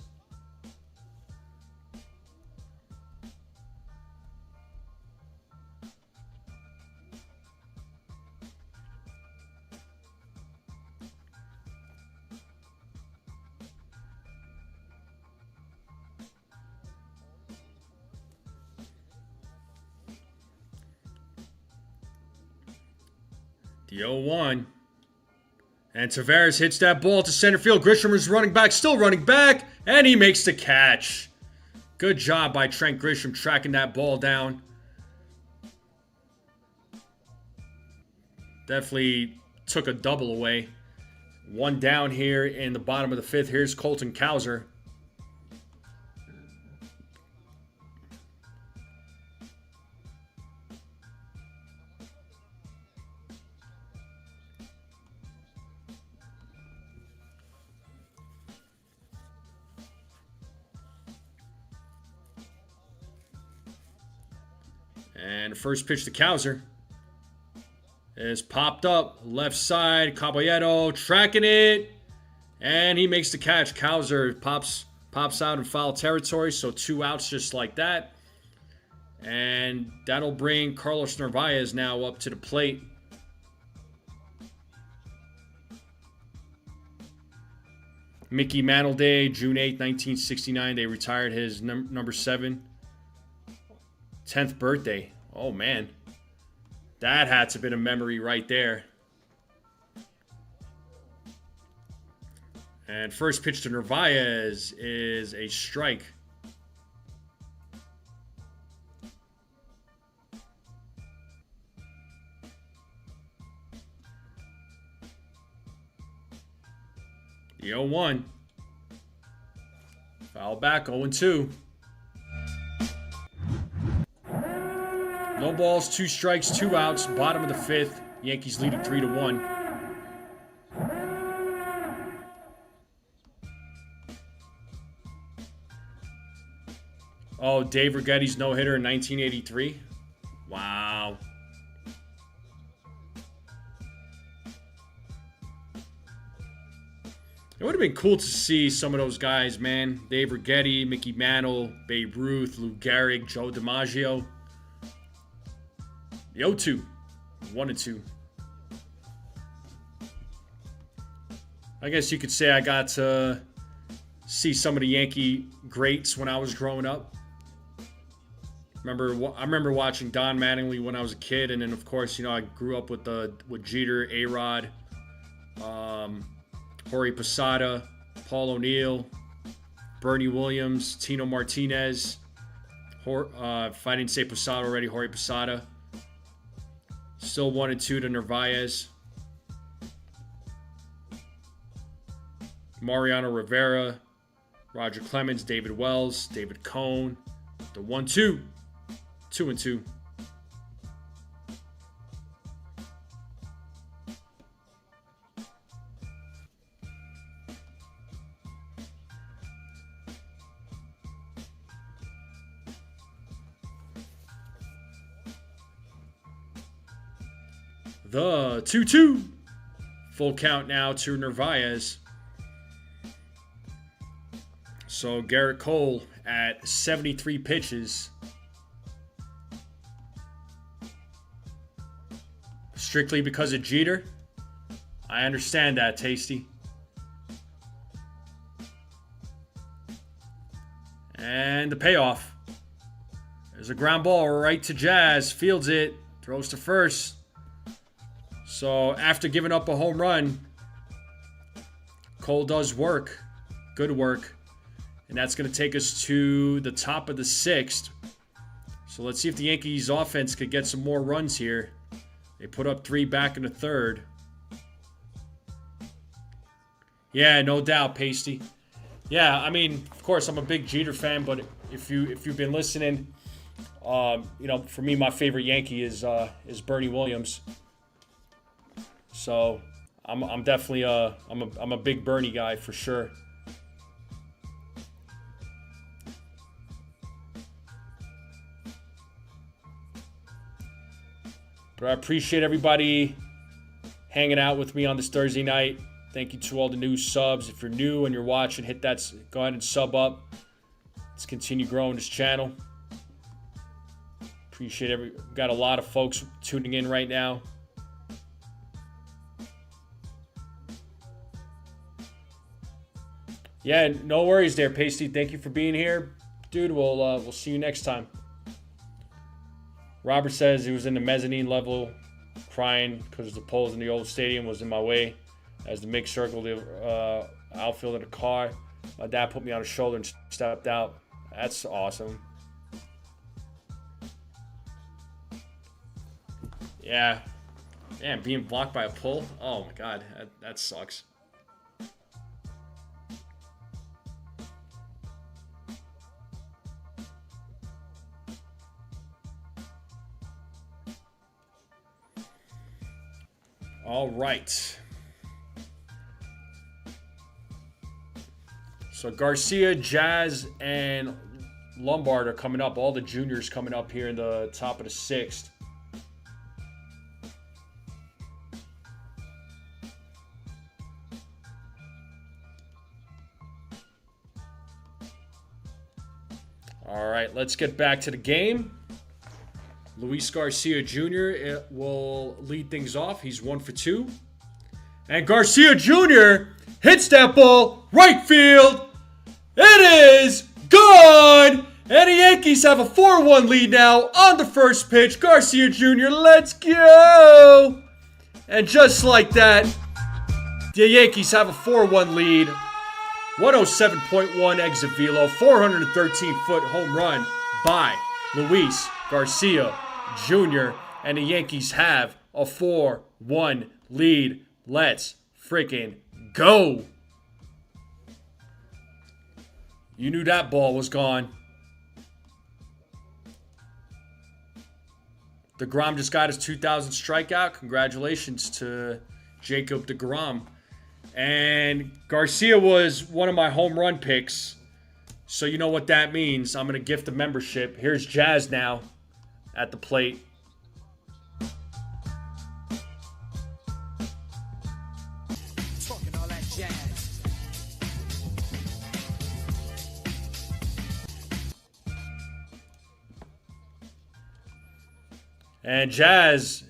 The 0-1. And Taveras hits that ball to center field. Grisham is running back, still running back, and he makes the catch. Good job by Trent Grisham tracking that ball down. Definitely took a double away. 1 down here in the bottom of the 5th. Here's Colton Cowser. And first pitch to Cowser is popped up. Left side, Caballero tracking it. And he makes the catch. Cowser pops out in foul territory. So 2 outs just like that. And that'll bring Carlos Narvaez now up to the plate. Mickey Mantle Day, June 8th, 1969. They retired his number 7. 10th birthday. Oh, man. That had to have been a memory right there. And first pitch to Narvaez is a strike. The 0-1. Foul back, 0-2. No balls, 2 strikes, 2 outs. Bottom of the 5th. Yankees leading 3-1. Oh, Dave Righetti's no-hitter in 1983. Wow. It would have been cool to see some of those guys, man. Dave Righetti, Mickey Mantle, Babe Ruth, Lou Gehrig, Joe DiMaggio. The 0-2. 1 and 2. I guess you could say I got to see some of the Yankee greats when I was growing up. I remember watching Don Mattingly when I was a kid, and then of course, you know, I grew up with Jeter, A-Rod, Jorge Posada, Paul O'Neill, Bernie Williams, Tino Martinez. If I didn't say Posada already, Jorge Posada. Still 1 and 2 to Narvaez. Mariano Rivera, Roger Clemens, David Wells, David Cone. The 1-2. 2 and 2. The 2-2. Full count now to Narvaez. So Garrett Cole at 73 pitches. Strictly because of Jeter? I understand that, Tasty. And the payoff. There's a ground ball right to Jazz. Fields it. Throws to first. So after giving up a home run, Cole does work. Good work. And that's going to take us to the top of the 6th. So let's see if the Yankees offense could get some more runs here. They put up 3 back in the 3rd. Yeah, no doubt, Pasty. Yeah, I mean, of course, I'm a big Jeter fan, but if you've been listening, you know, for me, my favorite Yankee is Bernie Williams. So I'm definitely I'm a big Bernie guy for sure. But I appreciate everybody hanging out with me on this Thursday night. Thank you to all the new subs. If you're new and you're watching, hit that. Go ahead and sub up. Let's continue growing this channel. Appreciate got a lot of folks tuning in right now. Yeah, no worries there, Pasty. Thank you for being here, dude. We'll see you next time. Robert says he was in the mezzanine level crying because the poles in the old stadium was in my way as the mix circled the outfield in a car. My dad put me on his shoulder and stepped out. That's awesome. Yeah. Man, being blocked by a pole? Oh my God, that sucks. All right. So Garcia, Jazz, and Lombard are coming up. All the juniors coming up here in the top of the 6th. All right, let's get back to the game. Luis Garcia Jr. will lead things off. He's 1 for 2. And Garcia Jr. hits that ball right field. It is gone. And the Yankees have a 4-1 lead now on the first pitch. Garcia Jr., let's go. And just like that, the Yankees have a 4-1 lead. 107.1 exit velo, 413-foot home run by Luis Garcia Jr. And the Yankees have a 4-1 lead. Let's freaking go. You knew that ball was gone. DeGrom just got his 2,000th strikeout. Congratulations to Jacob DeGrom. And Garcia was one of my home run picks. So you know what that means. I'm going to gift the membership. Here's Jazz now at the plate. And Jazz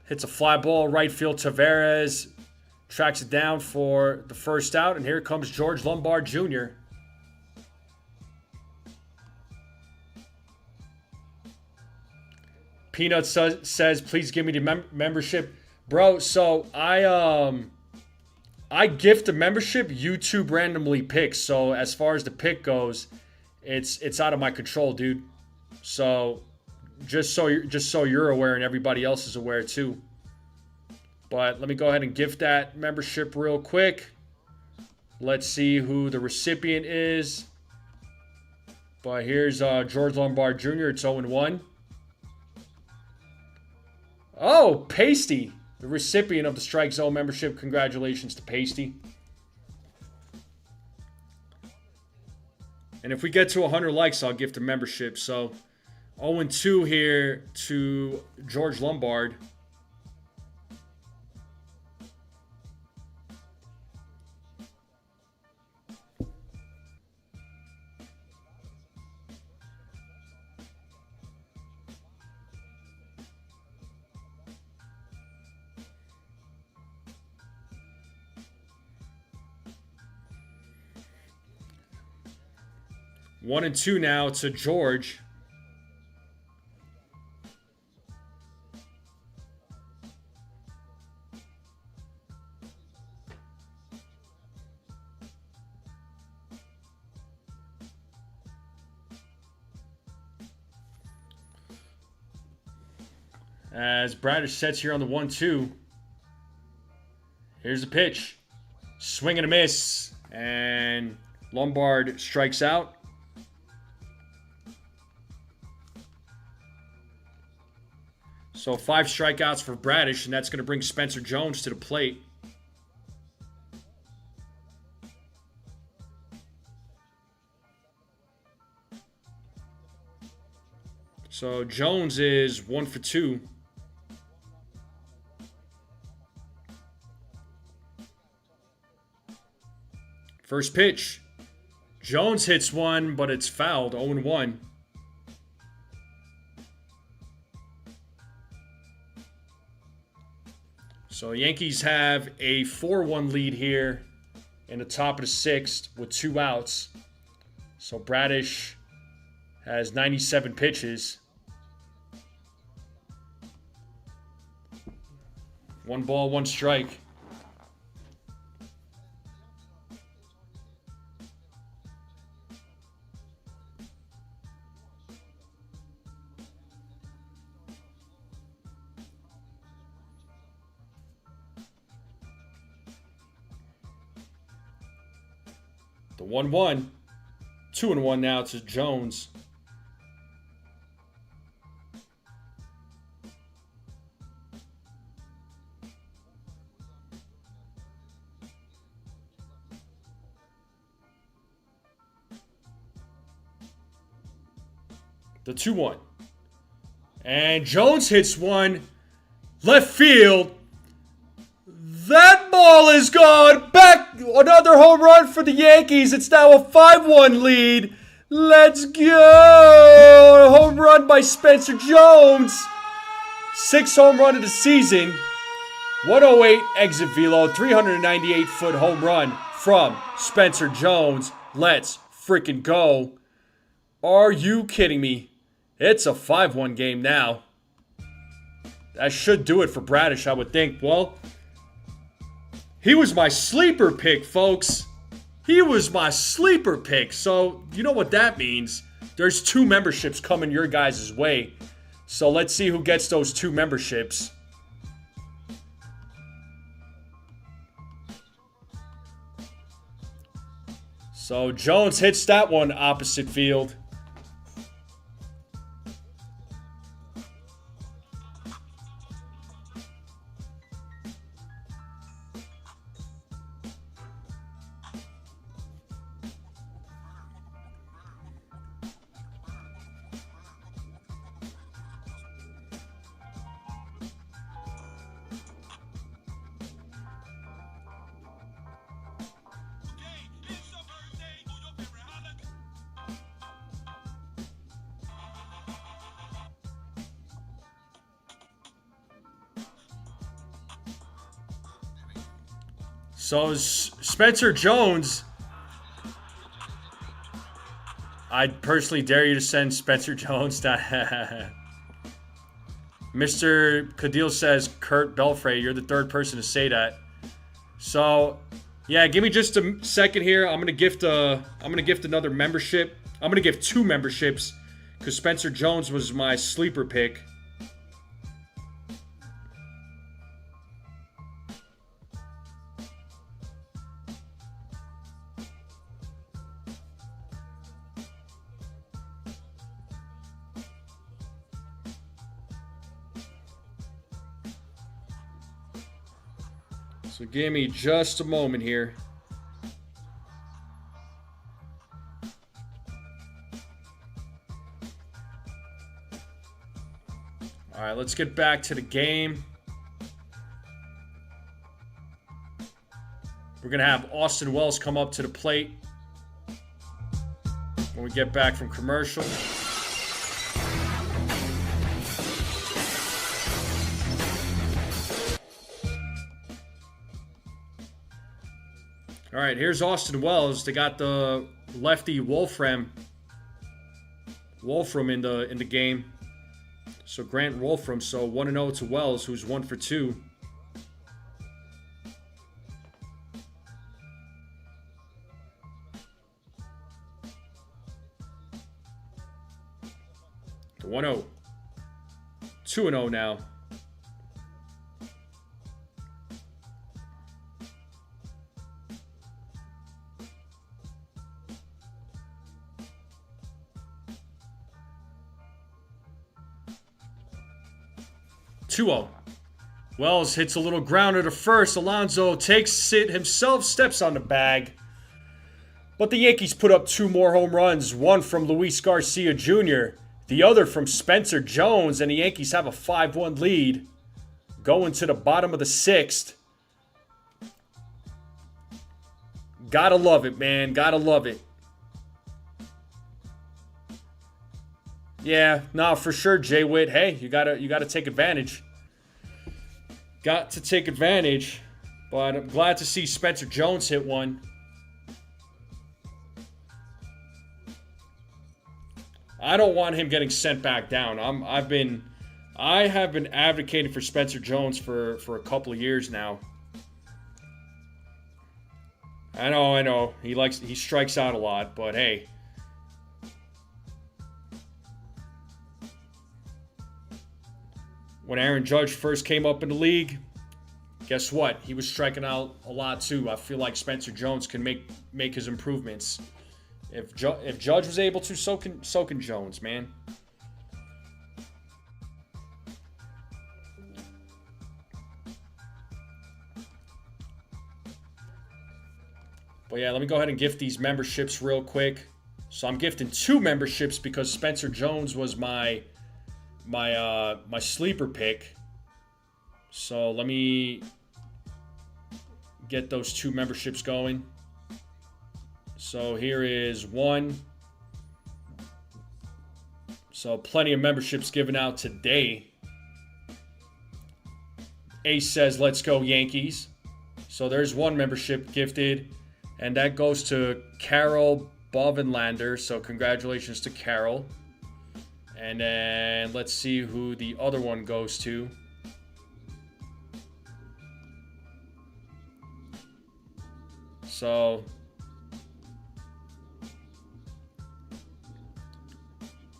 hits a fly ball right field. Tavares tracks it down for the first out. And here comes George Lombard Jr. Peanut says, please give me the membership. Bro, so I gift a membership. YouTube randomly picks. So as far as the pick goes, it's out of my control, dude. So just so you're aware and everybody else is aware too. But let me go ahead and gift that membership real quick. Let's see who the recipient is. But here's George Lombard Jr. It's 0-1. Oh, Pasty, the recipient of the Strike Zone membership. Congratulations to Pasty. And if we get to 100 likes, I'll gift a membership. So 0-2 here to George Lombard. One and two now to George. As Bradish sets here on the 1-2. Here's the pitch. Swing and a miss. And Lombard strikes out. So 5 strikeouts for Bradish, and that's going to bring Spencer Jones to the plate. So Jones is 1 for 2. First pitch. Jones hits one, but it's fouled. 0-1. So Yankees have a 4-1 lead here in the top of the 6th with 2 outs. So Bradish has 97 pitches. 1 ball, 1 strike. The 1-1. 2-1 now to Jones. The 2-1. And Jones hits one. Left field. That ball is gone. Back. Another home run for the Yankees. It's now a 5-1 lead. Let's go. A home run by Spencer Jones. 6th home run of the season. 108 exit velo. 398-foot home run from Spencer Jones. Let's freaking go. Are you kidding me? It's a 5-1 game now. That should do it for Bradish, I would think. Well, he was my sleeper pick, folks. He was my sleeper pick. So, you know what that means. There's 2 memberships coming your guys' way. So, let's see who gets those 2 memberships. So, Jones hits that one opposite field. So Spencer Jones. I personally dare you to send Spencer Jones to. Mr. Cadil says, Kurt Belfray, you're the third person to say that. So, yeah, give me just a second here. I'm gonna gift another membership. I'm gonna give 2 memberships because Spencer Jones was my sleeper pick. So give me just a moment here. All right, let's get back to the game. We're going to have Austin Wells come up to the plate when we get back from commercial. All right, here's Austin Wells. They got the lefty Wolfram in the game. So Grant Wolfram. So 1-0 to Wells, who's 1 for 2. To 1-0. 2-0 now. Wells hits a little grounder to first. Alonso takes it himself, steps on the bag. But the Yankees put up 2 more home runs, one from Luis Garcia Jr., the other from Spencer Jones, and the Yankees have a 5-1 lead going to the bottom of the 6th. Gotta love it, man. Gotta love it. Yeah, no, for sure, Jay Witt. Hey, you gotta take advantage. Got to take advantage, but I'm glad to see Spencer Jones hit one. I don't want him getting sent back down. I have been advocating for Spencer Jones for a couple of years now. I know. He strikes out a lot, but hey. When Aaron Judge first came up in the league, guess what? He was striking out a lot too. I feel like Spencer Jones can make his improvements. If Judge was able to, so can Jones, man. But yeah, let me go ahead and gift these memberships real quick. So I'm gifting 2 memberships because Spencer Jones was my sleeper pick. So let me get those 2 memberships going. So here is 1. So plenty of memberships given out today. Ace says, let's go Yankees. So there's 1 membership gifted. And that goes to Carol Bovenlander. So congratulations to Carol. And then let's see who the other one goes to. So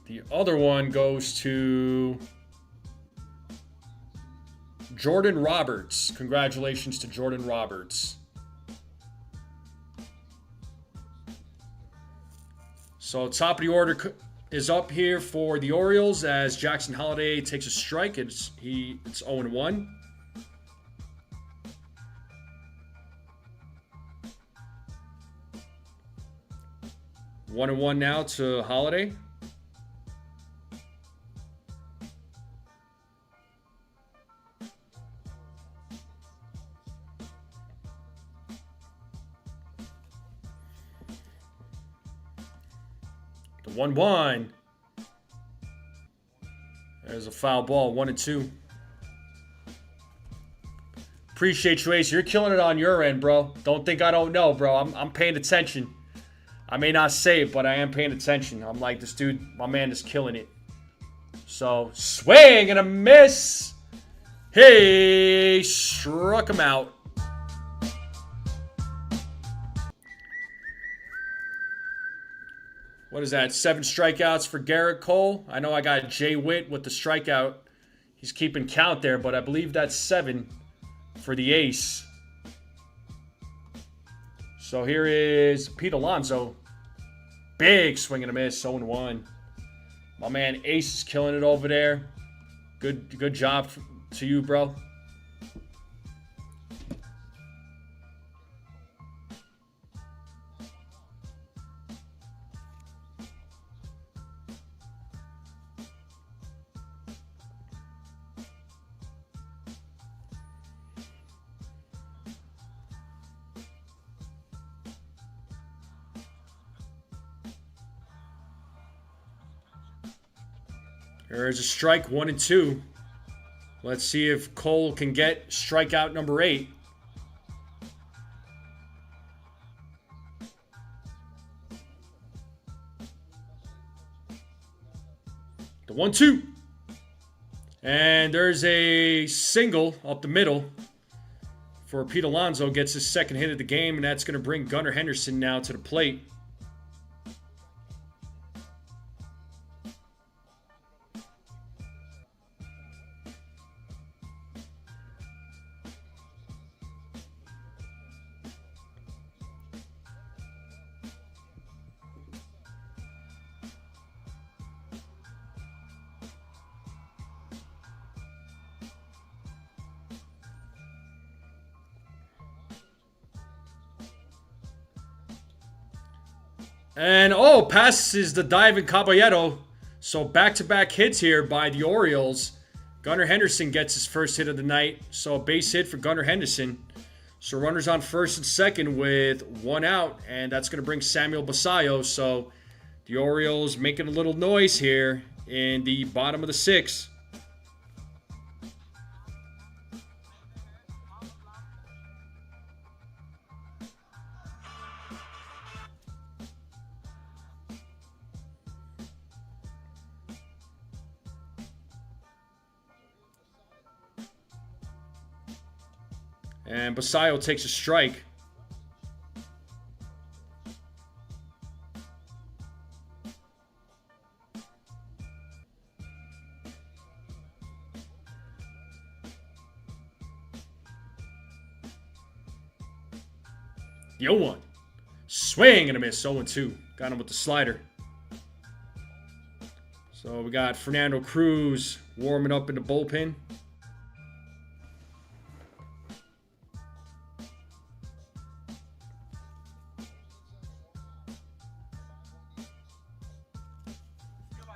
the other one goes to Jordan Roberts. Congratulations to Jordan Roberts. So top of the order is up here for the Orioles as Jackson Holliday takes a strike. It's 0-1. One and 1 now to Holliday. The 1-1. There's a foul ball, 1-2. Appreciate you, Ace. You're killing it on your end, bro. Don't think I don't know, bro. I'm paying attention. I may not say it, but I am paying attention. I'm like, this dude, my man is killing it. So, swing and a miss. Hey, struck him out. What is that? 7 strikeouts for Garrett Cole. I know I got Jay Witt with the strikeout. He's keeping count there, but I believe that's 7 for the ace. So here is Pete Alonso. Big swing and a miss, 0-1. My man Ace is killing it over there. Good job to you, bro. There's a strike, 1-2. Let's see if Cole can get strikeout number 8. The 1-2. And there's a single up the middle for Pete Alonso. Gets his second hit of the game, and that's going to bring Gunnar Henderson now to the plate. And, passes the diving Caballero. So back-to-back hits here by the Orioles. Gunnar Henderson gets his first hit of the night. So a base hit for Gunnar Henderson. So runners on first and second with 1 out. And that's going to bring Samuel Basallo. So the Orioles making a little noise here in the bottom of the 6th. And Basallo takes a strike. The 0-1. Swing and a miss. 0-2. Got him with the slider. So we got Fernando Cruz warming up in the bullpen.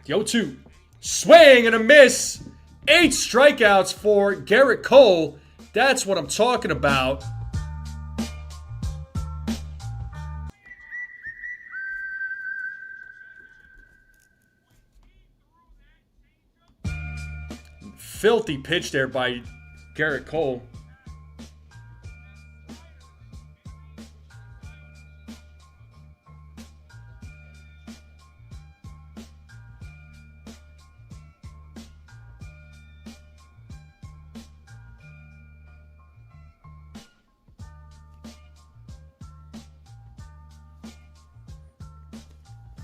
The 0-2. Swing and a miss. 8 strikeouts for Garrett Cole. That's what I'm talking about. Filthy pitch there by Garrett Cole.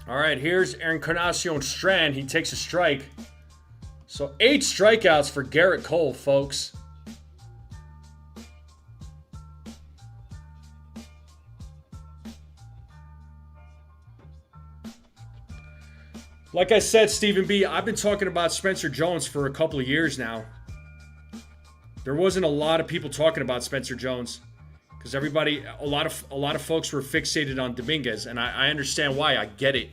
All right, here's Encarnacion Strand. He takes a strike. So 8 strikeouts for Garrett Cole, folks. Like I said, Stephen B., I've been talking about Spencer Jones for a couple of years now. There wasn't a lot of people talking about Spencer Jones because everybody, a lot of folks were fixated on Dominguez, and I understand why. I get it,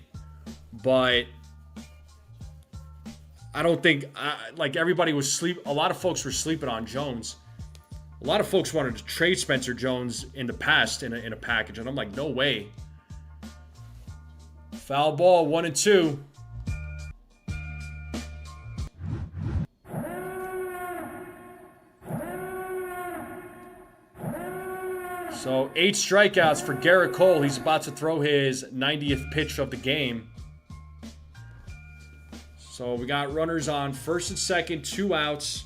but I don't think like everybody was a lot of folks were sleeping on Jones. A lot of folks wanted to trade Spencer Jones in the past in a package, and I'm like, no way. Foul ball, 1-2. So 8 strikeouts for Garrett Cole. He's about to throw his 90th pitch of the game. So we got runners on first and second, 2 outs.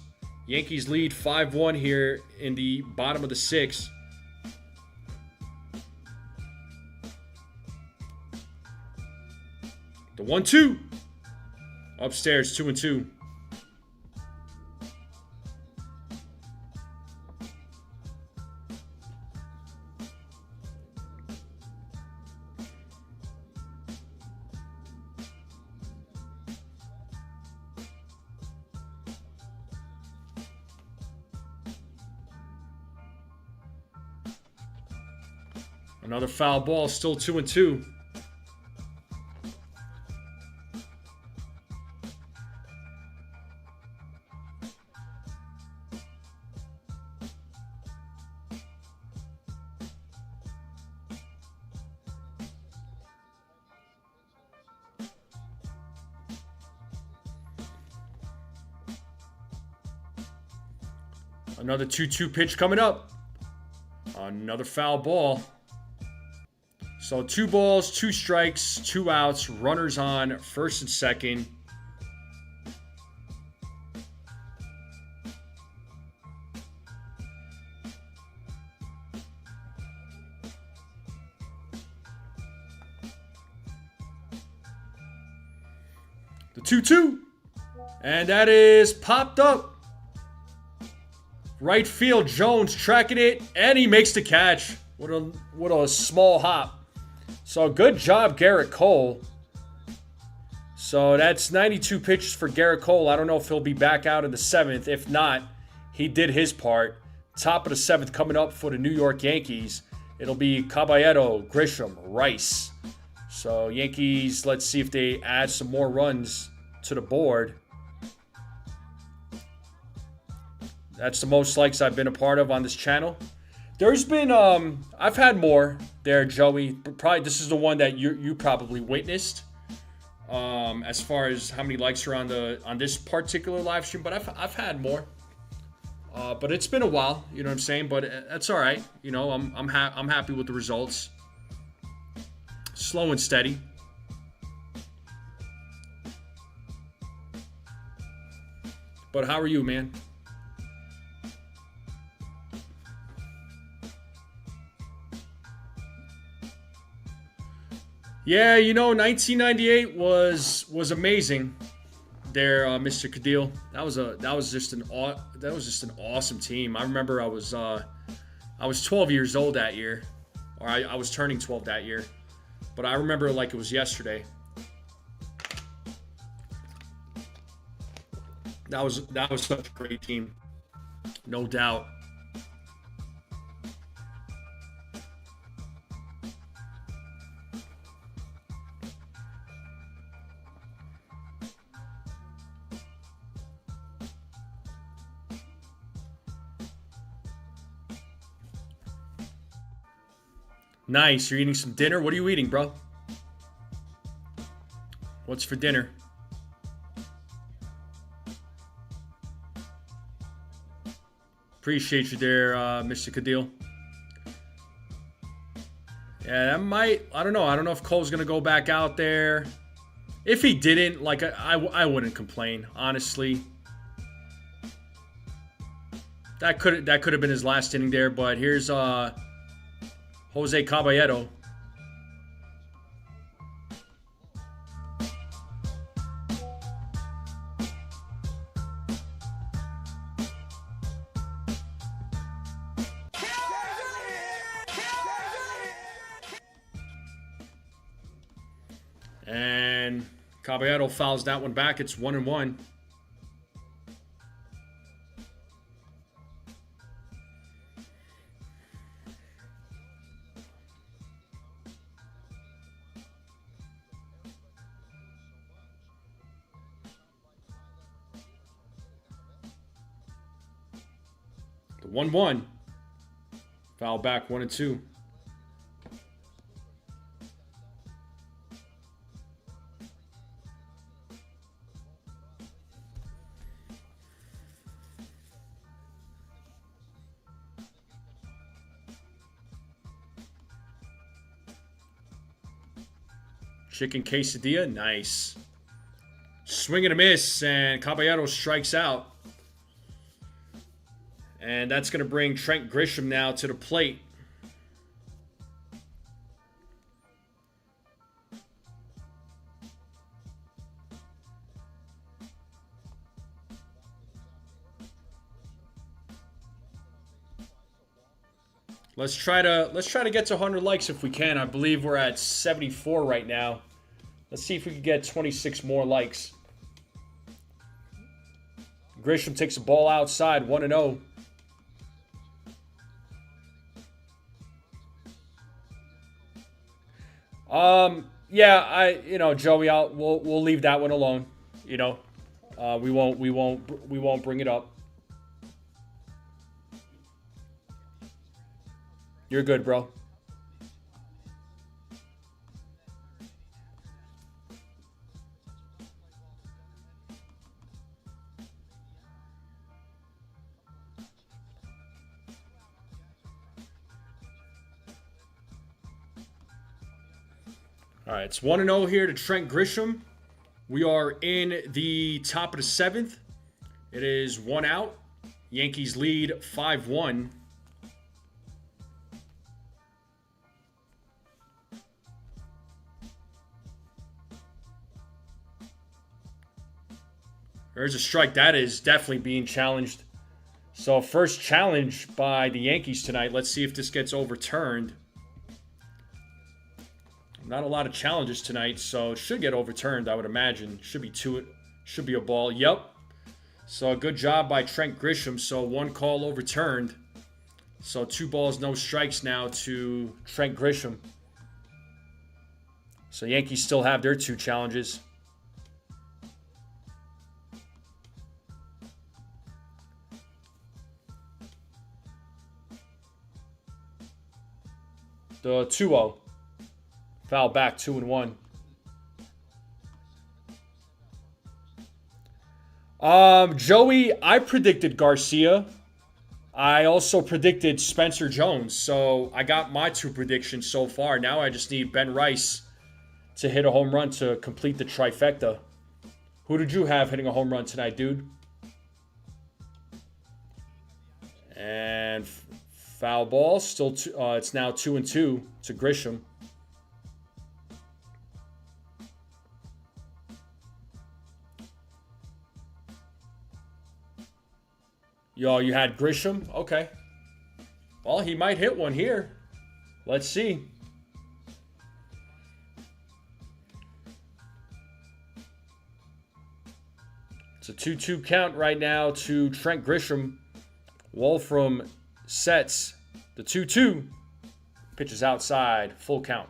Yankees lead 5-1 here in the bottom of the 6th. The 1-2. Upstairs, 2-2. Another foul ball, still 2-2. Another 2-2 pitch coming up. Another foul ball. So 2 balls, 2 strikes, 2 outs, runners on first and second. The 2-2. And that is popped up. Right field, Jones tracking it, and he makes the catch. What a small hop. So good job, Garrett Cole. So that's 92 pitches for Garrett Cole. I don't know if he'll be back out in the 7th. If not, he did his part. Top of the 7th coming up for the New York Yankees. It'll be Caballero, Grisham, Rice. So Yankees, let's see if they add some more runs to the board. That's the most likes I've been a part of on this channel. There's been, I've had more there, Joey. But probably this is the one that you probably witnessed. As far as how many likes are on this particular live stream, but I've had more. But it's been a while, you know what I'm saying. But that's all right. You know, I'm happy with the results. Slow and steady. But how are you, man? Yeah, you know, 1998 was amazing. There, Mr. Cadil. That was just an awesome team. I remember I was 12 years old that year, or I was turning 12 that year, but I remember it like it was yesterday. That was such a great team, no doubt. Nice. You're eating some dinner? What are you eating, bro? What's for dinner? Appreciate you there, Mr. Cadil. Yeah, that might... I don't know. I don't know if Cole's going to go back out there. If he didn't, like, I wouldn't complain, honestly. That could have been his last inning there, but here's... Jose Caballero. And Caballero fouls that one back. It's 1-1. The 1-1. Foul back 1-2. Chicken quesadilla. Nice. Swing and a miss, and Caballero strikes out. And that's going to bring Trent Grisham now to the plate. Let's try to get to 100 likes if we can. I believe we're at 74 right now. Let's see if we can get 26 more likes. Grisham takes the ball outside, 1-0. Yeah, Joey, we'll leave that one alone. We won't bring it up. You're good, bro. All right, it's 1-0 here to Trent Grisham. We are in the top of the 7th. It is 1 out. Yankees lead 5-1. There's a strike. That is definitely being challenged. So first challenge by the Yankees tonight. Let's see if this gets overturned. Not a lot of challenges tonight, so it should get overturned, I would imagine. Should be a ball. Yep. So good job by Trent Grisham. So 1 call overturned. So 2 balls, no strikes now to Trent Grisham. So Yankees still have their 2 challenges. The 2-0. Foul back, 2-1. Joey, I predicted Garcia. I also predicted Spencer Jones. So I got my 2 predictions so far. Now I just need Ben Rice to hit a home run to complete the trifecta. Who did you have hitting a home run tonight, dude? And foul ball. Still, it's now 2-2 to Grisham. Yo, you had Grisham? Okay. Well, he might hit one here. Let's see. It's a 2-2 count right now to Trent Grisham. Wolfram sets the 2-2. Pitches outside. Full count.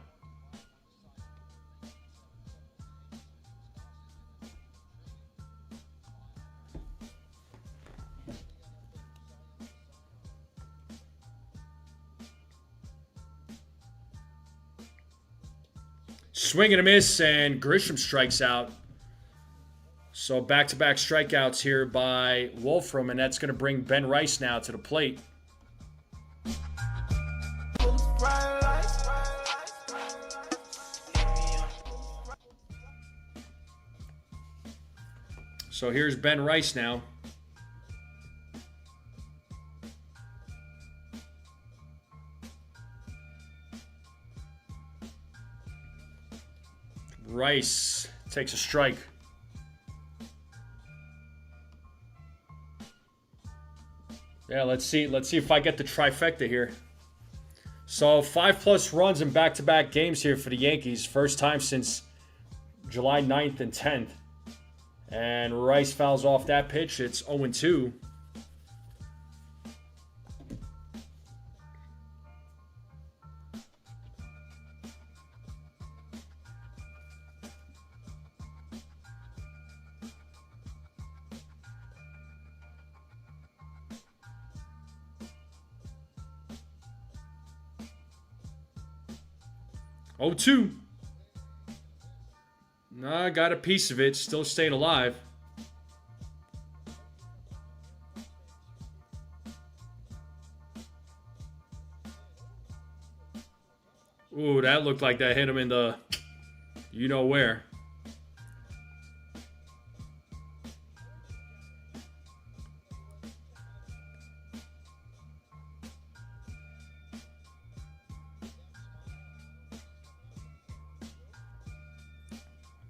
Swing and a miss, and Grisham strikes out. So back-to-back strikeouts here by Wolfram, and that's going to bring Ben Rice now to the plate. So here's Ben Rice now. Rice takes a strike. Yeah, let's see if I get the trifecta here. So 5+ runs in back-to-back games here for the Yankees. First time since July 9th and 10th. And Rice fouls off that pitch. It's 0-2. Oh, 2. No, I got a piece of it. Still staying alive. Ooh, that looked like that hit him in the You know where.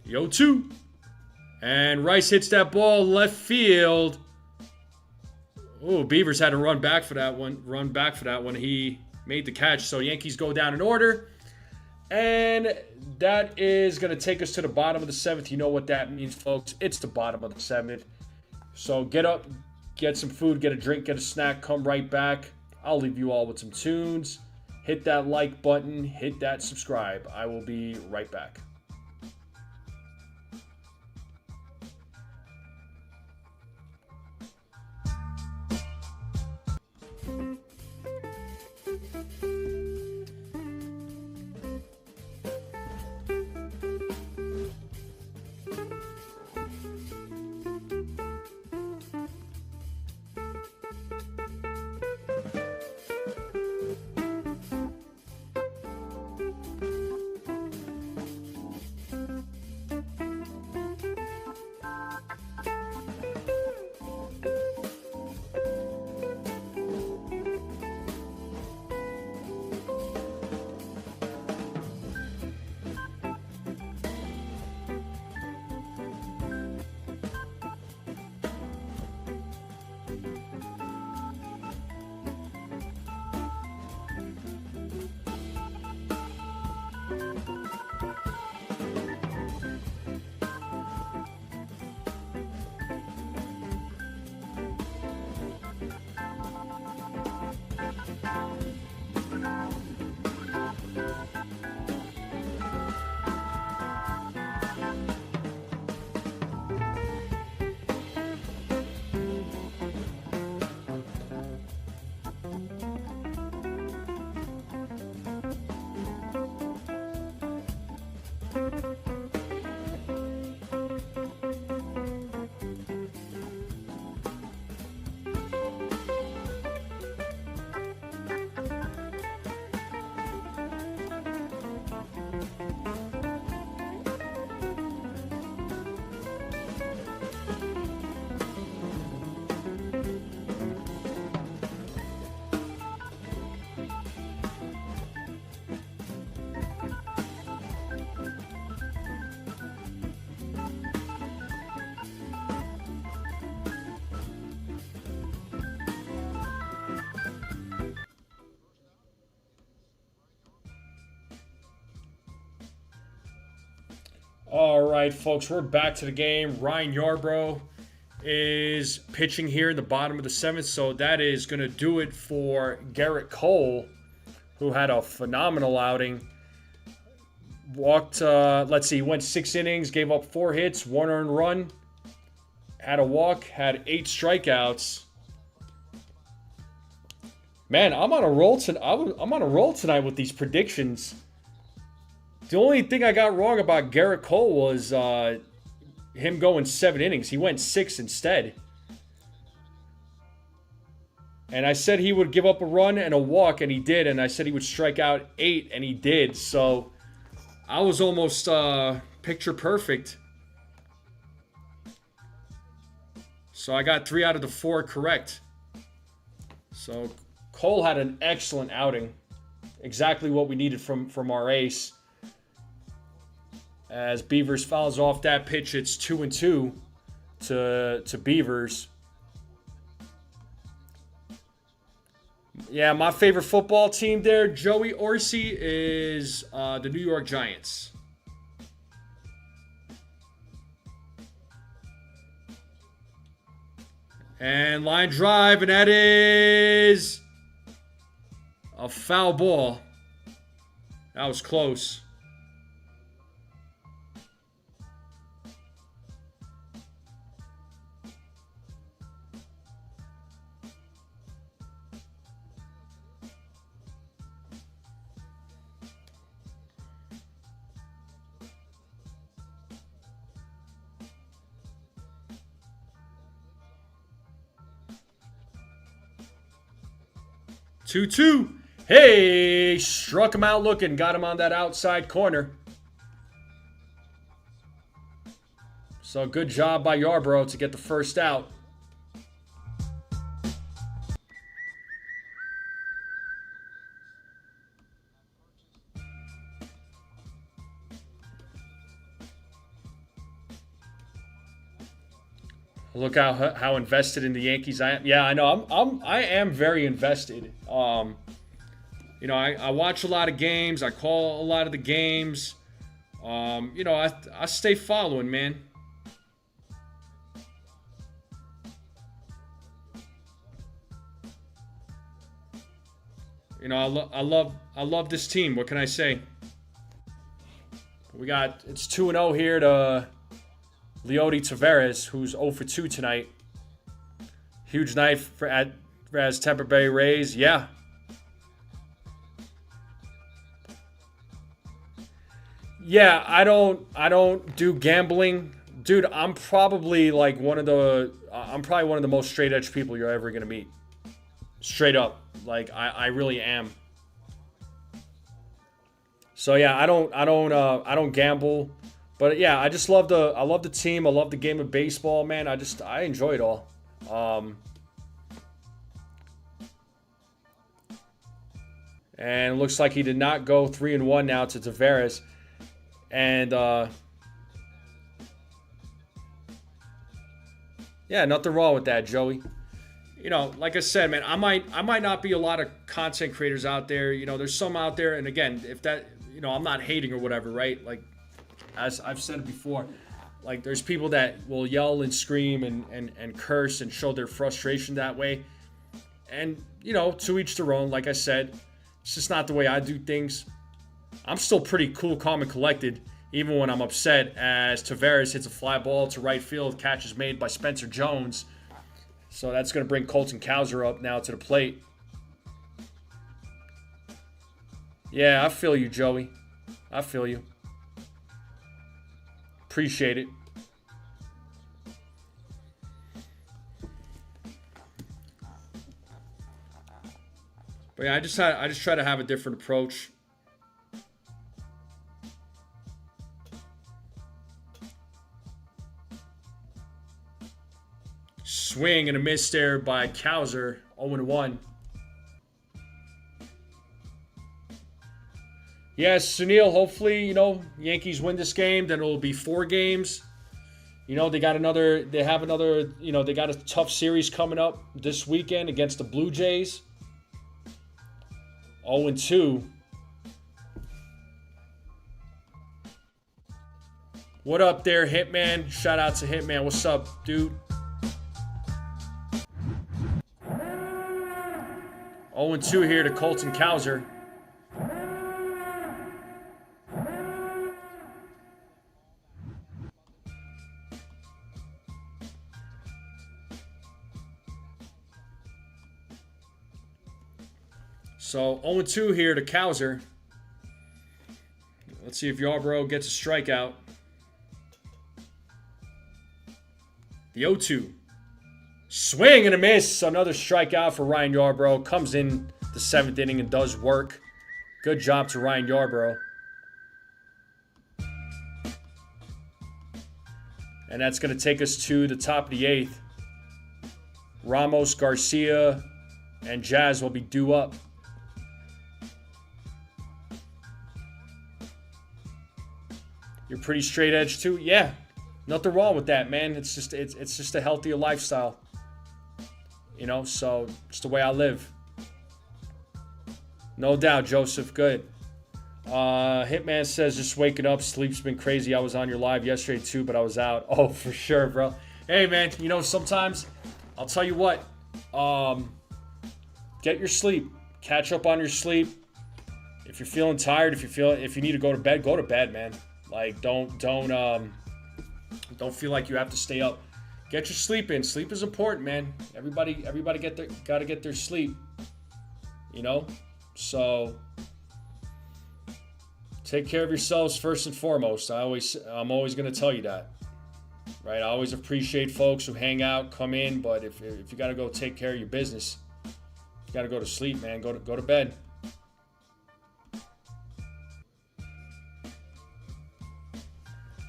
The 0-2. And Rice hits that ball left field. Oh, Beavers had to run back for that one. He made the catch. So Yankees go down in order. And that is going to take us to the bottom of the 7th. You know what that means, folks. It's the bottom of the 7th. So get up, get some food, get a drink, get a snack, come right back. I'll leave you all with some tunes. Hit that like button, hit that subscribe. I will be right back. All right, folks, we're back to the game. Ryan Yarbrough is pitching here in the bottom of the 7th, so that is going to do it for Garrett Cole, who had a phenomenal outing. Went 6 innings, gave up 4 hits, 1 earned run, had a walk, had 8 strikeouts. Man, I'm on a roll tonight with these predictions. The only thing I got wrong about Garrett Cole was him going 7 innings. He went 6 instead. And I said he would give up a run and a walk, and he did. And I said he would strike out 8, and he did. So I was almost picture perfect. So I got 3 out of the 4 correct. So Cole had an excellent outing. Exactly what we needed from our ace. As Beavers fouls off that pitch, it's 2-2 to Beavers. Yeah, my favorite football team there, Joey Orsi, is the New York Giants. And line drive, and that is a foul ball. That was close. Two. Hey, struck him out looking. Got him on that outside corner. So good job by Yarbrough to get the first out. Look how invested in the Yankees I am. Yeah, I know. I am very invested. I watch a lot of games. I call a lot of the games. I stay following, man. I love this team. What can I say? It's 2-0 here to Leody Taveras, who's 0 for 2 tonight. Huge night for as Tampa Bay Rays. Yeah. Yeah, I don't do gambling. Dude, I'm probably one of the most straight edge people you're ever gonna meet. Straight up. I really am. So yeah, I don't gamble. But yeah, I just love the team. I love the game of baseball, man. I enjoy it all. And it looks like he did not go 3-1 now to Taveras. And yeah, nothing wrong with that, Joey. Like I said, man, I might not be a lot of content creators out there. There's some out there, and again, if that, I'm not hating or whatever, right? As I've said it before, there's people that will yell and scream and curse and show their frustration that way. And, to each their own. Like I said, it's just not the way I do things. I'm still pretty cool, calm, and collected, even when I'm upset, as Taveras hits a fly ball to right field. Catch is made by Spencer Jones. So that's going to bring Colton Cowser up now to the plate. Yeah, I feel you, Joey. I feel you. Appreciate it. But yeah, I just try to have a different approach. Swing and a miss there by Cowser. 0-1. Yes, Sunil, hopefully, Yankees win this game, then it'll be 4 games. They have another, they got a tough series coming up this weekend against the Blue Jays. 0-2. What up there, Hitman? Shout out to Hitman. What's up, dude? 0-2 here to Colton Cowser. So 0-2 here to Cowser. Let's see if Yarbrough gets a strikeout. The 0-2. Swing and a miss. Another strikeout for Ryan Yarbrough. Comes in the 7th inning and does work. Good job to Ryan Yarbrough. And that's going to take us to the top of the 8th. Ramos, Garcia, and Jazz will be due up. You're pretty straight edge too? Yeah. Nothing wrong with that, man. It's just a healthier lifestyle. So it's the way I live. No doubt, Joseph. Good. Hitman says, just waking up. Sleep's been crazy. I was on your live yesterday too, but I was out. Oh, for sure, bro. Hey, man, sometimes I'll tell you what. Get your sleep. Catch up on your sleep. If you're feeling tired, if you need to go to bed, man. Don't feel like you have to stay up. Get your sleep in. Sleep is important, man. Everybody gotta get their sleep. So take care of yourselves first and foremost. I'm always gonna tell you that. Right? I always appreciate folks who hang out, come in, but if you gotta go take care of your business, you gotta go to sleep, man. Go to bed.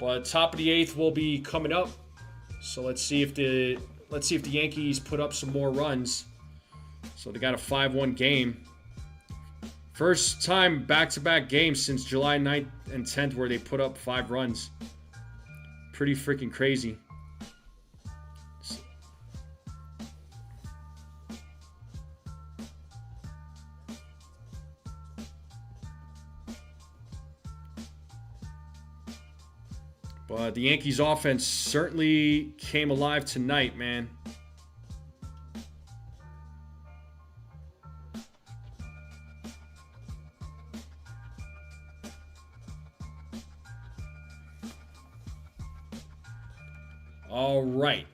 But top of the 8th will be coming up. So let's see if the Yankees put up some more runs. So they got a 5-1 game. First time back-to-back games since July 9th and 10th where they put up 5 runs. Pretty freaking crazy. But the Yankees offense certainly came alive tonight, man. All right,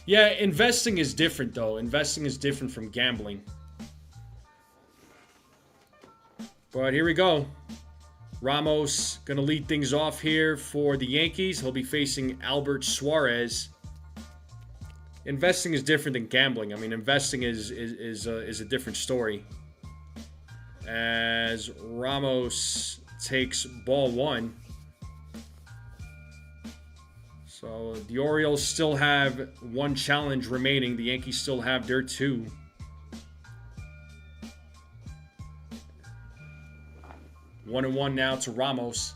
Yeah, investing is different, though. Investing is different from gambling. But here we go. Ramos going to lead things off here for the Yankees. He'll be facing Albert Suarez. Investing is different than gambling. I mean, investing is a different story. As Ramos takes ball 1. So the Orioles still have 1 challenge remaining. The Yankees still have their 2. One and 1 now to Ramos.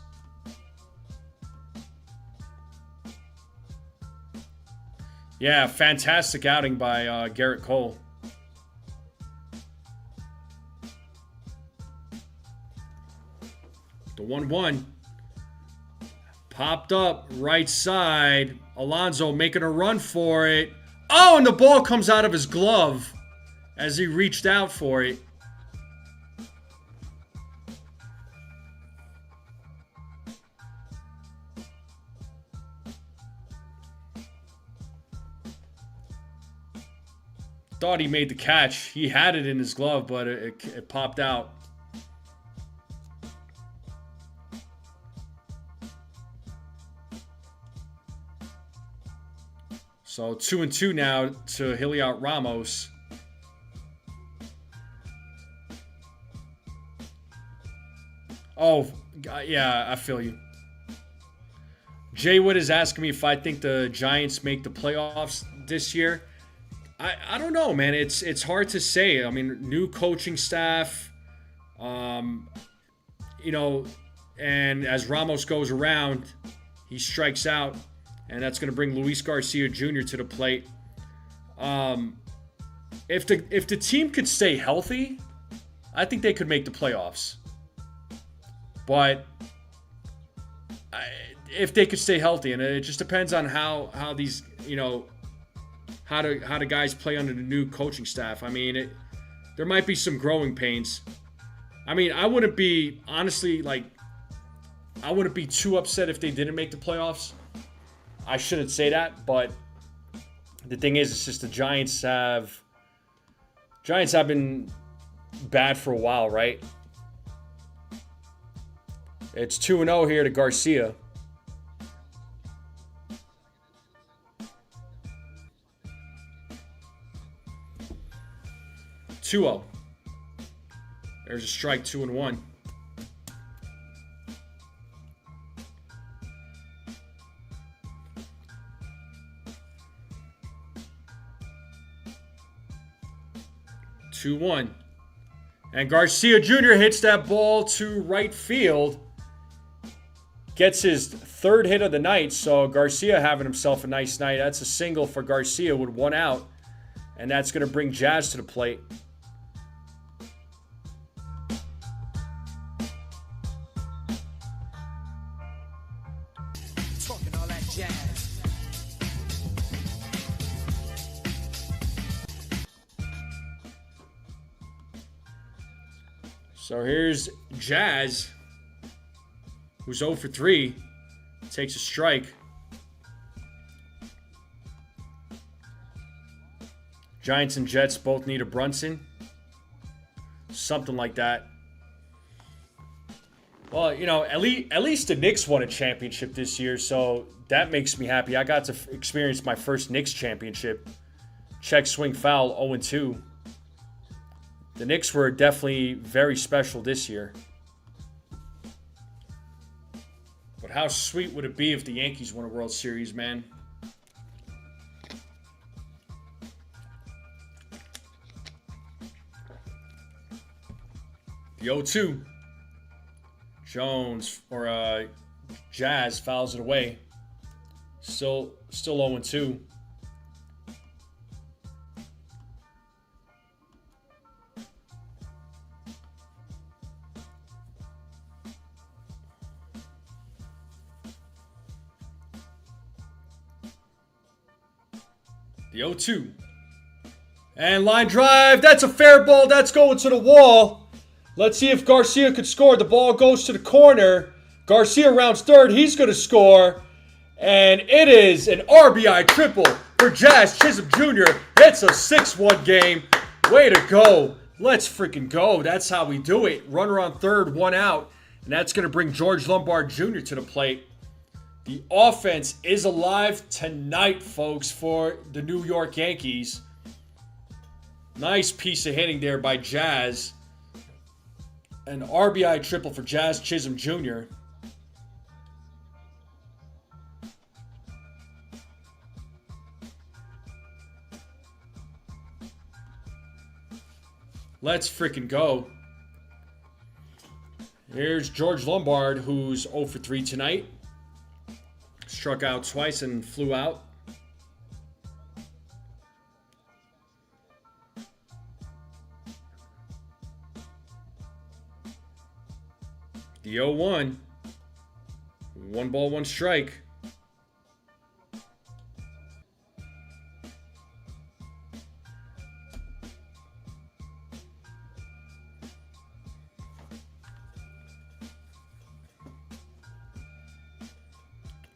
Yeah, fantastic outing by Garrett Cole. The 1-1. Popped up, right side. Alonso making a run for it. Oh, and the ball comes out of his glove as he reached out for it. Thought he made the catch. He had it in his glove, but it popped out. So 2-2 now to Heliot Ramos. Oh, yeah, I feel you. Jay Wood is asking me if I think the Giants make the playoffs this year. I don't know, man. It's hard to say. I mean, new coaching staff, and as Ramos goes around, he strikes out, and that's going to bring Luis Garcia Jr. to the plate. If the team could stay healthy, I think they could make the playoffs. But if they could stay healthy, and it just depends on how these how the guys play under the new coaching staff. I mean, there might be some growing pains. I mean, I wouldn't be too upset if they didn't make the playoffs. I shouldn't say that, but the thing is, it's just the Giants have been bad for a while, right? It's 2-0 here to Garcia. 2-0. There's a strike, 2-1. And Garcia Jr. hits that ball to right field. Gets his 3rd hit of the night, so Garcia having himself a nice night. That's a single for Garcia with 1 out. And that's going to bring Jazz to the plate. Talking all that jazz. So here's Jazz, who's 0 for 3, takes a strike. Giants and Jets both need a Brunson. Something like that. Well, at least the Knicks won a championship this year, so that makes me happy. I got to experience my first Knicks championship. Check swing foul, 0-2. The Knicks were definitely very special this year. But how sweet would it be if the Yankees won a World Series, man? The 0-2. Jones, or Jazz fouls it away. Still 0-2. The 0-2. And line drive. That's a fair ball. That's going to the wall. Let's see if Garcia could score. The ball goes to the corner. Garcia rounds third. He's going to score. And it is an RBI triple for Jazz Chisholm Jr. It's a 6-1 game. Way to go. Let's freaking go. That's how we do it. Runner on third, 1 out. And that's going to bring George Lombard Jr. to the plate. The offense is alive tonight, folks, for the New York Yankees. Nice piece of hitting there by Jazz. An RBI triple for Jazz Chisholm Jr. Let's freaking go. Here's George Lombard, who's 0 for 3 tonight. Struck out twice and flew out. The 0-1. 1 ball, 1 strike.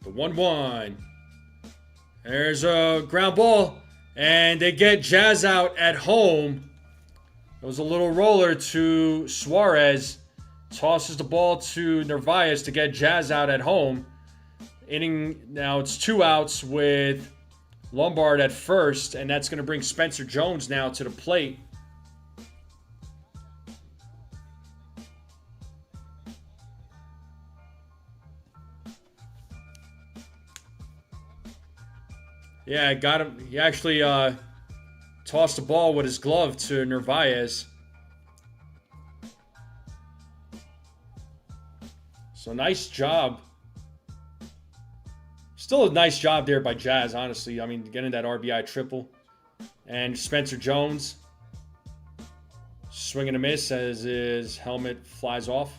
The 1-1. There's a ground ball. And they get Jazz out at home. It was a little roller to Suarez. Tosses the ball to Narvaez to get Jazz out at home. Inning, now it's 2 outs with Lombard at first. And that's going to bring Spencer Jones now to the plate. Yeah, got him. He actually tossed the ball with his glove to Narvaez. So nice job. Still a nice job there by Jazz, honestly. I mean, getting that RBI triple. And Spencer Jones swing and a miss as his helmet flies off.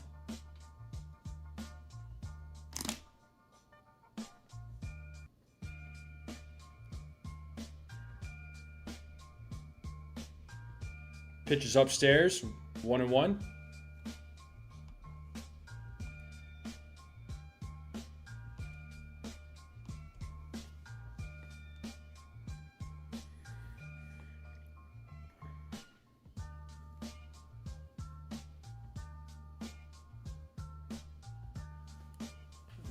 Pitches upstairs, 1-1.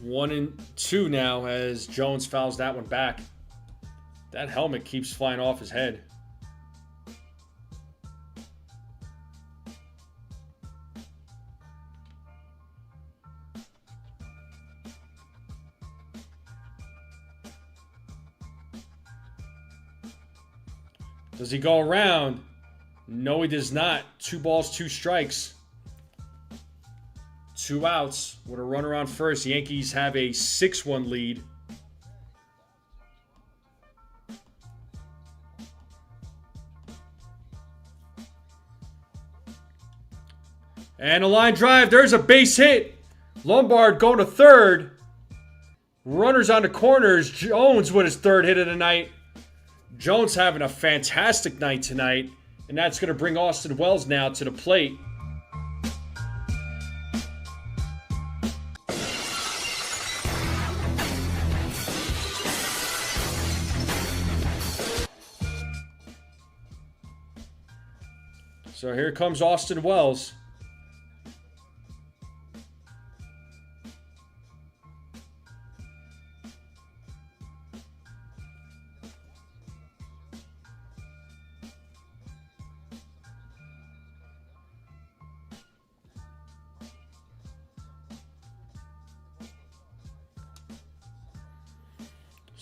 One and two now as Jones fouls that one back. That helmet keeps flying off his head. Does he go around? No, he does not. 2 balls, 2 strikes. 2 outs with a runner on first. The Yankees have a 6-1 lead. And a line drive. There's a base hit. Lombard going to third. Runners on the corners. Jones with his 3rd hit of the night. Jones having a fantastic night tonight. And that's going to bring Austin Wells now to the plate. So here comes Austin Wells.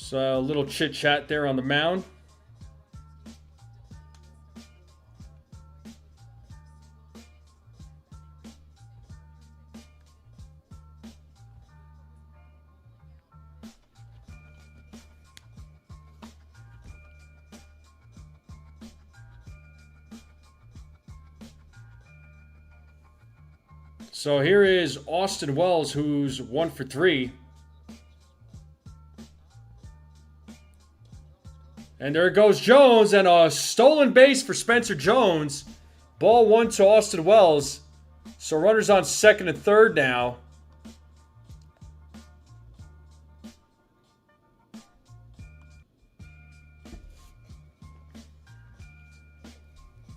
So a little chit chat there on the mound. So here is Austin Wells, who's 1 for 3. And there goes Jones, and a stolen base for Spencer Jones. Ball 1 to Austin Wells. So runners on second and third now.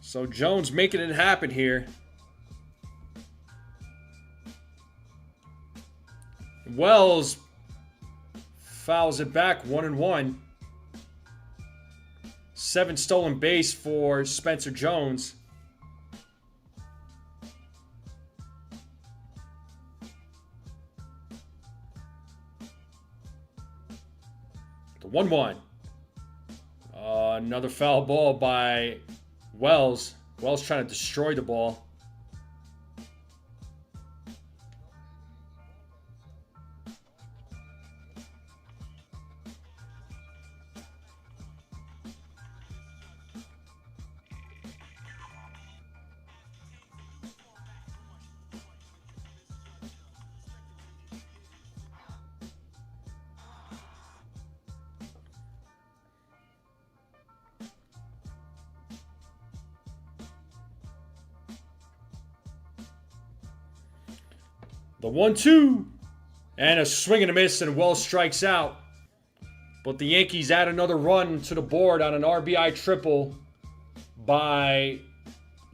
So Jones making it happen here. Wells fouls it back 1-1. 7 stolen base for Spencer Jones. The 1-1. Another foul ball by Wells. Wells trying to destroy the ball. The 1-2. And a swing and a miss, and Wells strikes out. But the Yankees add another run to the board on an RBI triple by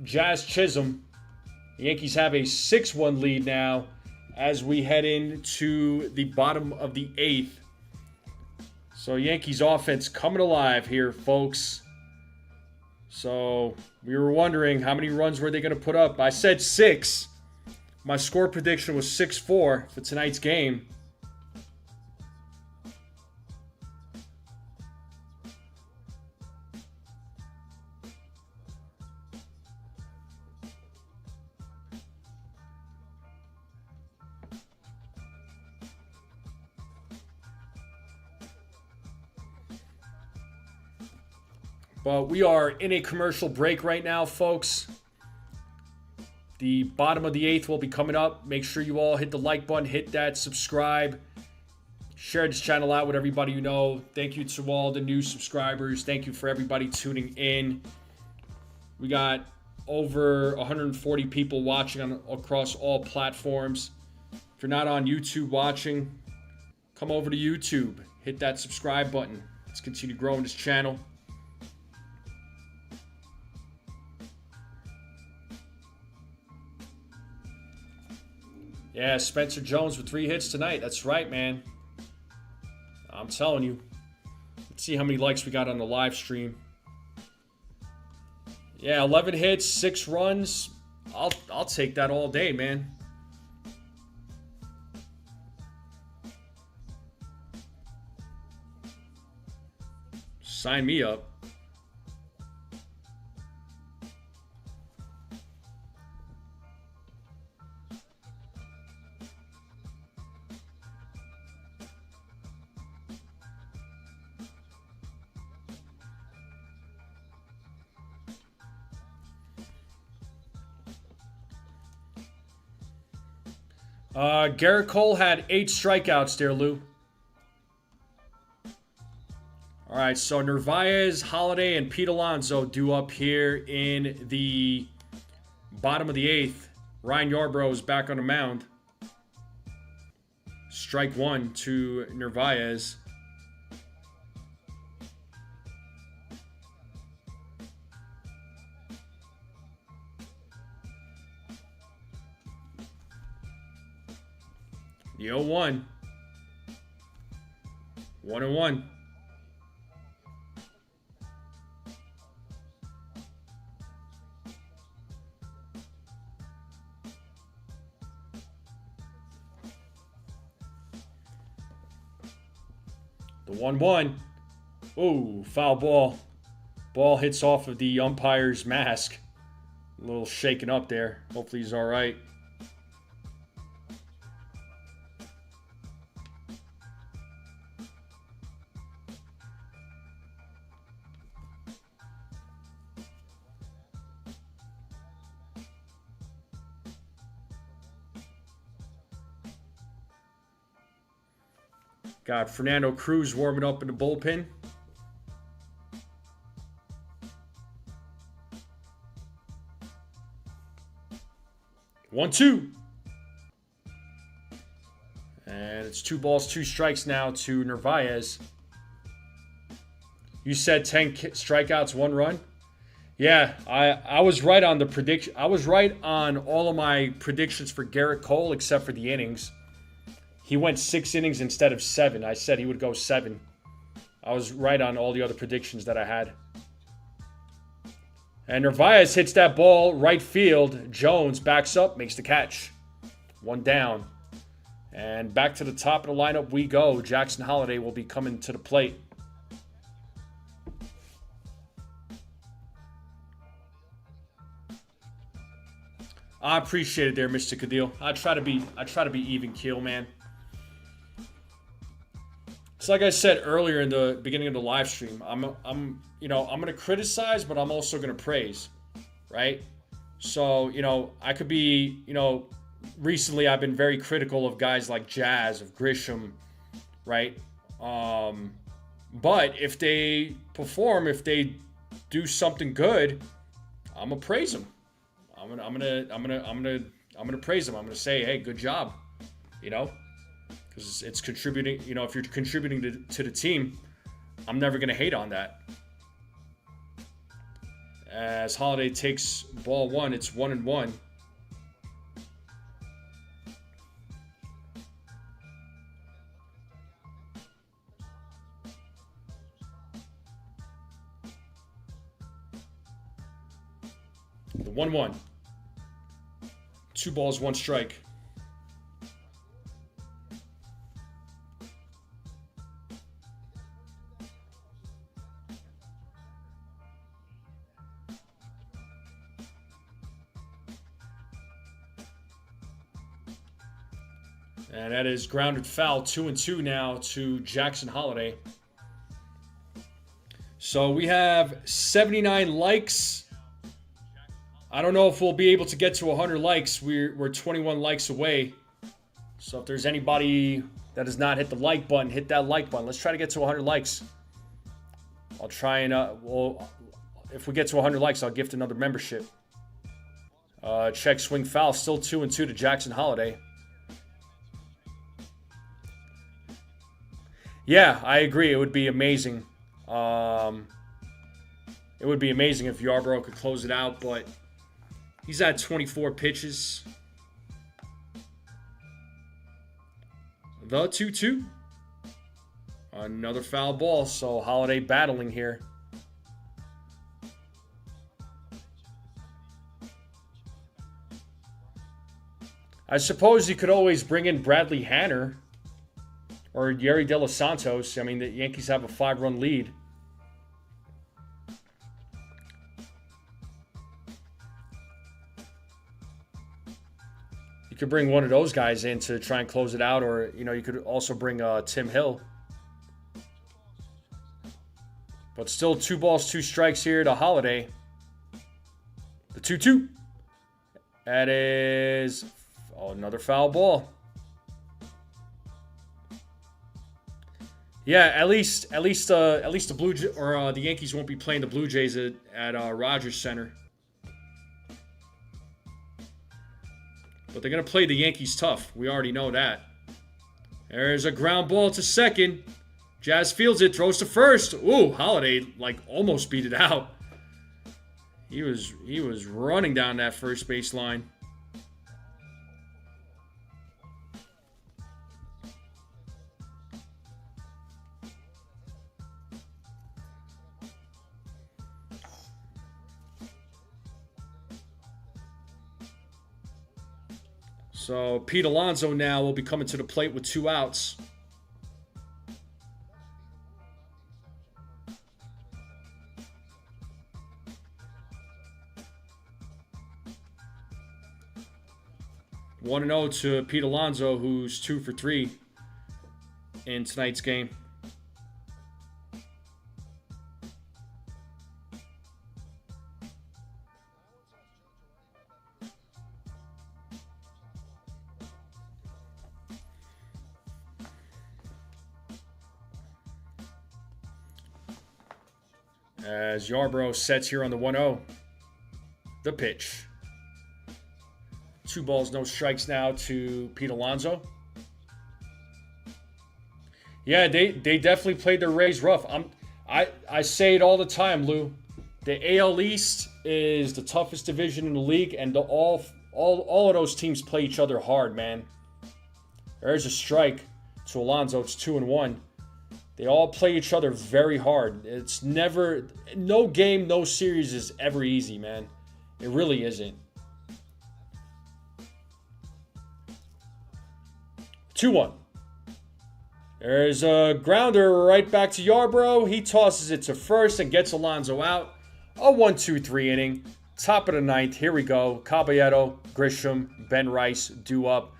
Jazz Chisholm. The Yankees have a 6-1 lead now as we head into the bottom of the 8th. So Yankees offense coming alive here, folks. So we were wondering how many runs were they going to put up. I said 6. My score prediction was 6-4 for tonight's game. But we are in a commercial break right now, folks. The bottom of the 8th will be coming up. Make sure you all hit the like button, hit that subscribe. Share this channel out with everybody you know. Thank you to all the new subscribers. Thank you for everybody tuning in. We got over 140 people watching across all platforms. If you're not on YouTube watching, come over to YouTube. Hit that subscribe button. Let's continue growing this channel. Yeah, Spencer Jones with 3 hits tonight. That's right, man. I'm telling you. Let's see how many likes we got on the live stream. Yeah, 11 hits, 6 runs. I'll take that all day, man. Sign me up. Garrett Cole had 8 strikeouts there, Lou. All right, so Narvaez, Holiday, and Pete Alonso due up here in the bottom of the 8th. Ryan Yarbrough is back on the mound. Strike 1 to Narvaez. The 0-1. 1-1. The 1-1. Ooh, foul ball. Ball hits off of the umpire's mask. A little shaken up there. Hopefully he's all right. Got Fernando Cruz warming up in the bullpen. One, two. And it's 2 balls, 2 strikes now to Narvaez. You said 10 strikeouts, 1 run? Yeah, I was right on the prediction. I was right on all of my predictions for Garrett Cole except for the innings. He went 6 innings instead of 7. I said he would go 7. I was right on all the other predictions that I had. And Narvaez hits that ball right field. Jones backs up, makes the catch. 1 down. And back to the top of the lineup we go. Jackson Holliday will be coming to the plate. I appreciate it there, Mr. Cadil. I try to be even keel, man. It's like I said earlier in the beginning of the live stream. I'm going to criticize, but I'm also going to praise, right? So, I could be, recently I've been very critical of guys like Jazz, of Grisham, right? But if they perform, if they do something good, I'm gonna praise them. I'm gonna praise them. I'm gonna say, hey, good job, because it's contributing. If you're contributing to the team, I'm never gonna hate on that. As Holliday takes ball 1, it's 1-1. The 1-1. 2 balls, 1 strike. And that is grounded foul, 2-2 now to Jackson Holliday. So we have 79 likes. I don't know if we'll be able to get to 100 likes. We're 21 likes away. So if there's anybody that has not hit the like button, hit that like button. Let's try to get to 100 likes. I'll try and, if we get to 100 likes, I'll gift another membership. Check swing foul, still 2-2 to Jackson Holliday. Yeah, I agree. It would be amazing. It would be amazing if Yarbrough could close it out, but he's at 24 pitches. The 2-2. Another foul ball, so Holliday battling here. I suppose you could always bring in Bradley Hanner or Yari De Los Santos. I mean, the Yankees have a 5-run lead. You could bring one of those guys in to try and close it out, or, you could also bring Tim Hill. But still 2 balls, 2 strikes here to Holliday. The 2-2. That is another foul ball. Yeah, at least the the Yankees won't be playing the Blue Jays at Rogers Center. But they're going to play the Yankees tough. We already know that. There's a ground ball to second. Jazz fields it, throws to first. Ooh, Holliday almost beat it out. He was running down that first base line. So Pete Alonso now will be coming to the plate with 2 outs. 1-0 to Pete Alonso, who's 2 for 3 in tonight's game. As Yarbrough sets here on the 1-0. The pitch. 2 balls, no strikes now to Pete Alonso. Yeah, they definitely played their Rays rough. I say it all the time, Lou. The AL East is the toughest division in the league, and all of those teams play each other hard, man. There's a strike to Alonso. It's 2-1. They all play each other very hard. It's never, no game, no series is ever easy, man. It really isn't. 2-1. There's a grounder right back to Yarbrough. He tosses it to first and gets Alonso out. A 1-2-3 inning. Top of the 9th. Here we go. Caballero, Grisham, Ben Rice due up.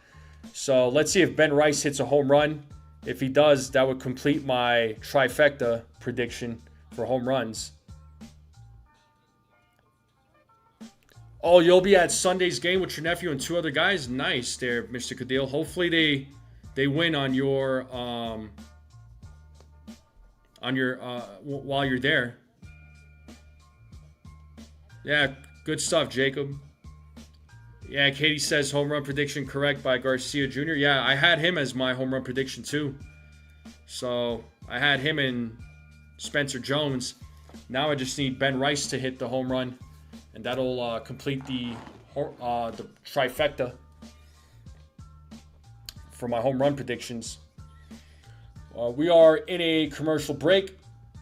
So let's see if Ben Rice hits a home run. If he does, that would complete my trifecta prediction for home runs. Oh, you'll be at Sunday's game with your nephew and 2 other guys? Nice there, Mr. Cadil. Hopefully they win on your while you're there. Yeah, good stuff, Jacob. Yeah, Katie says home run prediction correct by Garcia Jr. Yeah, I had him as my home run prediction too. So I had him and Spencer Jones. Now I just need Ben Rice to hit the home run, and that'll complete the trifecta for my home run predictions. We are in a commercial break.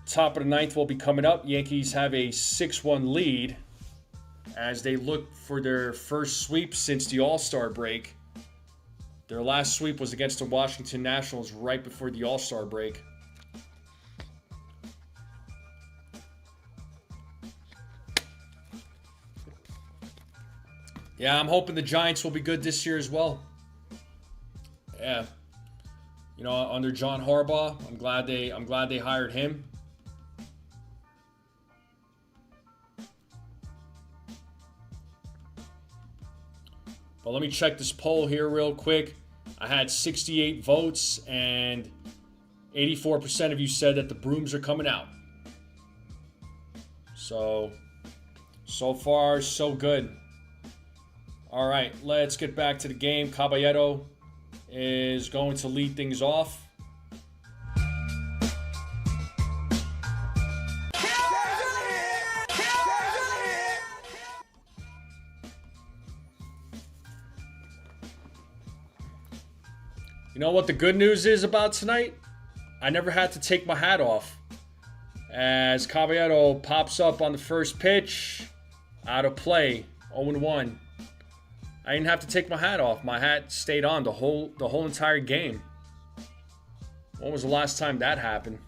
Top of the 9th will be coming up. Yankees have a 6-1 lead as they look for their first sweep since the All-Star break. Their last sweep was against the Washington Nationals right before the All-Star break. Yeah, I'm hoping the Giants will be good this year as well. Yeah. You know, under John Harbaugh, I'm glad they hired him. But let me check this poll here real quick. I had 68 votes, and 84% of you said that the brooms are coming out. So far, so good. All right, let's get back to the game. Caballero is going to lead things off. You know what the good news is about tonight? I never had to take my hat off. As Caballero pops up on the first pitch, out of play, 0-1. I didn't have to take my hat off. My hat stayed on the whole entire game. When was the last time that happened?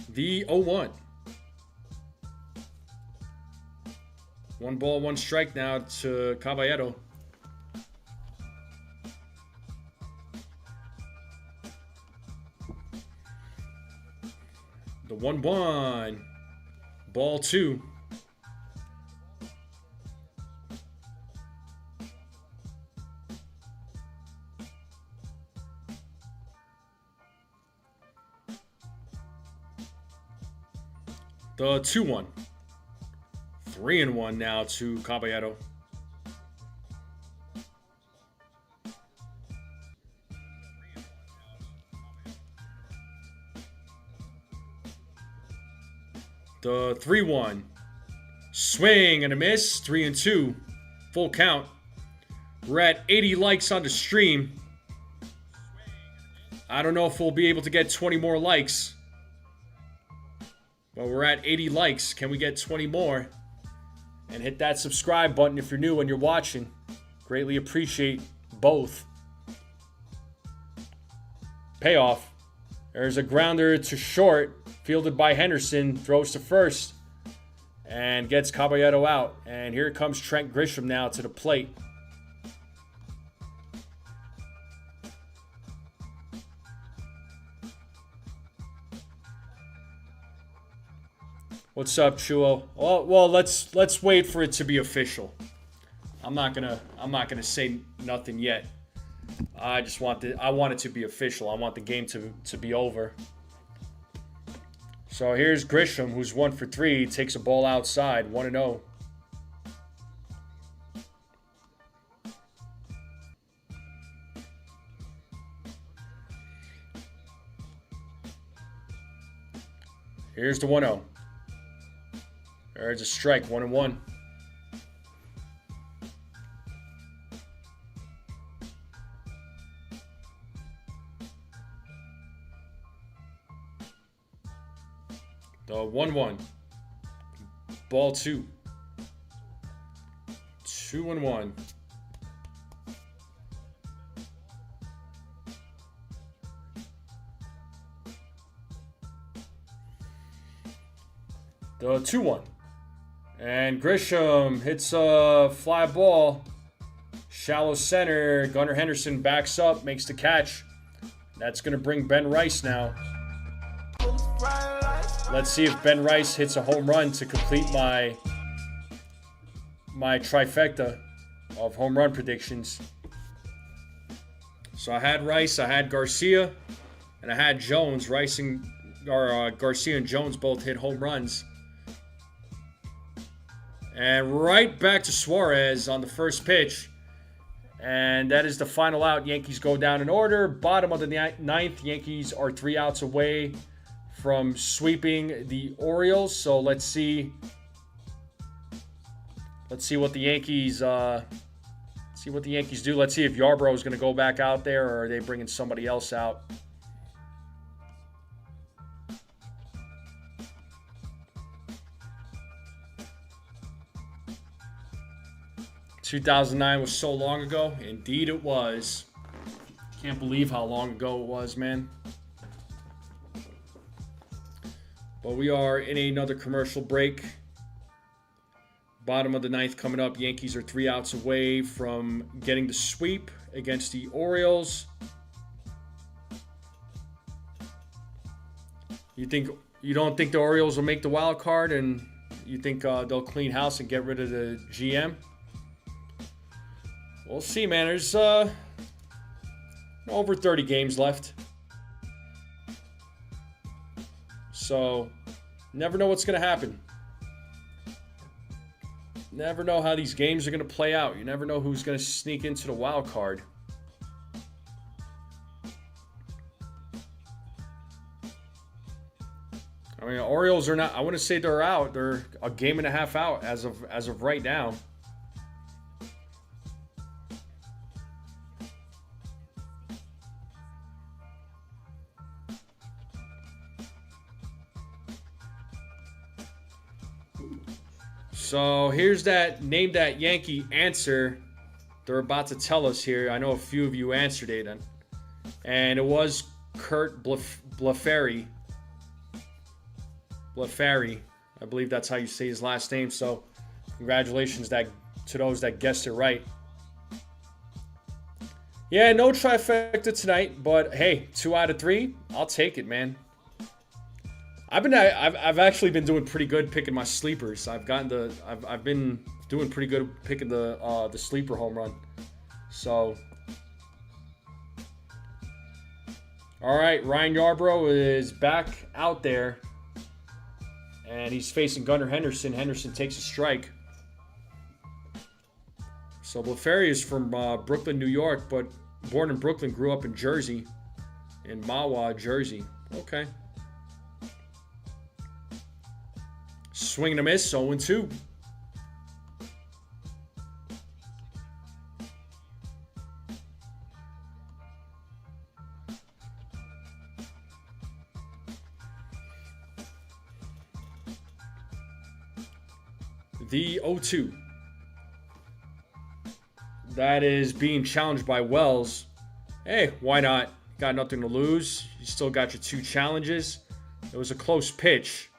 The 0-1. 1 ball, 1 strike now to Caballero. The 1-1. Ball 2. The 2-1. 3-1 now to Caballero. The 3-1. Swing and a miss. 3-2. Full count. We're at 80 likes on the stream. I don't know if we'll be able to get 20 more likes. But we're at 80 likes. Can we get 20 more? And hit that subscribe button if you're new and you're watching. Greatly appreciate both. Payoff. There's a grounder to short fielded by Henderson, throws to first, and gets Caballero out. And here comes Trent Grisham now to the plate. What's up, Chuo? Well, let's wait for it to be official. I'm not gonna say nothing yet. I want it to be official. I want the game to be over. So here's Grisham, who's 1 for 3, takes a ball outside, 1-0. Here's the 1-0. There's a strike, 1-1. The 1-1. Ball 2. 2-1. The 2-1. And Grisham hits a fly ball. Shallow center. Gunnar Henderson backs up, makes the catch. That's going to bring Ben Rice now. Let's see if Ben Rice hits a home run to complete my trifecta of home run predictions. So I had Rice, I had Garcia, and I had Jones. Garcia and Jones both hit home runs. And right back to Suarez on the first pitch. And that is the final out. Yankees go down in order. Bottom of the ninth. Yankees are 3 outs away from sweeping the Orioles. So let's see what the Yankees do. Let's see if Yarbrough is going to go back out there, or are they bringing somebody else out? "2009 was so long ago." Indeed it was. Can't believe how long ago it was, man. But we are in another commercial break. Bottom of the ninth coming up. Yankees are 3 outs away from getting the sweep against the Orioles. You don't think the Orioles will make the wild card, and you think they'll clean house and get rid of the GM? We'll see, man. There's over 30 games left. So, never know what's going to happen. Never know how these games are going to play out. You never know who's going to sneak into the wild card. I mean, Orioles are not, I wouldn't say they're out. They're a game and a half out as of right now. So here's that Name That Yankee answer they're about to tell us here. I know a few of you answered it, and it was Kurt Blefary. Blefary, I believe that's how you say his last name. So congratulations to those that guessed it right. Yeah, no trifecta tonight, but hey, 2 out of 3, I'll take it, man. I've actually been doing pretty good picking my sleepers. I've been doing pretty good picking the sleeper home run. So, all right, Ryan Yarbrough is back out there, and he's facing Gunnar Henderson. Henderson takes a strike. So Blefary is from Brooklyn, New York, but born in Brooklyn, grew up in Jersey, in Mahwah, Jersey. Okay. Swing and a miss, 0-2. The 0-2. That is being challenged by Wells. Hey, why not? Got nothing to lose. You still got your 2 challenges. It was a close pitch.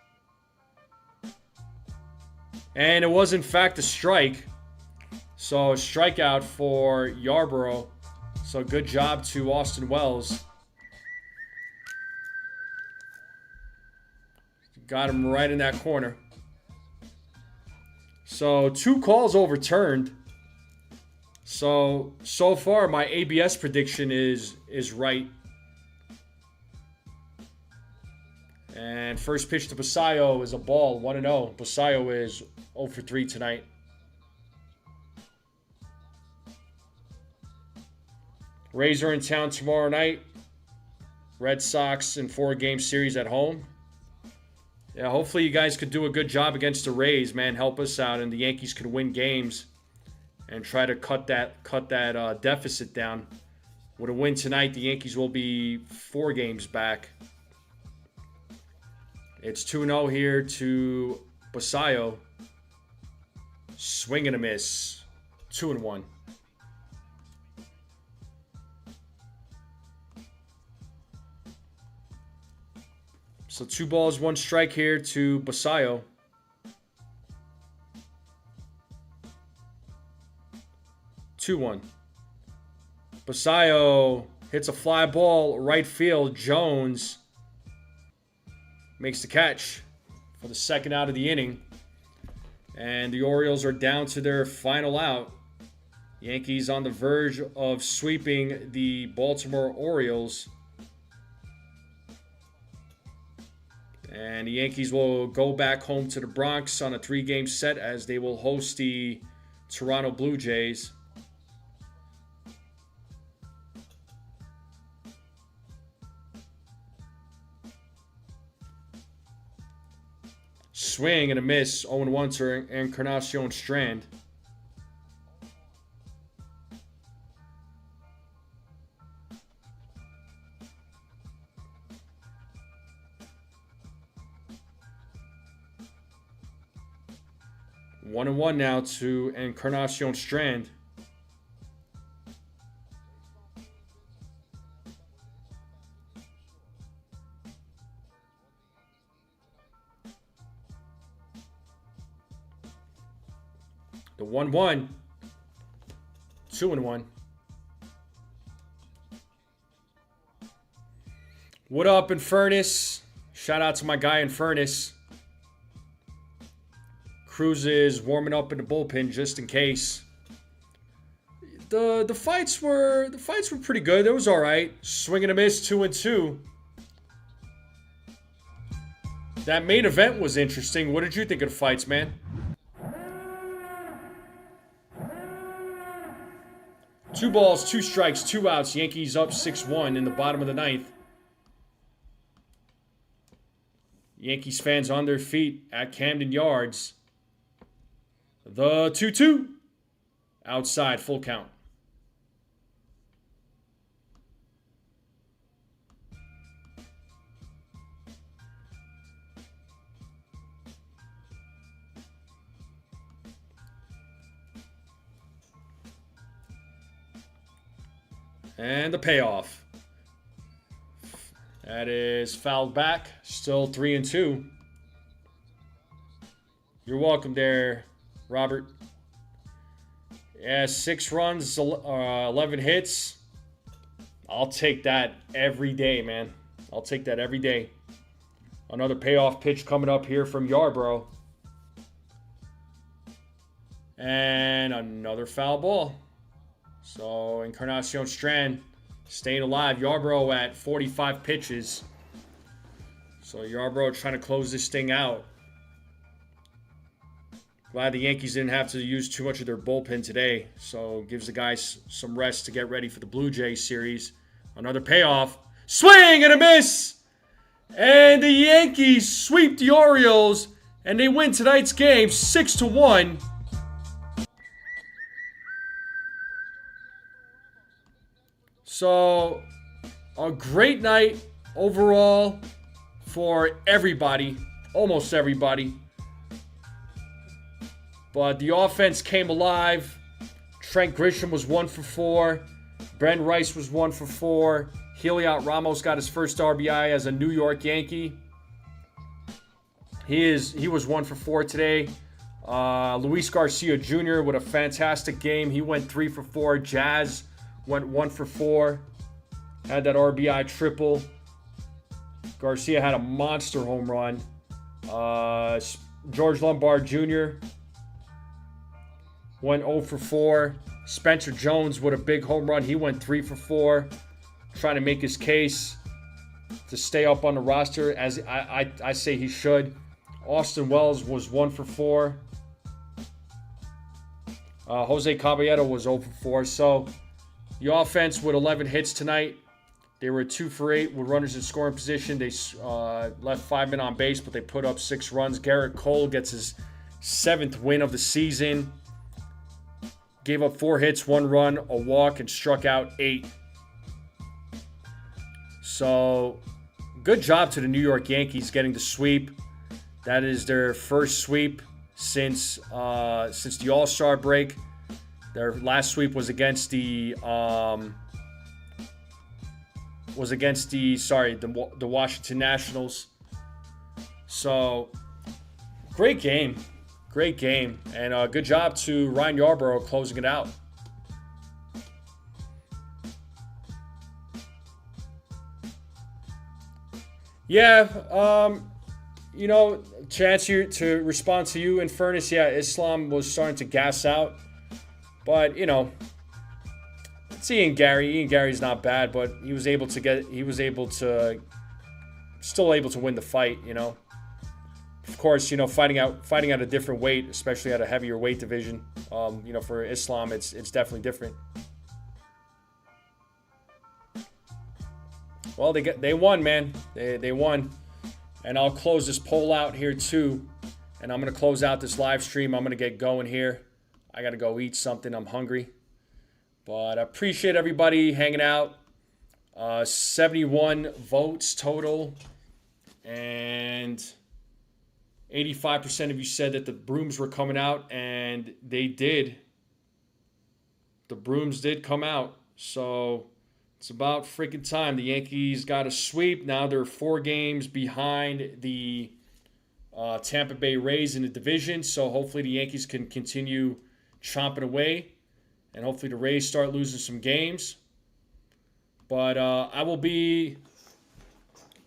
And it was, in fact, a strike. So, a strikeout for Yarborough. So, good job to Austin Wells. Got him right in that corner. So, 2 calls overturned. So far, my ABS prediction is right. And first pitch to Basayo is a ball, 1-0. Basayo is 0 for 3 tonight. Rays are in town tomorrow night. Red Sox in 4-game series at home. Yeah, hopefully you guys could do a good job against the Rays, man. Help us out, and the Yankees could win games and try to cut that deficit down. With a win tonight, the Yankees will be 4 games back. It's 2-0 here to Basayo. Swing and a miss. 2-1. So 2 balls, 1 strike here to Basayo. Basayo hits a fly ball right field. Jones makes the catch for the second out of the inning. And the Orioles are down to their final out. Yankees on the verge of sweeping the Baltimore Orioles. And the Yankees will go back home to the Bronx on a 3-game set as they will host the Toronto Blue Jays. Swing and a miss. 0-1 to Encarnacion Strand. One and one now to Encarnacion Strand. The 1-1. 2-1. What up, Infernus? Shout out to my guy Infernus. Cruz is warming up in the bullpen just in case. The fights were pretty good. It was all right. Swing and a miss, 2-2. That main event was interesting. What did you think of the fights, man? 2 balls, 2 strikes, 2 outs. Yankees up 6-1 in the bottom of the 9th. Yankees fans on their feet at Camden Yards. The 2-2. Outside, full count. And the payoff. That is fouled back. Still 3-2. You're welcome there, Robert. Yeah, 6 runs, 11 hits. I'll take that every day, man. I'll take that every day. Another payoff pitch coming up here from Yarborough. And another foul ball. So Encarnacion Strand staying alive. Yarborough at 45 pitches. So Yarborough trying to close this thing out. Glad the Yankees didn't have to use too much of their bullpen today. So gives the guys some rest to get ready for the Blue Jays series. Another payoff. Swing and a miss! And the Yankees sweep the Orioles. And they win tonight's game 6-1. So, a great night overall for everybody. Almost everybody. But the offense came alive. Trent Grisham was 1 for 4. Ben Rice was 1 for 4. Heliot Ramos got his first RBI as a New York Yankee. He was 1 for 4 today. Luis Garcia Jr. with a fantastic game. He went 3 for 4. Jazz went 1 for 4. Had that RBI triple. Garcia had a monster home run. George Lombard Jr. went 0 for 4. Spencer Jones with a big home run. He went 3 for 4. Trying to make his case to stay up on the roster, as I say he should. Austin Wells was 1 for 4. Jose Caballero was 0 for 4. So the offense with 11 hits tonight. They were 2 for 8 with runners in scoring position. They left 5 men on base, but they put up 6 runs. Garrett Cole gets his 7th win of the season. Gave up 4 hits, 1 run, a walk, and struck out 8. So, good job to the New York Yankees getting the sweep. That is their first sweep since the All-Star break. Their last sweep was against the Washington Nationals. So, great game, and good job to Ryan Yarbrough closing it out. Yeah, chance here to respond to you, in fairness, yeah, Islam was starting to gas out. But, it's Ian Gary. Ian Gary's not bad, but he was still able to win the fight, Of course, fighting at a different weight, especially at a heavier weight division, for Islam, it's definitely different. Well, they won, man. They won. And I'll close this poll out here too. And I'm going to close out this live stream. I'm going to get going here. I got to go eat something. I'm hungry. But I appreciate everybody hanging out. 71 votes total. And 85% of you said that the brooms were coming out. And they did. The brooms did come out. So it's about freaking time. The Yankees got a sweep. Now they're 4 games behind the Tampa Bay Rays in the division. So hopefully the Yankees can continue chomping away. And hopefully the Rays start losing some games. But I'll be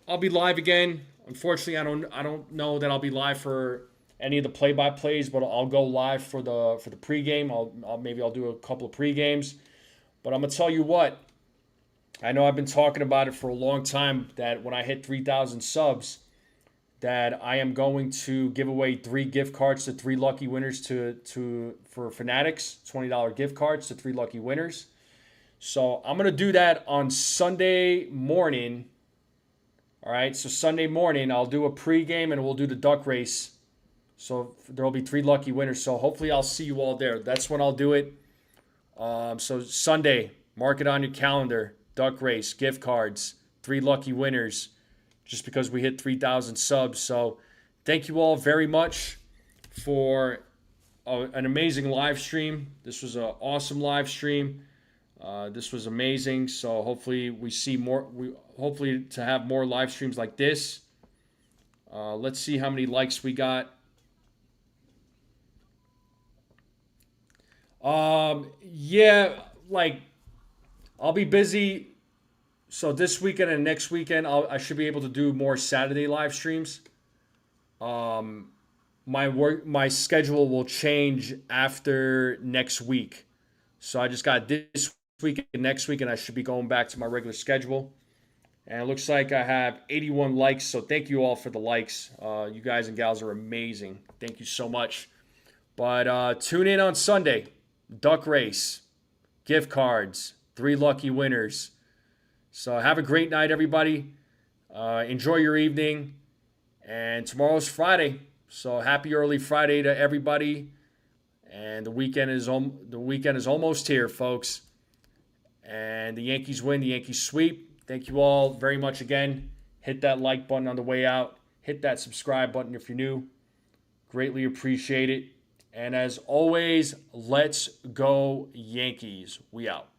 live again. Unfortunately, I don't know that I'll be live for any of the play-by-plays, but I'll go live for the pregame. I'll do a couple of pregames. But I'm gonna tell you what. I know I've been talking about it for a long time, that when I hit 3,000 subs, that I am going to give away 3 gift cards to 3 lucky winners for Fanatics, $20 gift cards to 3 lucky winners. So I'm going to do that on Sunday morning. All right, so Sunday morning I'll do a pregame and we'll do the duck race. So there will be 3 lucky winners. So hopefully I'll see you all there. That's when I'll do it. So Sunday, mark it on your calendar. Duck race, gift cards, 3 lucky winners, just because we hit 3,000 subs. So thank you all very much for an amazing live stream. This was an awesome live stream. This was amazing. So hopefully we see more. Hopefully to have more live streams like this. Let's see how many likes we got. Yeah, I'll be busy. So this weekend and next weekend, I should be able to do more Saturday live streams. My schedule will change after next week. So I just got this week and next week, and I should be going back to my regular schedule. And it looks like I have 81 likes. So thank you all for the likes. You guys and gals are amazing. Thank you so much. But tune in on Sunday. Duck race, gift cards, 3 lucky winners. So have a great night, everybody. Enjoy your evening. And tomorrow's Friday. So happy early Friday to everybody. And the weekend is almost here, folks. And the Yankees win, the Yankees sweep. Thank you all very much again. Hit that like button on the way out. Hit that subscribe button if you're new. Greatly appreciate it. And as always, let's go Yankees. We out.